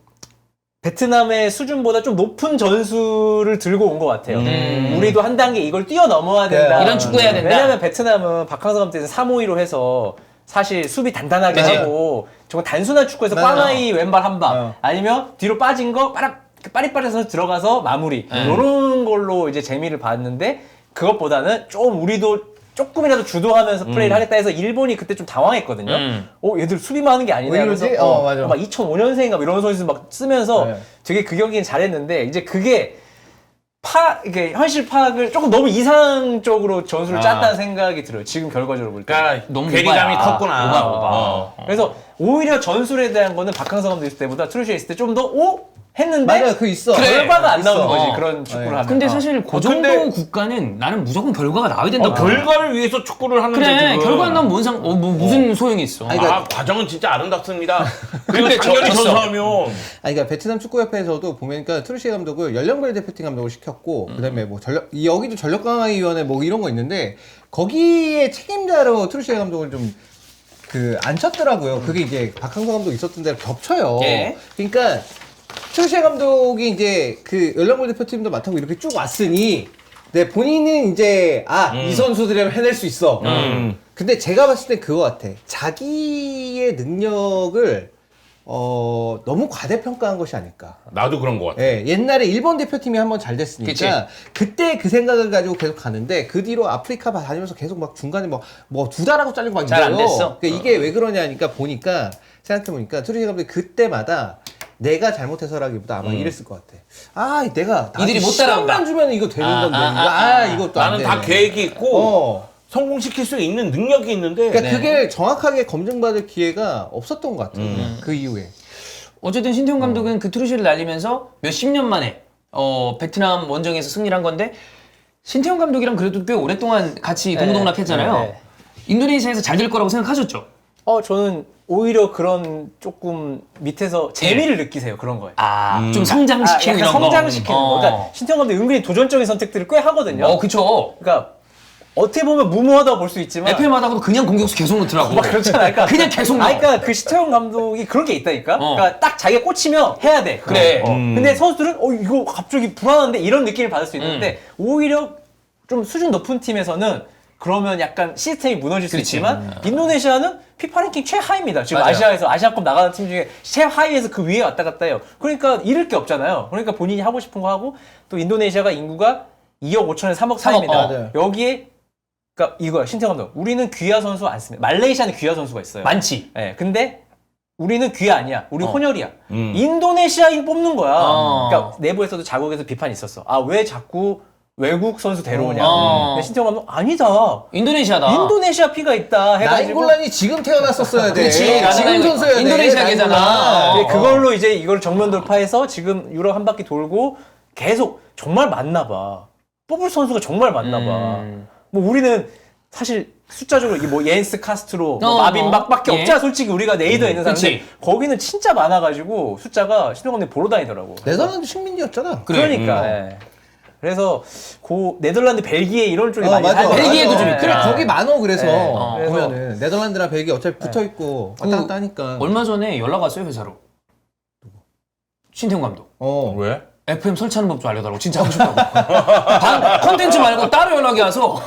Speaker 2: 베트남의 수준보다 좀 높은 전술을 들고 온 것 같아요. 우리도 한 단계 이걸 뛰어넘어야 된다.
Speaker 1: 이런 축구 해야 된다.
Speaker 2: 왜냐면 베트남은 박항서 감독 때는 3-5-2로 해서 사실 수비 단단하게
Speaker 1: 그치.
Speaker 2: 하고 정말 단순한 축구에서
Speaker 3: 맞아.
Speaker 2: 꽝아이 왼발 한 방
Speaker 3: 어.
Speaker 2: 아니면 뒤로 빠진 거 빠릿빠릿해서 들어가서 마무리 이런 걸로 이제 재미를 봤는데 그것보다는 좀 우리도 조금이라도 주도하면서 플레이를 하겠다 해서 일본이 그때 좀 당황했거든요. 얘들 수비만 하는 게 아니네
Speaker 3: 왜
Speaker 2: 하면서
Speaker 3: 이러지? 맞아.
Speaker 2: 막 2005년생인가 이런 선수 막 쓰면서
Speaker 3: 네.
Speaker 2: 되게 그 경기는 잘했는데 이제 그게 이게 현실 파악을 조금 너무 이상적으로 전술을 짰다는 생각이 들어요. 지금 결과적으로 볼 때.
Speaker 4: 그러니까
Speaker 1: 너무
Speaker 4: 괴리감이
Speaker 1: 오바야.
Speaker 4: 컸구나.
Speaker 1: 오바.
Speaker 2: 그래서 오히려 전술에 대한 거는 박항서 감독 있을 때보다 트루시에 있을 때 좀 더 했는데
Speaker 3: 맞아요, 그 있어.
Speaker 2: 결과가 안
Speaker 3: 있어.
Speaker 2: 나오는 거지.
Speaker 1: 어.
Speaker 2: 그런 축구를
Speaker 3: 네.
Speaker 2: 하면.
Speaker 1: 근데 사실 그 정도
Speaker 4: 근데-
Speaker 1: 국가는 나는 무조건 결과가 나와야 된다고. 봐.
Speaker 4: 결과를 위해서 축구를 하는데
Speaker 1: 그래
Speaker 4: 지금.
Speaker 1: 결과 안 나면 무슨 소용이 있어.
Speaker 3: 아니, 그러니까-
Speaker 4: 과정은 진짜 아름답습니다. 그리고
Speaker 1: 근데
Speaker 4: 당연히
Speaker 1: 졌어.
Speaker 4: 선수하면
Speaker 3: 그러니까 베트남 축구협회에서도 보니까 트루시에 감독을 연령별 대표팀 감독을 시켰고 그다음에 뭐 여기도 전력 강화위 위원회 뭐 이런 거 있는데 거기에 책임자로 트루시에 감독을 좀 그 안 쳤더라고요. 그게 이제 박항서 감독 있었던 데랑 겹쳐요.
Speaker 1: 예.
Speaker 3: 그러니까 트루시에 감독이 이제 그 연령별 대표팀도 맡고 이렇게 쭉 왔으니 네, 본인은 이제 이 선수들이라면 해낼 수 있어. 근데 제가 봤을 땐 그거 같아. 자기의 능력을 너무 과대평가한 것이 아닐까.
Speaker 4: 나도 그런 것 같아.
Speaker 3: 예, 옛날에 일본 대표팀이 한번 잘 됐으니까
Speaker 1: 그치.
Speaker 3: 그때 그 생각을 가지고 계속 가는데 그 뒤로 아프리카 다니면서 계속 막 중간에 뭐 두 달하고 잘리고 막
Speaker 1: 잘안
Speaker 3: 이래요.
Speaker 1: 됐어.
Speaker 3: 그러니까 이게 왜 그러냐니까 보니까 생각해보니까 트루시 감독이 그때마다 내가 잘못해서라기보다 아마 이랬을 것 같아. 내가
Speaker 1: 이들이 못
Speaker 3: 시간만
Speaker 1: 따라온다.
Speaker 3: 주면 이거 되는 건데 이것도 안
Speaker 4: 나는
Speaker 3: 되네.
Speaker 4: 다 계획이 있고 성공시킬 수 있는 능력이 있는데
Speaker 3: 그러니까 그게 정확하게 검증받을 기회가 없었던 것 같아요. 그 이후에.
Speaker 1: 어쨌든 신태용 감독은 그 트루시를 날리면서 몇십 년 만에 베트남 원정에서 승리를 한 건데 신태용 감독이랑 그래도 꽤 오랫동안 같이 동고동락했잖아요.
Speaker 2: 네.
Speaker 1: 인도네시아에서 잘 될 거라고 생각하셨죠?
Speaker 2: 저는 오히려 그런 조금 밑에서 재미를 느끼세요. 그런 거에.
Speaker 1: 좀 성장시키고
Speaker 2: 약간
Speaker 1: 이런 거.
Speaker 2: 성장시키는 거. 그러니까 신태용 감독이 은근히 도전적인 선택들을 꽤 하거든요.
Speaker 1: 그쵸.
Speaker 2: 그러니까 어떻게 보면 무모하다고 볼 수 있지만
Speaker 1: FM 하다가도 그냥 공격수 계속 넣더라고.
Speaker 2: 막 그렇잖아. 그러니까
Speaker 1: 그냥 계속 넣어.
Speaker 2: 그러니까 그 신태용 감독이 그런 게 있다니까. 그러니까 딱 자기가 꽂히면 해야 돼.
Speaker 1: 그래.
Speaker 2: 근데 선수들은 이거 갑자기 불안한데 이런 느낌을 받을 수 있는데 오히려 좀 수준 높은 팀에서는 그러면 약간 시스템이 무너질 수
Speaker 1: 그렇지.
Speaker 2: 있지만 인도네시아는 피파 랭킹 최하입니다. 지금
Speaker 1: 맞아요.
Speaker 2: 아시아에서 아시아컵 나가는 팀 중에 최하위에서 그 위에 왔다 갔다 해요. 그러니까 잃을 게 없잖아요. 그러니까 본인이 하고 싶은 거 하고 또 인도네시아가 인구가 2억 5천에 3억
Speaker 1: 3억,
Speaker 2: 사이입니다.
Speaker 3: 맞아요.
Speaker 2: 여기에 그러니까 이거야 신태용 감독. 우리는 귀하 선수 안 씁니다. 말레이시아는 귀하 선수가 있어요.
Speaker 1: 많지.
Speaker 2: 예, 근데 우리는 귀하 아니야. 우리 혼혈이야.
Speaker 4: 음.
Speaker 2: 인도네시아인 뽑는 거야.
Speaker 1: 어.
Speaker 2: 그러니까 내부에서도 자국에서 비판이 있었어. 아, 왜 자꾸 외국 선수 데려오냐.
Speaker 1: 어.
Speaker 2: 근데 신태용 감독 아니다.
Speaker 1: 인도네시아다.
Speaker 2: 인도네시아 피가 있다 해가지고
Speaker 3: 나인골란이 지금 태어났었어야 돼.
Speaker 1: 그렇지.
Speaker 3: 지금
Speaker 1: 나인골란.
Speaker 3: 선수여야 돼.
Speaker 1: 인도네시아계잖아.
Speaker 3: 나인골란.
Speaker 2: 네, 그걸로 이제 이걸 정면 돌파해서 지금 유럽 한 바퀴 돌고 계속 정말 맞나 봐. 뽑을 선수가 정말 맞나 봐. 뭐 우리는 사실 숫자적으로 이게 뭐 옌스 카스트로, 뭐 마빈박밖에
Speaker 1: 예.
Speaker 2: 없잖아. 솔직히 우리가 네이더에 있는 사람들.
Speaker 1: 그치.
Speaker 2: 거기는 진짜 많아가지고 숫자가 신동 감독이 보러 다니더라고.
Speaker 3: 네덜란드 식민지였잖아.
Speaker 1: 그래.
Speaker 2: 그러니까. 예. 그래서 네덜란드, 벨기에 이런 쪽에 많이
Speaker 3: 맞아.
Speaker 2: 살거든요.
Speaker 1: 벨기에도 좀
Speaker 2: 예.
Speaker 3: 그래
Speaker 1: 있더라.
Speaker 3: 거기 많어 그래서
Speaker 2: 네. 그래서-
Speaker 3: 보면은 네덜란드랑 벨기에 어차피 붙어 있고 왔다 갔다 하니까.
Speaker 1: 얼마 전에 연락 왔어요 회사로. 신태용 감독.
Speaker 2: 왜?
Speaker 1: FM 설치하는 법 좀 알려달라고 진짜 하고 싶다고. 콘텐츠 말고 따로 연락이 와서.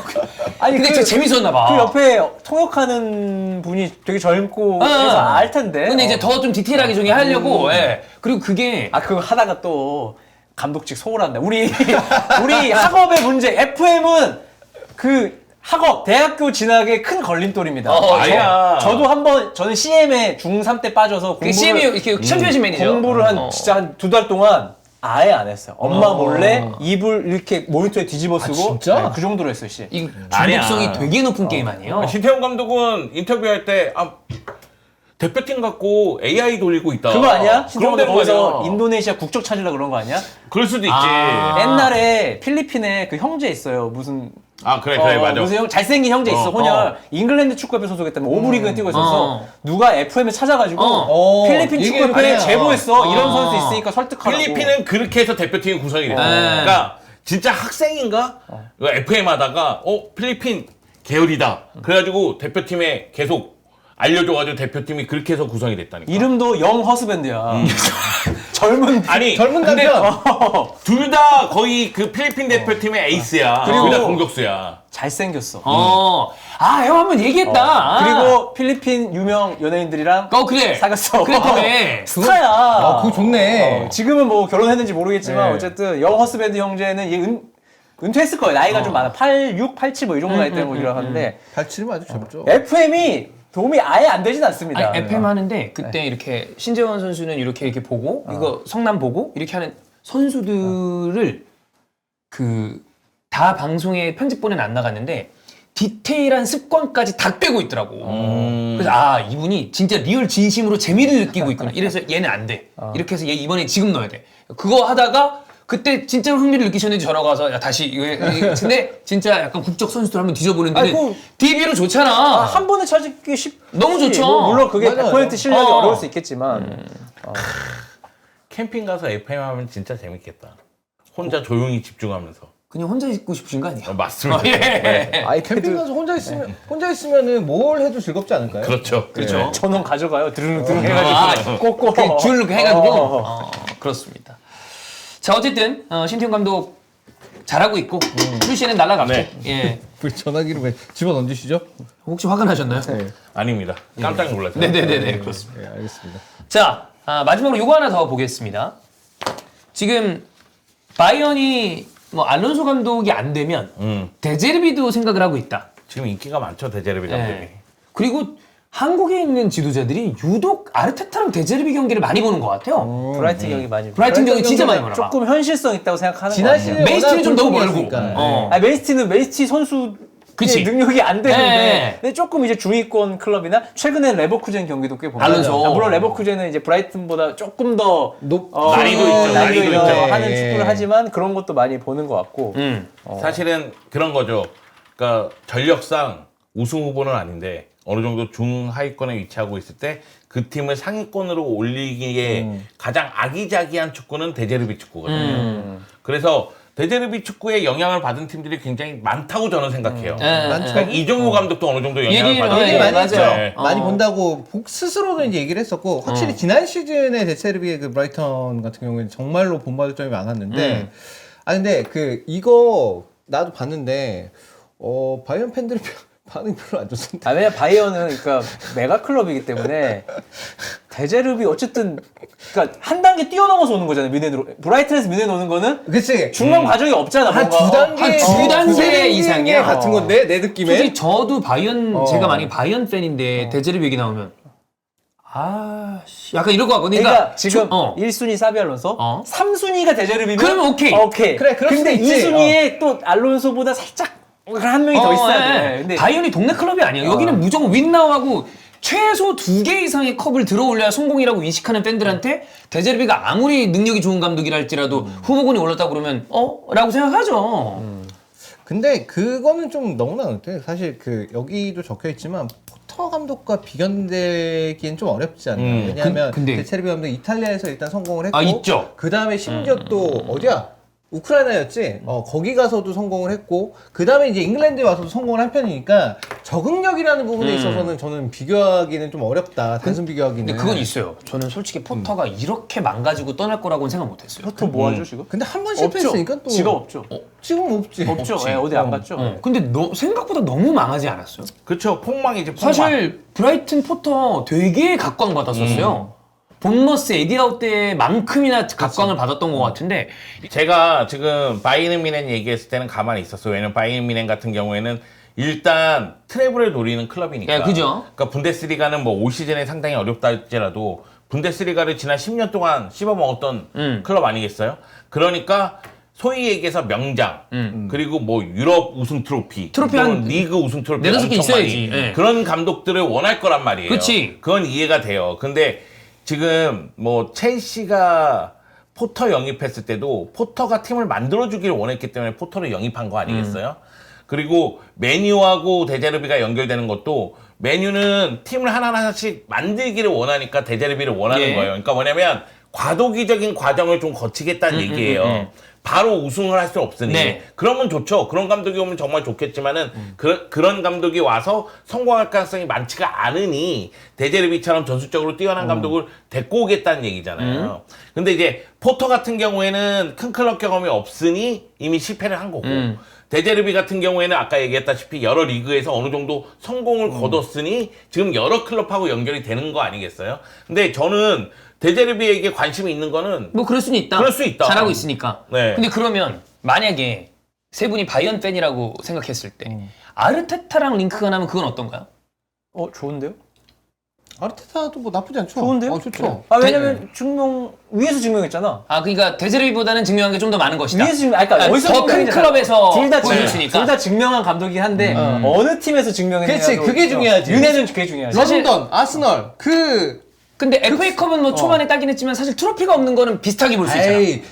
Speaker 2: 아니,
Speaker 1: 근데
Speaker 2: 그-
Speaker 1: 진짜 재밌었나 봐.
Speaker 2: 그 옆에 통역하는 분이 되게 젊고 해서 알 텐데.
Speaker 1: 근데 이제 더 좀 디테일하게 좀 하려고. 예. 그리고 그게
Speaker 2: 그거 하다가 또 감독직 소홀한다. 우리 학업의 문제. FM은 그 학업, 대학교 진학의 큰 걸림돌입니다.
Speaker 4: 아니야.
Speaker 2: 저도 한번 저는 CM에 중3 때 빠져서
Speaker 1: 그 CM이 이렇게 챔피언십 매니저.
Speaker 2: 공부를 진짜 한 2달 동안 아예 안 했어요. 엄마 몰래 이불 이렇게 모니터에 뒤집어 쓰고
Speaker 3: 진짜?
Speaker 2: 네, 그 정도로 했어요, 씨.
Speaker 1: 이
Speaker 4: 아니야.
Speaker 1: 중독성이 되게 높은 게임 아니에요?
Speaker 4: 신태용 감독은 인터뷰할 때 대표팀 갖고 AI 돌리고 있다.
Speaker 2: 그거 아니야?
Speaker 4: 그런
Speaker 2: 신동도
Speaker 4: 데는
Speaker 2: 거기서
Speaker 4: 거냐.
Speaker 2: 인도네시아 국적 찾으려 그런 거 아니야?
Speaker 4: 그럴 수도 있지.
Speaker 2: 옛날에 필리핀에 그 형제 있어요. 무슨
Speaker 4: 그래 맞아.
Speaker 2: 무슨 잘생긴 형제 있어. 혼혈. 잉글랜드 축구협회 소속했다면 오브리그에 뛰고 있었어. 누가 FM에 찾아가지고 필리핀
Speaker 3: 이게
Speaker 2: 축구협회에
Speaker 3: 아니야.
Speaker 2: 제보했어. 이런 선수 있으니까 설득하라고.
Speaker 4: 필리핀은 그렇게 해서 대표팀이 구성이 됐어. 그러니까 진짜 학생인가? FM 하다가 필리핀 계열이다. 그래가지고 대표팀에 계속 알려줘가지고 대표팀이 그렇게 해서 구성이 됐다니까.
Speaker 2: 이름도 영 허스밴드야. 젊은
Speaker 4: 아니
Speaker 3: 젊은
Speaker 4: 근데
Speaker 3: 남편.
Speaker 4: 둘 다 거의 그 필리핀 대표팀의 에이스야.
Speaker 2: 그리고-
Speaker 4: 둘 다 공격수야.
Speaker 2: 잘생겼어.
Speaker 1: 형 한번 얘기했다.
Speaker 2: 그리고 필리핀 유명 연예인들이랑
Speaker 1: 그래.
Speaker 2: 사귀었어.
Speaker 1: 그래.
Speaker 2: 스타야.
Speaker 3: 그거 좋네.
Speaker 2: 지금은 뭐 결혼했는지 모르겠지만
Speaker 3: 네.
Speaker 2: 어쨌든 영 허스밴드 형제는 얘 은퇴했을 거예요. 나이가 좀 많아. 86, 87 뭐 이 정도 나이 때문에 일어났는데
Speaker 3: 87은 아주 젊죠.
Speaker 2: FM이 도움이 아예 안 되진 않습니다.
Speaker 1: 아니, FM 하는데 그때 이렇게 신재원 선수는 이렇게 보고 이거 성남 보고 이렇게 하는 선수들을 그 다 방송에 편집본에는 안 나갔는데 디테일한 습관까지 다 빼고 있더라고. 그래서 이분이 진짜 리얼 진심으로 재미를 느끼고 있구나. 이래서 얘는 안 돼. 이렇게 해서 얘 이번에 지금 넣어야 돼. 그거 하다가 그때 진짜 흥미를 느끼셨는지 전화가 와서 야 다시 근데 진짜 약간 국적 선수들 한번 뒤져보는 데는
Speaker 2: 아이고.
Speaker 1: DB로 좋잖아.
Speaker 2: 한 번에 찾기 쉽.
Speaker 1: 너무 좋죠.
Speaker 2: 물론 그게
Speaker 3: 맞아요.
Speaker 2: 100% 실력이 어려울 수 있겠지만
Speaker 4: 캠핑 가서 FM 하면 진짜 재밌겠다. 혼자 조용히 집중하면서.
Speaker 1: 그냥 혼자 있고 싶으신 거 아니에요?
Speaker 4: 맞습니다.
Speaker 1: 예.
Speaker 3: 캠핑 가서 혼자 있으면은 뭘 해도 즐겁지 않을까요?
Speaker 4: 그렇죠.
Speaker 1: 그렇죠.
Speaker 2: 전원 가져가요. 드릉드릉 해가지고 꽂고
Speaker 1: 줄 해가지고 그렇습니다. 자 어쨌든 신태용 감독 잘하고 있고 출시는 날라갔고
Speaker 4: 네.
Speaker 1: 예.
Speaker 3: 그 전화기를 왜 집어 던지시죠?
Speaker 1: 혹시 화가 나셨나요?
Speaker 4: 아닙니다. 깜짝 놀랐어요.
Speaker 1: 네네네 그렇습니다.
Speaker 3: 네, 알겠습니다.
Speaker 1: 자 마지막으로 요거 하나 더 보겠습니다. 지금 바이언이 뭐 알론소 감독이 안 되면 데제르비도 생각을 하고 있다.
Speaker 4: 지금 인기가 많죠 데제르비 감독이.
Speaker 1: 예. 그리고 한국에 있는 지도자들이 유독 아르테타랑 데제르비 경기를 많이 보는 것 같아요.
Speaker 2: 브라이튼 경기 많이.
Speaker 1: 브라이튼 경기 진짜 많이 보나 봐.
Speaker 2: 조금 현실성 있다고 생각하는
Speaker 3: 지난
Speaker 2: 것 같아요.
Speaker 3: 시즌에
Speaker 1: 맨시티는 좀 너무 멀고.
Speaker 3: 골동이었으니까.
Speaker 2: 맨시티 선수
Speaker 1: 그치.
Speaker 2: 능력이 안 되는데
Speaker 1: 네.
Speaker 2: 근데 조금 이제 중위권 클럽이나 최근에 레버쿠젠 경기도 꽤 보면
Speaker 1: 알론소.
Speaker 2: 물론 레버쿠젠은 이제 브라이튼보다 조금 더
Speaker 4: 난이도 있죠, 난이도 있죠.
Speaker 2: 하는
Speaker 1: 예.
Speaker 2: 축구를 하지만 그런 것도 많이 보는 것 같고
Speaker 4: 사실은 그런 거죠. 그러니까 전력상 우승 후보는 아닌데 어느 정도 중하위권에 위치하고 있을 때 그 팀을 상위권으로 올리기에 가장 아기자기한 축구는 데제르비 축구거든요. 그래서 데제르비 축구에 영향을 받은 팀들이 굉장히 많다고 저는 생각해요.
Speaker 3: 많죠.
Speaker 4: 그러니까 이정우 감독도 어느 정도 영향을
Speaker 1: 얘기를
Speaker 4: 받았고
Speaker 3: 얘기를 많이
Speaker 1: 맞아요.
Speaker 3: 했죠.
Speaker 4: 네.
Speaker 3: 많이 본다고 스스로는 이제 얘기를 했었고 확실히 지난 시즌에 데체르비의 그 브라이턴 같은 경우에는 정말로 본받을 점이 많았는데 근데 그 이거 나도 봤는데 바이언 팬들이 반응이 별로 안 좋던데.
Speaker 2: 왜냐면 바이언은 그러니까 메가 클럽이기 때문에 데제르비 어쨌든 그러니까 한 단계 뛰어넘어서 오는 거잖아요. 뮌헨으로 브라이튼에서 뮌헨 오는 거는
Speaker 3: 그치.
Speaker 2: 중간 과정이 없잖아.
Speaker 3: 한
Speaker 2: 뭔가.
Speaker 3: 두 단계,
Speaker 1: 한두 단계 이상이야.
Speaker 3: 같은 건데 내 느낌에.
Speaker 1: 솔직히 저도 바이언 제가 만약에 바이언 팬인데
Speaker 2: 어.
Speaker 1: 데제르비 얘기 나오면 약간 이럴 것 같거든요.
Speaker 2: 그러니까 지금
Speaker 1: 어.
Speaker 2: 1순위 사비 알론소,
Speaker 1: 어.
Speaker 2: 3순위가 데제르비면
Speaker 1: 그러면 오케이.
Speaker 2: 오케이.
Speaker 3: 그래, 그럴
Speaker 2: 근데
Speaker 3: 수도 있지.
Speaker 2: 2순위에 또 알론소보다 살짝 한 명이 더 있어야 돼. 근데
Speaker 1: 바이언이 동네 클럽이 아니에요. 여기는 무조건 윈나우하고 최소 2개 이상의 컵을 들어올려야 성공이라고 인식하는 팬들한테 데제르비가 아무리 능력이 좋은 감독이라 할지라도 후보군이 올랐다고 그러면 라고 생각하죠.
Speaker 3: 근데 그거는 좀 너무나 그렇대. 사실 그 여기도 적혀 있지만 포터 감독과 비견되기엔 좀 어렵지 않나. 왜냐하면
Speaker 1: 근데-
Speaker 3: 데체르비 감독 이탈리아에서 일단 성공을 했고,
Speaker 1: 있죠.
Speaker 3: 그 다음에 심지어 또 어디야? 우크라이나였지. 거기 가서도 성공을 했고, 그 다음에 이제 잉글랜드에 와서도 성공을 한 편이니까 적응력이라는 부분에 있어서는 저는 비교하기는 좀 어렵다. 단순 비교하기는.
Speaker 1: 근데 그건 있어요. 저는 솔직히 포터가 이렇게 망가지고 떠날 거라고는 생각 못했어요.
Speaker 2: 포터 뭐 하죠 지금?
Speaker 3: 근데 한 번 실패했으니까 또
Speaker 2: 지가 없죠.
Speaker 3: 지금 없지.
Speaker 2: 없죠. 예, 어디 안 갔죠.
Speaker 1: 근데 생각보다 너무 망하지 않았어요?
Speaker 4: 그쵸, 폭망이지, 폭망.
Speaker 1: 사실 브라이튼 포터 되게 각광받았었어요. 본머스 에디아웃 때만큼이나 각광을 받았던 것 같은데
Speaker 4: 제가 지금 바이에른 뮌헨 얘기했을 때는 가만히 있었어요. 왜냐면 바이에른 뮌헨 같은 경우에는 일단 트래블을 노리는 클럽이니까.
Speaker 1: 예, 그죠.
Speaker 4: 그러니까 분데스리가는 뭐 올 시즌에 상당히 어렵다 할지라도 분데스리가를 지난 10년 동안 씹어먹었던 클럽 아니겠어요? 그러니까 소위 얘기해서 명장, 그리고 뭐 유럽 우승 트로피,
Speaker 1: 트로피
Speaker 4: 또는
Speaker 1: 한
Speaker 4: 리그 우승 트로피
Speaker 1: 네다섯 개
Speaker 4: 엄청
Speaker 1: 있어야지.
Speaker 4: 많이
Speaker 1: 예.
Speaker 4: 그런 감독들을 원할 거란 말이에요.
Speaker 1: 그치.
Speaker 4: 그건 이해가 돼요. 근데 지금 뭐 첼시가 포터 영입했을 때도 포터가 팀을 만들어주기를 원했기 때문에 포터를 영입한 거 아니겠어요? 그리고 메뉴하고 데제르비가 연결되는 것도 메뉴는 팀을 하나하나씩 만들기를 원하니까 데제르비를 원하는
Speaker 1: 예.
Speaker 4: 거예요. 그러니까 뭐냐면 과도기적인 과정을 좀 거치겠다는 얘기예요. 바로 우승을 할 수 없으니.
Speaker 1: 네.
Speaker 4: 그러면 좋죠. 그런 감독이 오면 정말 좋겠지만은 그런 감독이 와서 성공할 가능성이 많지가 않으니 데제르비처럼 전술적으로 뛰어난 감독을 데리고 오겠다는 얘기잖아요. 근데 이제 포터 같은 경우에는 큰 클럽 경험이 없으니 이미 실패를 한 거고 데제르비 같은 경우에는 아까 얘기했다시피 여러 리그에서 어느 정도 성공을 거뒀으니 지금 여러 클럽하고 연결이 되는 거 아니겠어요? 근데 저는 데제르비에게 관심이 있는 거는
Speaker 1: 뭐 그럴 수는 있다.
Speaker 4: 그럴 수 있다.
Speaker 1: 잘하고 있으니까.
Speaker 4: 네.
Speaker 1: 근데 그러면 만약에 세 분이 바이언 팬이라고 생각했을 때 아르테타랑 링크가 나면 그건 어떤가요?
Speaker 2: 좋은데요?
Speaker 3: 아르테타도 뭐 나쁘지 않죠.
Speaker 2: 좋은데요?
Speaker 3: 좋죠.
Speaker 2: 왜냐면 증명 위에서 증명했잖아.
Speaker 1: 그러니까 데제르비보다는 증명한 게 좀 더 많은 것이다.
Speaker 2: 위에서 증명, 그러니까 어디서
Speaker 1: 더 큰
Speaker 2: 증명했잖아.
Speaker 1: 클럽에서
Speaker 2: 둘다
Speaker 1: 보여줬으니까.
Speaker 2: 둘다 증명한 감독이긴 한데 어느 팀에서 증명했냐도
Speaker 3: 그치, 그게 중요하지.
Speaker 2: 윤회는 그게 중요하지.
Speaker 1: 사실-
Speaker 3: 러닝던, 아스널,
Speaker 1: 근데 FA컵은 뭐 초반에 따긴 했지만 사실 트로피가 없는 거는 비슷하게 볼 수 있잖아.
Speaker 3: 에이,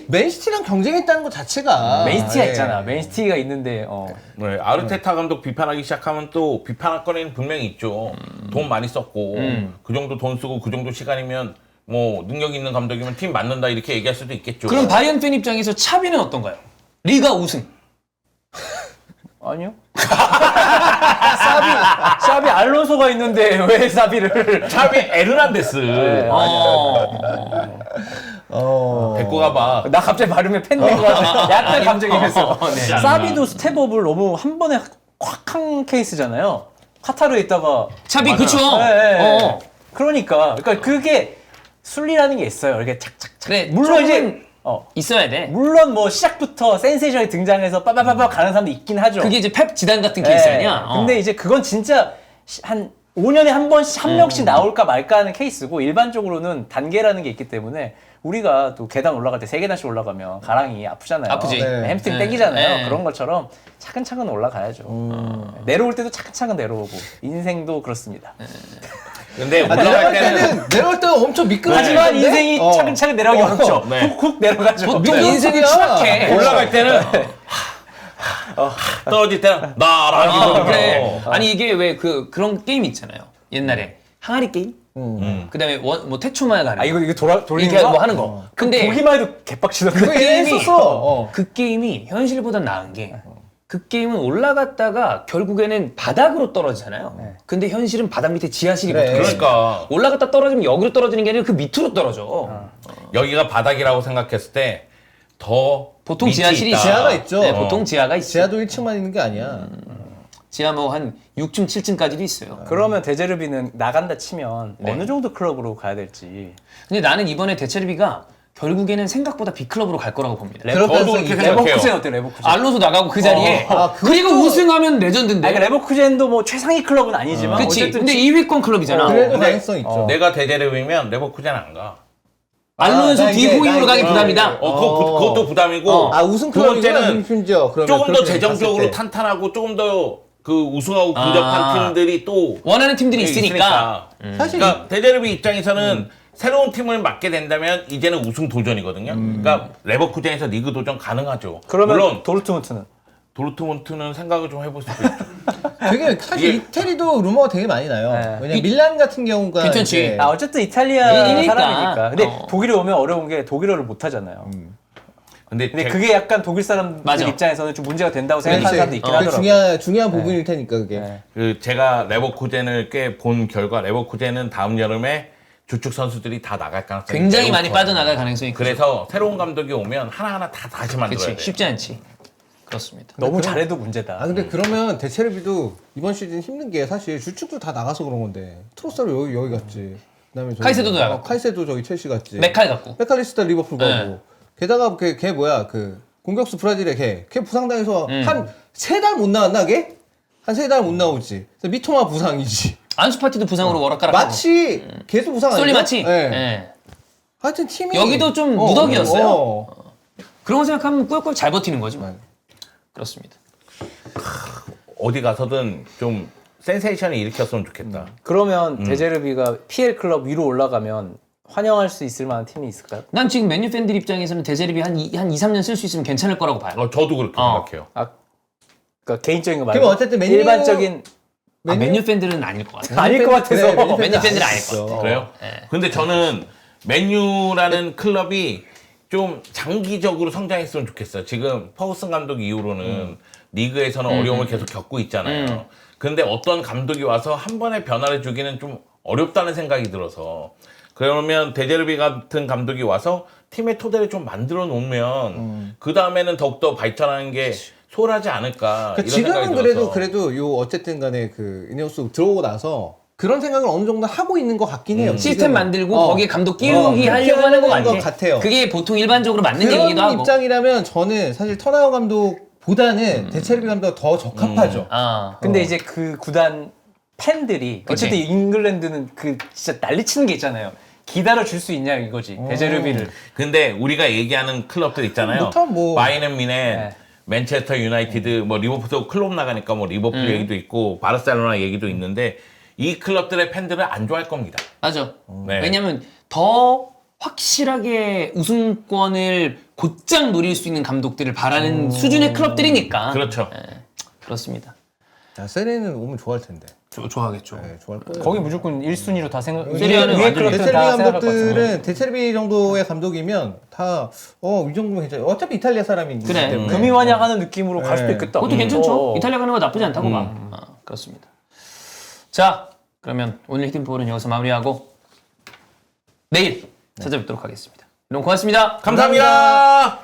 Speaker 3: 맨시티랑 경쟁했다는 것 자체가.
Speaker 2: 맨시티가
Speaker 3: 예.
Speaker 2: 있잖아. 맨시티가 있는데
Speaker 4: 네, 아르테타 감독 비판하기 시작하면 또 비판할 거리는 분명히 있죠. 돈 많이 썼고 그 정도 돈 쓰고 그 정도 시간이면 뭐 능력 있는 감독이면 팀 맞는다 이렇게 얘기할 수도 있겠죠.
Speaker 1: 그럼 바이언 팬 입장에서 차비는 어떤가요? 리가 우승.
Speaker 2: 아니요. 사비 알론소가 있는데 왜 사비를
Speaker 4: 차비 에르난데스 데리고 가봐.
Speaker 2: 나 갑자기 발음에 팬된 거 같아. 약간 감정이었어.
Speaker 1: 네.
Speaker 2: 사비도 스텝업을 너무 한 번에 확 한 케이스잖아요. 카타르에 있다가
Speaker 1: 차비
Speaker 4: 맞아요.
Speaker 1: 그쵸?
Speaker 2: 네. 그러니까 그게 순리라는 게 있어요. 이렇게 착착착.
Speaker 1: 그래
Speaker 2: 물론 이제
Speaker 1: 조금은 있어야 돼.
Speaker 2: 물론 뭐 시작부터 센세이션이 등장해서 빠바바바 가는 사람도 있긴 하죠.
Speaker 1: 그게 이제 펩 지단 같은
Speaker 2: 네.
Speaker 1: 케이스 아니야?
Speaker 2: 근데 이제 그건 진짜 한 5년에 한 번씩 한 명씩 나올까 말까 하는 케이스고 일반적으로는 단계라는 게 있기 때문에 우리가 또 계단 올라갈 때 3계단씩 올라가면 가랑이 아프잖아요.
Speaker 1: 아프지.
Speaker 3: 네.
Speaker 2: 햄스트링
Speaker 1: 네.
Speaker 2: 땡기잖아요.
Speaker 1: 네.
Speaker 2: 그런 것처럼 차근차근 올라가야죠. 내려올 때도 차근차근 내려오고 인생도 그렇습니다.
Speaker 4: 근데 올라갈
Speaker 3: 내려갈
Speaker 4: 때는
Speaker 3: 때는 엄청 미끄러질
Speaker 2: 하지만
Speaker 3: 건데?
Speaker 2: 인생이 차근차근 내려가기 어렵죠.
Speaker 4: 네.
Speaker 2: 훅훅 내려가죠.
Speaker 1: 보통
Speaker 3: 네.
Speaker 1: 인생은
Speaker 3: 그렇구나.
Speaker 1: 추락해.
Speaker 4: 올라갈 때는 떨어질 때는 나라기
Speaker 1: 그래. 아니 이게 왜 그런 게임 있잖아요. 옛날에 항아리 게임. 그다음에 뭐 태초마에 가는.
Speaker 2: 이거 돌리는
Speaker 1: 이게
Speaker 2: 거?
Speaker 1: 뭐 하는 거. 근데
Speaker 2: 보기만 해도 개빡치던데.
Speaker 3: 그거 얘기했었어.
Speaker 1: 그 게임이 현실보다 나은 게 그 게임은 올라갔다가 결국에는 바닥으로 떨어지잖아요. 근데 현실은 바닥 밑에 지하실이
Speaker 3: 그래.
Speaker 1: 붙어 있어요.
Speaker 4: 그러니까
Speaker 1: 올라갔다 떨어지면 여기로 떨어지는 게 아니라 그 밑으로 떨어져.
Speaker 4: 여기가 바닥이라고 생각했을 때 더
Speaker 1: 보통 지하실이
Speaker 4: 있다.
Speaker 3: 지하가 있죠.
Speaker 1: 네, 보통 지하가 있어.
Speaker 3: 지하도 1층만 있는 게 아니야.
Speaker 1: 지하 뭐 한 6층, 7층까지도 있어요.
Speaker 2: 그러면 데제르비는 나간다 치면
Speaker 1: 네.
Speaker 2: 어느 정도 클럽으로 가야 될지.
Speaker 1: 근데 나는 이번에 데체르비가 결국에는 생각보다 B클럽으로 갈 거라고 봅니다.
Speaker 3: 그럴
Speaker 4: 저도
Speaker 3: 가능성이
Speaker 4: 그렇게
Speaker 3: 있죠.
Speaker 4: 생각해요.
Speaker 2: 레버쿠젠 어때 레버쿠젠?
Speaker 1: 알론소 나가고 그 자리에 그리고 우승하면 레전드인데.
Speaker 2: 그러니까 레버쿠젠도 뭐 최상위 클럽은 아니지만
Speaker 1: 그치.
Speaker 2: 어쨌든
Speaker 1: 근데 2위권 클럽이잖아.
Speaker 3: 그래도
Speaker 4: 근데
Speaker 3: 가능성 있죠.
Speaker 4: 내가 데제르비면 레버쿠젠 안 가.
Speaker 1: 알론소
Speaker 3: 나 이제-
Speaker 1: 디호잉으로
Speaker 3: 나
Speaker 1: 가기
Speaker 3: 이제-
Speaker 1: 부담이다.
Speaker 4: 그것도 부담이고.
Speaker 3: 아 우승
Speaker 4: 두
Speaker 3: 클럽이구나
Speaker 4: 번째는
Speaker 3: 뮌헨죠. 그러면
Speaker 4: 조금 더
Speaker 3: 그렇게
Speaker 4: 재정적으로
Speaker 3: 봤을 때.
Speaker 4: 탄탄하고 조금 더 그 우승하고 근접한 팀들이 또
Speaker 1: 원하는 팀들이 있으니까.
Speaker 3: 사실
Speaker 4: 그러니까 데제르비 입장에서는 새로운 팀을 맡게 된다면 이제는 우승 도전이거든요. 그러니까 레버쿠젠에서 리그 도전 가능하죠.
Speaker 2: 그러면
Speaker 4: 물론
Speaker 2: 도르트문트는
Speaker 4: 도르트문트는 생각을 좀 해볼 수도 있죠.
Speaker 3: 되게 사실
Speaker 4: 이게-
Speaker 3: 이태리도 루머가 되게 많이 나요.
Speaker 2: 네.
Speaker 3: 왜냐면 밀란 같은 경우가
Speaker 1: 괜찮지.
Speaker 3: 이제
Speaker 2: 어쨌든 이탈리아
Speaker 1: 이니까.
Speaker 2: 사람이니까. 근데 독일에 오면 어려운 게 독일어를 못 하잖아요.
Speaker 4: 근데
Speaker 2: 근데 그게 약간 독일 사람들
Speaker 1: 맞아.
Speaker 2: 입장에서는 좀 문제가 된다고 생각하는 사람도 있긴
Speaker 3: 그
Speaker 2: 하더라고요.
Speaker 3: 중요한 부분일 테니까 그게.
Speaker 2: 네.
Speaker 4: 그 제가 레버쿠젠을 꽤 본 결과 레버쿠젠은 다음 여름에 주축 선수들이 다 나갈 가능성이
Speaker 1: 굉장히
Speaker 4: 매우
Speaker 1: 많이
Speaker 4: 커요.
Speaker 1: 빠져나갈 가능성이 크죠.
Speaker 4: 그래서 새로운 감독이 오면 하나하나 다 다시 만들어야
Speaker 1: 그치.
Speaker 4: 돼요.
Speaker 1: 쉽지 않지. 그렇습니다.
Speaker 2: 너무 잘해도 문제다.
Speaker 3: 아 근데 그러면 데체르비도 이번 시즌 힘든 게 사실 주축도 다 나가서 그런 건데 트로사르 여기 갔지. 그다음에 저기
Speaker 1: 카이세도도 나갔고.
Speaker 3: 카이세도 저기 첼시 갔지.
Speaker 1: 메칼 갖고.
Speaker 3: 메칼리스터 리버풀 가고.
Speaker 1: 네.
Speaker 3: 게다가 걔 뭐야 그 공격수 브라질의 걔 부상당해서 한 3달 못 나왔나 걔? 한 3달 못 나오지. 그래서 미토마 부상이지.
Speaker 1: 안수파티도 부상으로 워락가락하고.
Speaker 3: 마치 걔도 부상 아니야?
Speaker 1: 솔리 마치.
Speaker 3: 네.
Speaker 1: 예.
Speaker 3: 하여튼 팀이
Speaker 1: 여기도 좀 무더기였어요. 그런 거 생각하면 꾸역꾸역 잘 버티는 거지. 뭐. 그렇습니다.
Speaker 4: 어디 가서든 좀 센세이션을 일으켰으면 좋겠다.
Speaker 2: 그러면 데제르비가 PL 클럽 위로 올라가면 환영할 수 있을 만한 팀이 있을까요?
Speaker 1: 난 지금 맨유 팬들 입장에서는 데제르비 한 2, 3년 쓸 수 있으면 괜찮을 거라고 봐요.
Speaker 4: 저도 그렇게 생각해요.
Speaker 2: 그러니까 개인적인 거 말고
Speaker 3: 그럼 어쨌든 맨유-
Speaker 2: 일반적인
Speaker 1: 맨유 팬들은 아닐 것 같아요.
Speaker 2: 아닐 것 같아서
Speaker 3: 그래,
Speaker 1: 맨유 팬들은 아닐 것
Speaker 3: 있어.
Speaker 1: 같아.
Speaker 4: 그래요?
Speaker 1: 네.
Speaker 4: 근데 저는 맨유라는 클럽이 좀 장기적으로 성장했으면 좋겠어요. 지금 퍼거슨 감독 이후로는 리그에서는 어려움을 계속 겪고 있잖아요. 근데 어떤 감독이 와서 한 번에 변화를 주기는 좀 어렵다는 생각이 들어서 그러면 데제르비 같은 감독이 와서 팀의 토대를 좀 만들어 놓으면 그 다음에는 더욱더 발전하는 게 소홀하지 않을까
Speaker 3: 그러니까
Speaker 4: 이런 생각이
Speaker 3: 지금은
Speaker 4: 들어서
Speaker 3: 그래도 요 어쨌든 간에 그 이네오스 들어오고 나서 그런 생각을 어느 정도 하고 있는 것 같긴 해요.
Speaker 1: 시스템
Speaker 3: 지금은.
Speaker 1: 만들고
Speaker 3: 어.
Speaker 1: 거기에 감독 끼우기
Speaker 3: 어,
Speaker 1: 하려고 하는 것
Speaker 3: 것
Speaker 1: 같아.
Speaker 3: 같아요.
Speaker 1: 그게 보통 일반적으로 맞는
Speaker 3: 그런
Speaker 1: 얘기기도 하고.
Speaker 3: 입장이라면 저는 사실 터나우 감독보다는 데체르비 감독이 더 적합하죠.
Speaker 1: 아.
Speaker 2: 근데 이제 그 구단 팬들이
Speaker 1: 그치.
Speaker 2: 어쨌든 잉글랜드는 그 진짜 난리치는 게 있잖아요. 기다려 줄 수 있냐 이거지. 데제르비를.
Speaker 4: 근데 우리가 얘기하는 클럽들 있잖아요.
Speaker 3: 못하면 뭐.
Speaker 4: 바이에른 뮌헨,
Speaker 2: 네.
Speaker 4: 맨체스터 유나이티드, 뭐 리버풀도 클럽 나가니까 뭐 리버풀 얘기도 있고 바르셀로나 얘기도 있는데 이 클럽들의 팬들은 안 좋아할 겁니다.
Speaker 1: 맞아.
Speaker 4: 네.
Speaker 1: 왜냐면 더 확실하게 우승권을 곧장 노릴 수 있는 감독들을 바라는 수준의 클럽들이니까.
Speaker 4: 그렇죠.
Speaker 1: 그렇습니다.
Speaker 3: 자, 세레는 오면 좋아할 텐데.
Speaker 1: 좋아하겠죠.
Speaker 3: 네, 좋아할 거예요.
Speaker 2: 거기 무조건 1순위로 다 생각.
Speaker 1: 세리아는
Speaker 2: 위에
Speaker 1: 완전히
Speaker 2: 클럽들은
Speaker 3: 데체르비
Speaker 2: 다 생각할 것 같아요.
Speaker 3: 감독들은 데체르비 정도의 감독이면 다 이 정도면 괜찮아요. 어차피 이탈리아 사람이기
Speaker 1: 그래.
Speaker 3: 때문에.
Speaker 2: 금이 환영하는 느낌으로 갈 수도
Speaker 3: 네.
Speaker 2: 있겠다.
Speaker 1: 그것도 괜찮죠.
Speaker 2: 어.
Speaker 1: 이탈리아 가는 거 나쁘지 않다고 봐. 그렇습니다. 자, 그러면 오늘 히든포는 여기서 마무리하고 내일 찾아뵙도록 하겠습니다. 여러분 고맙습니다.
Speaker 4: 감사합니다.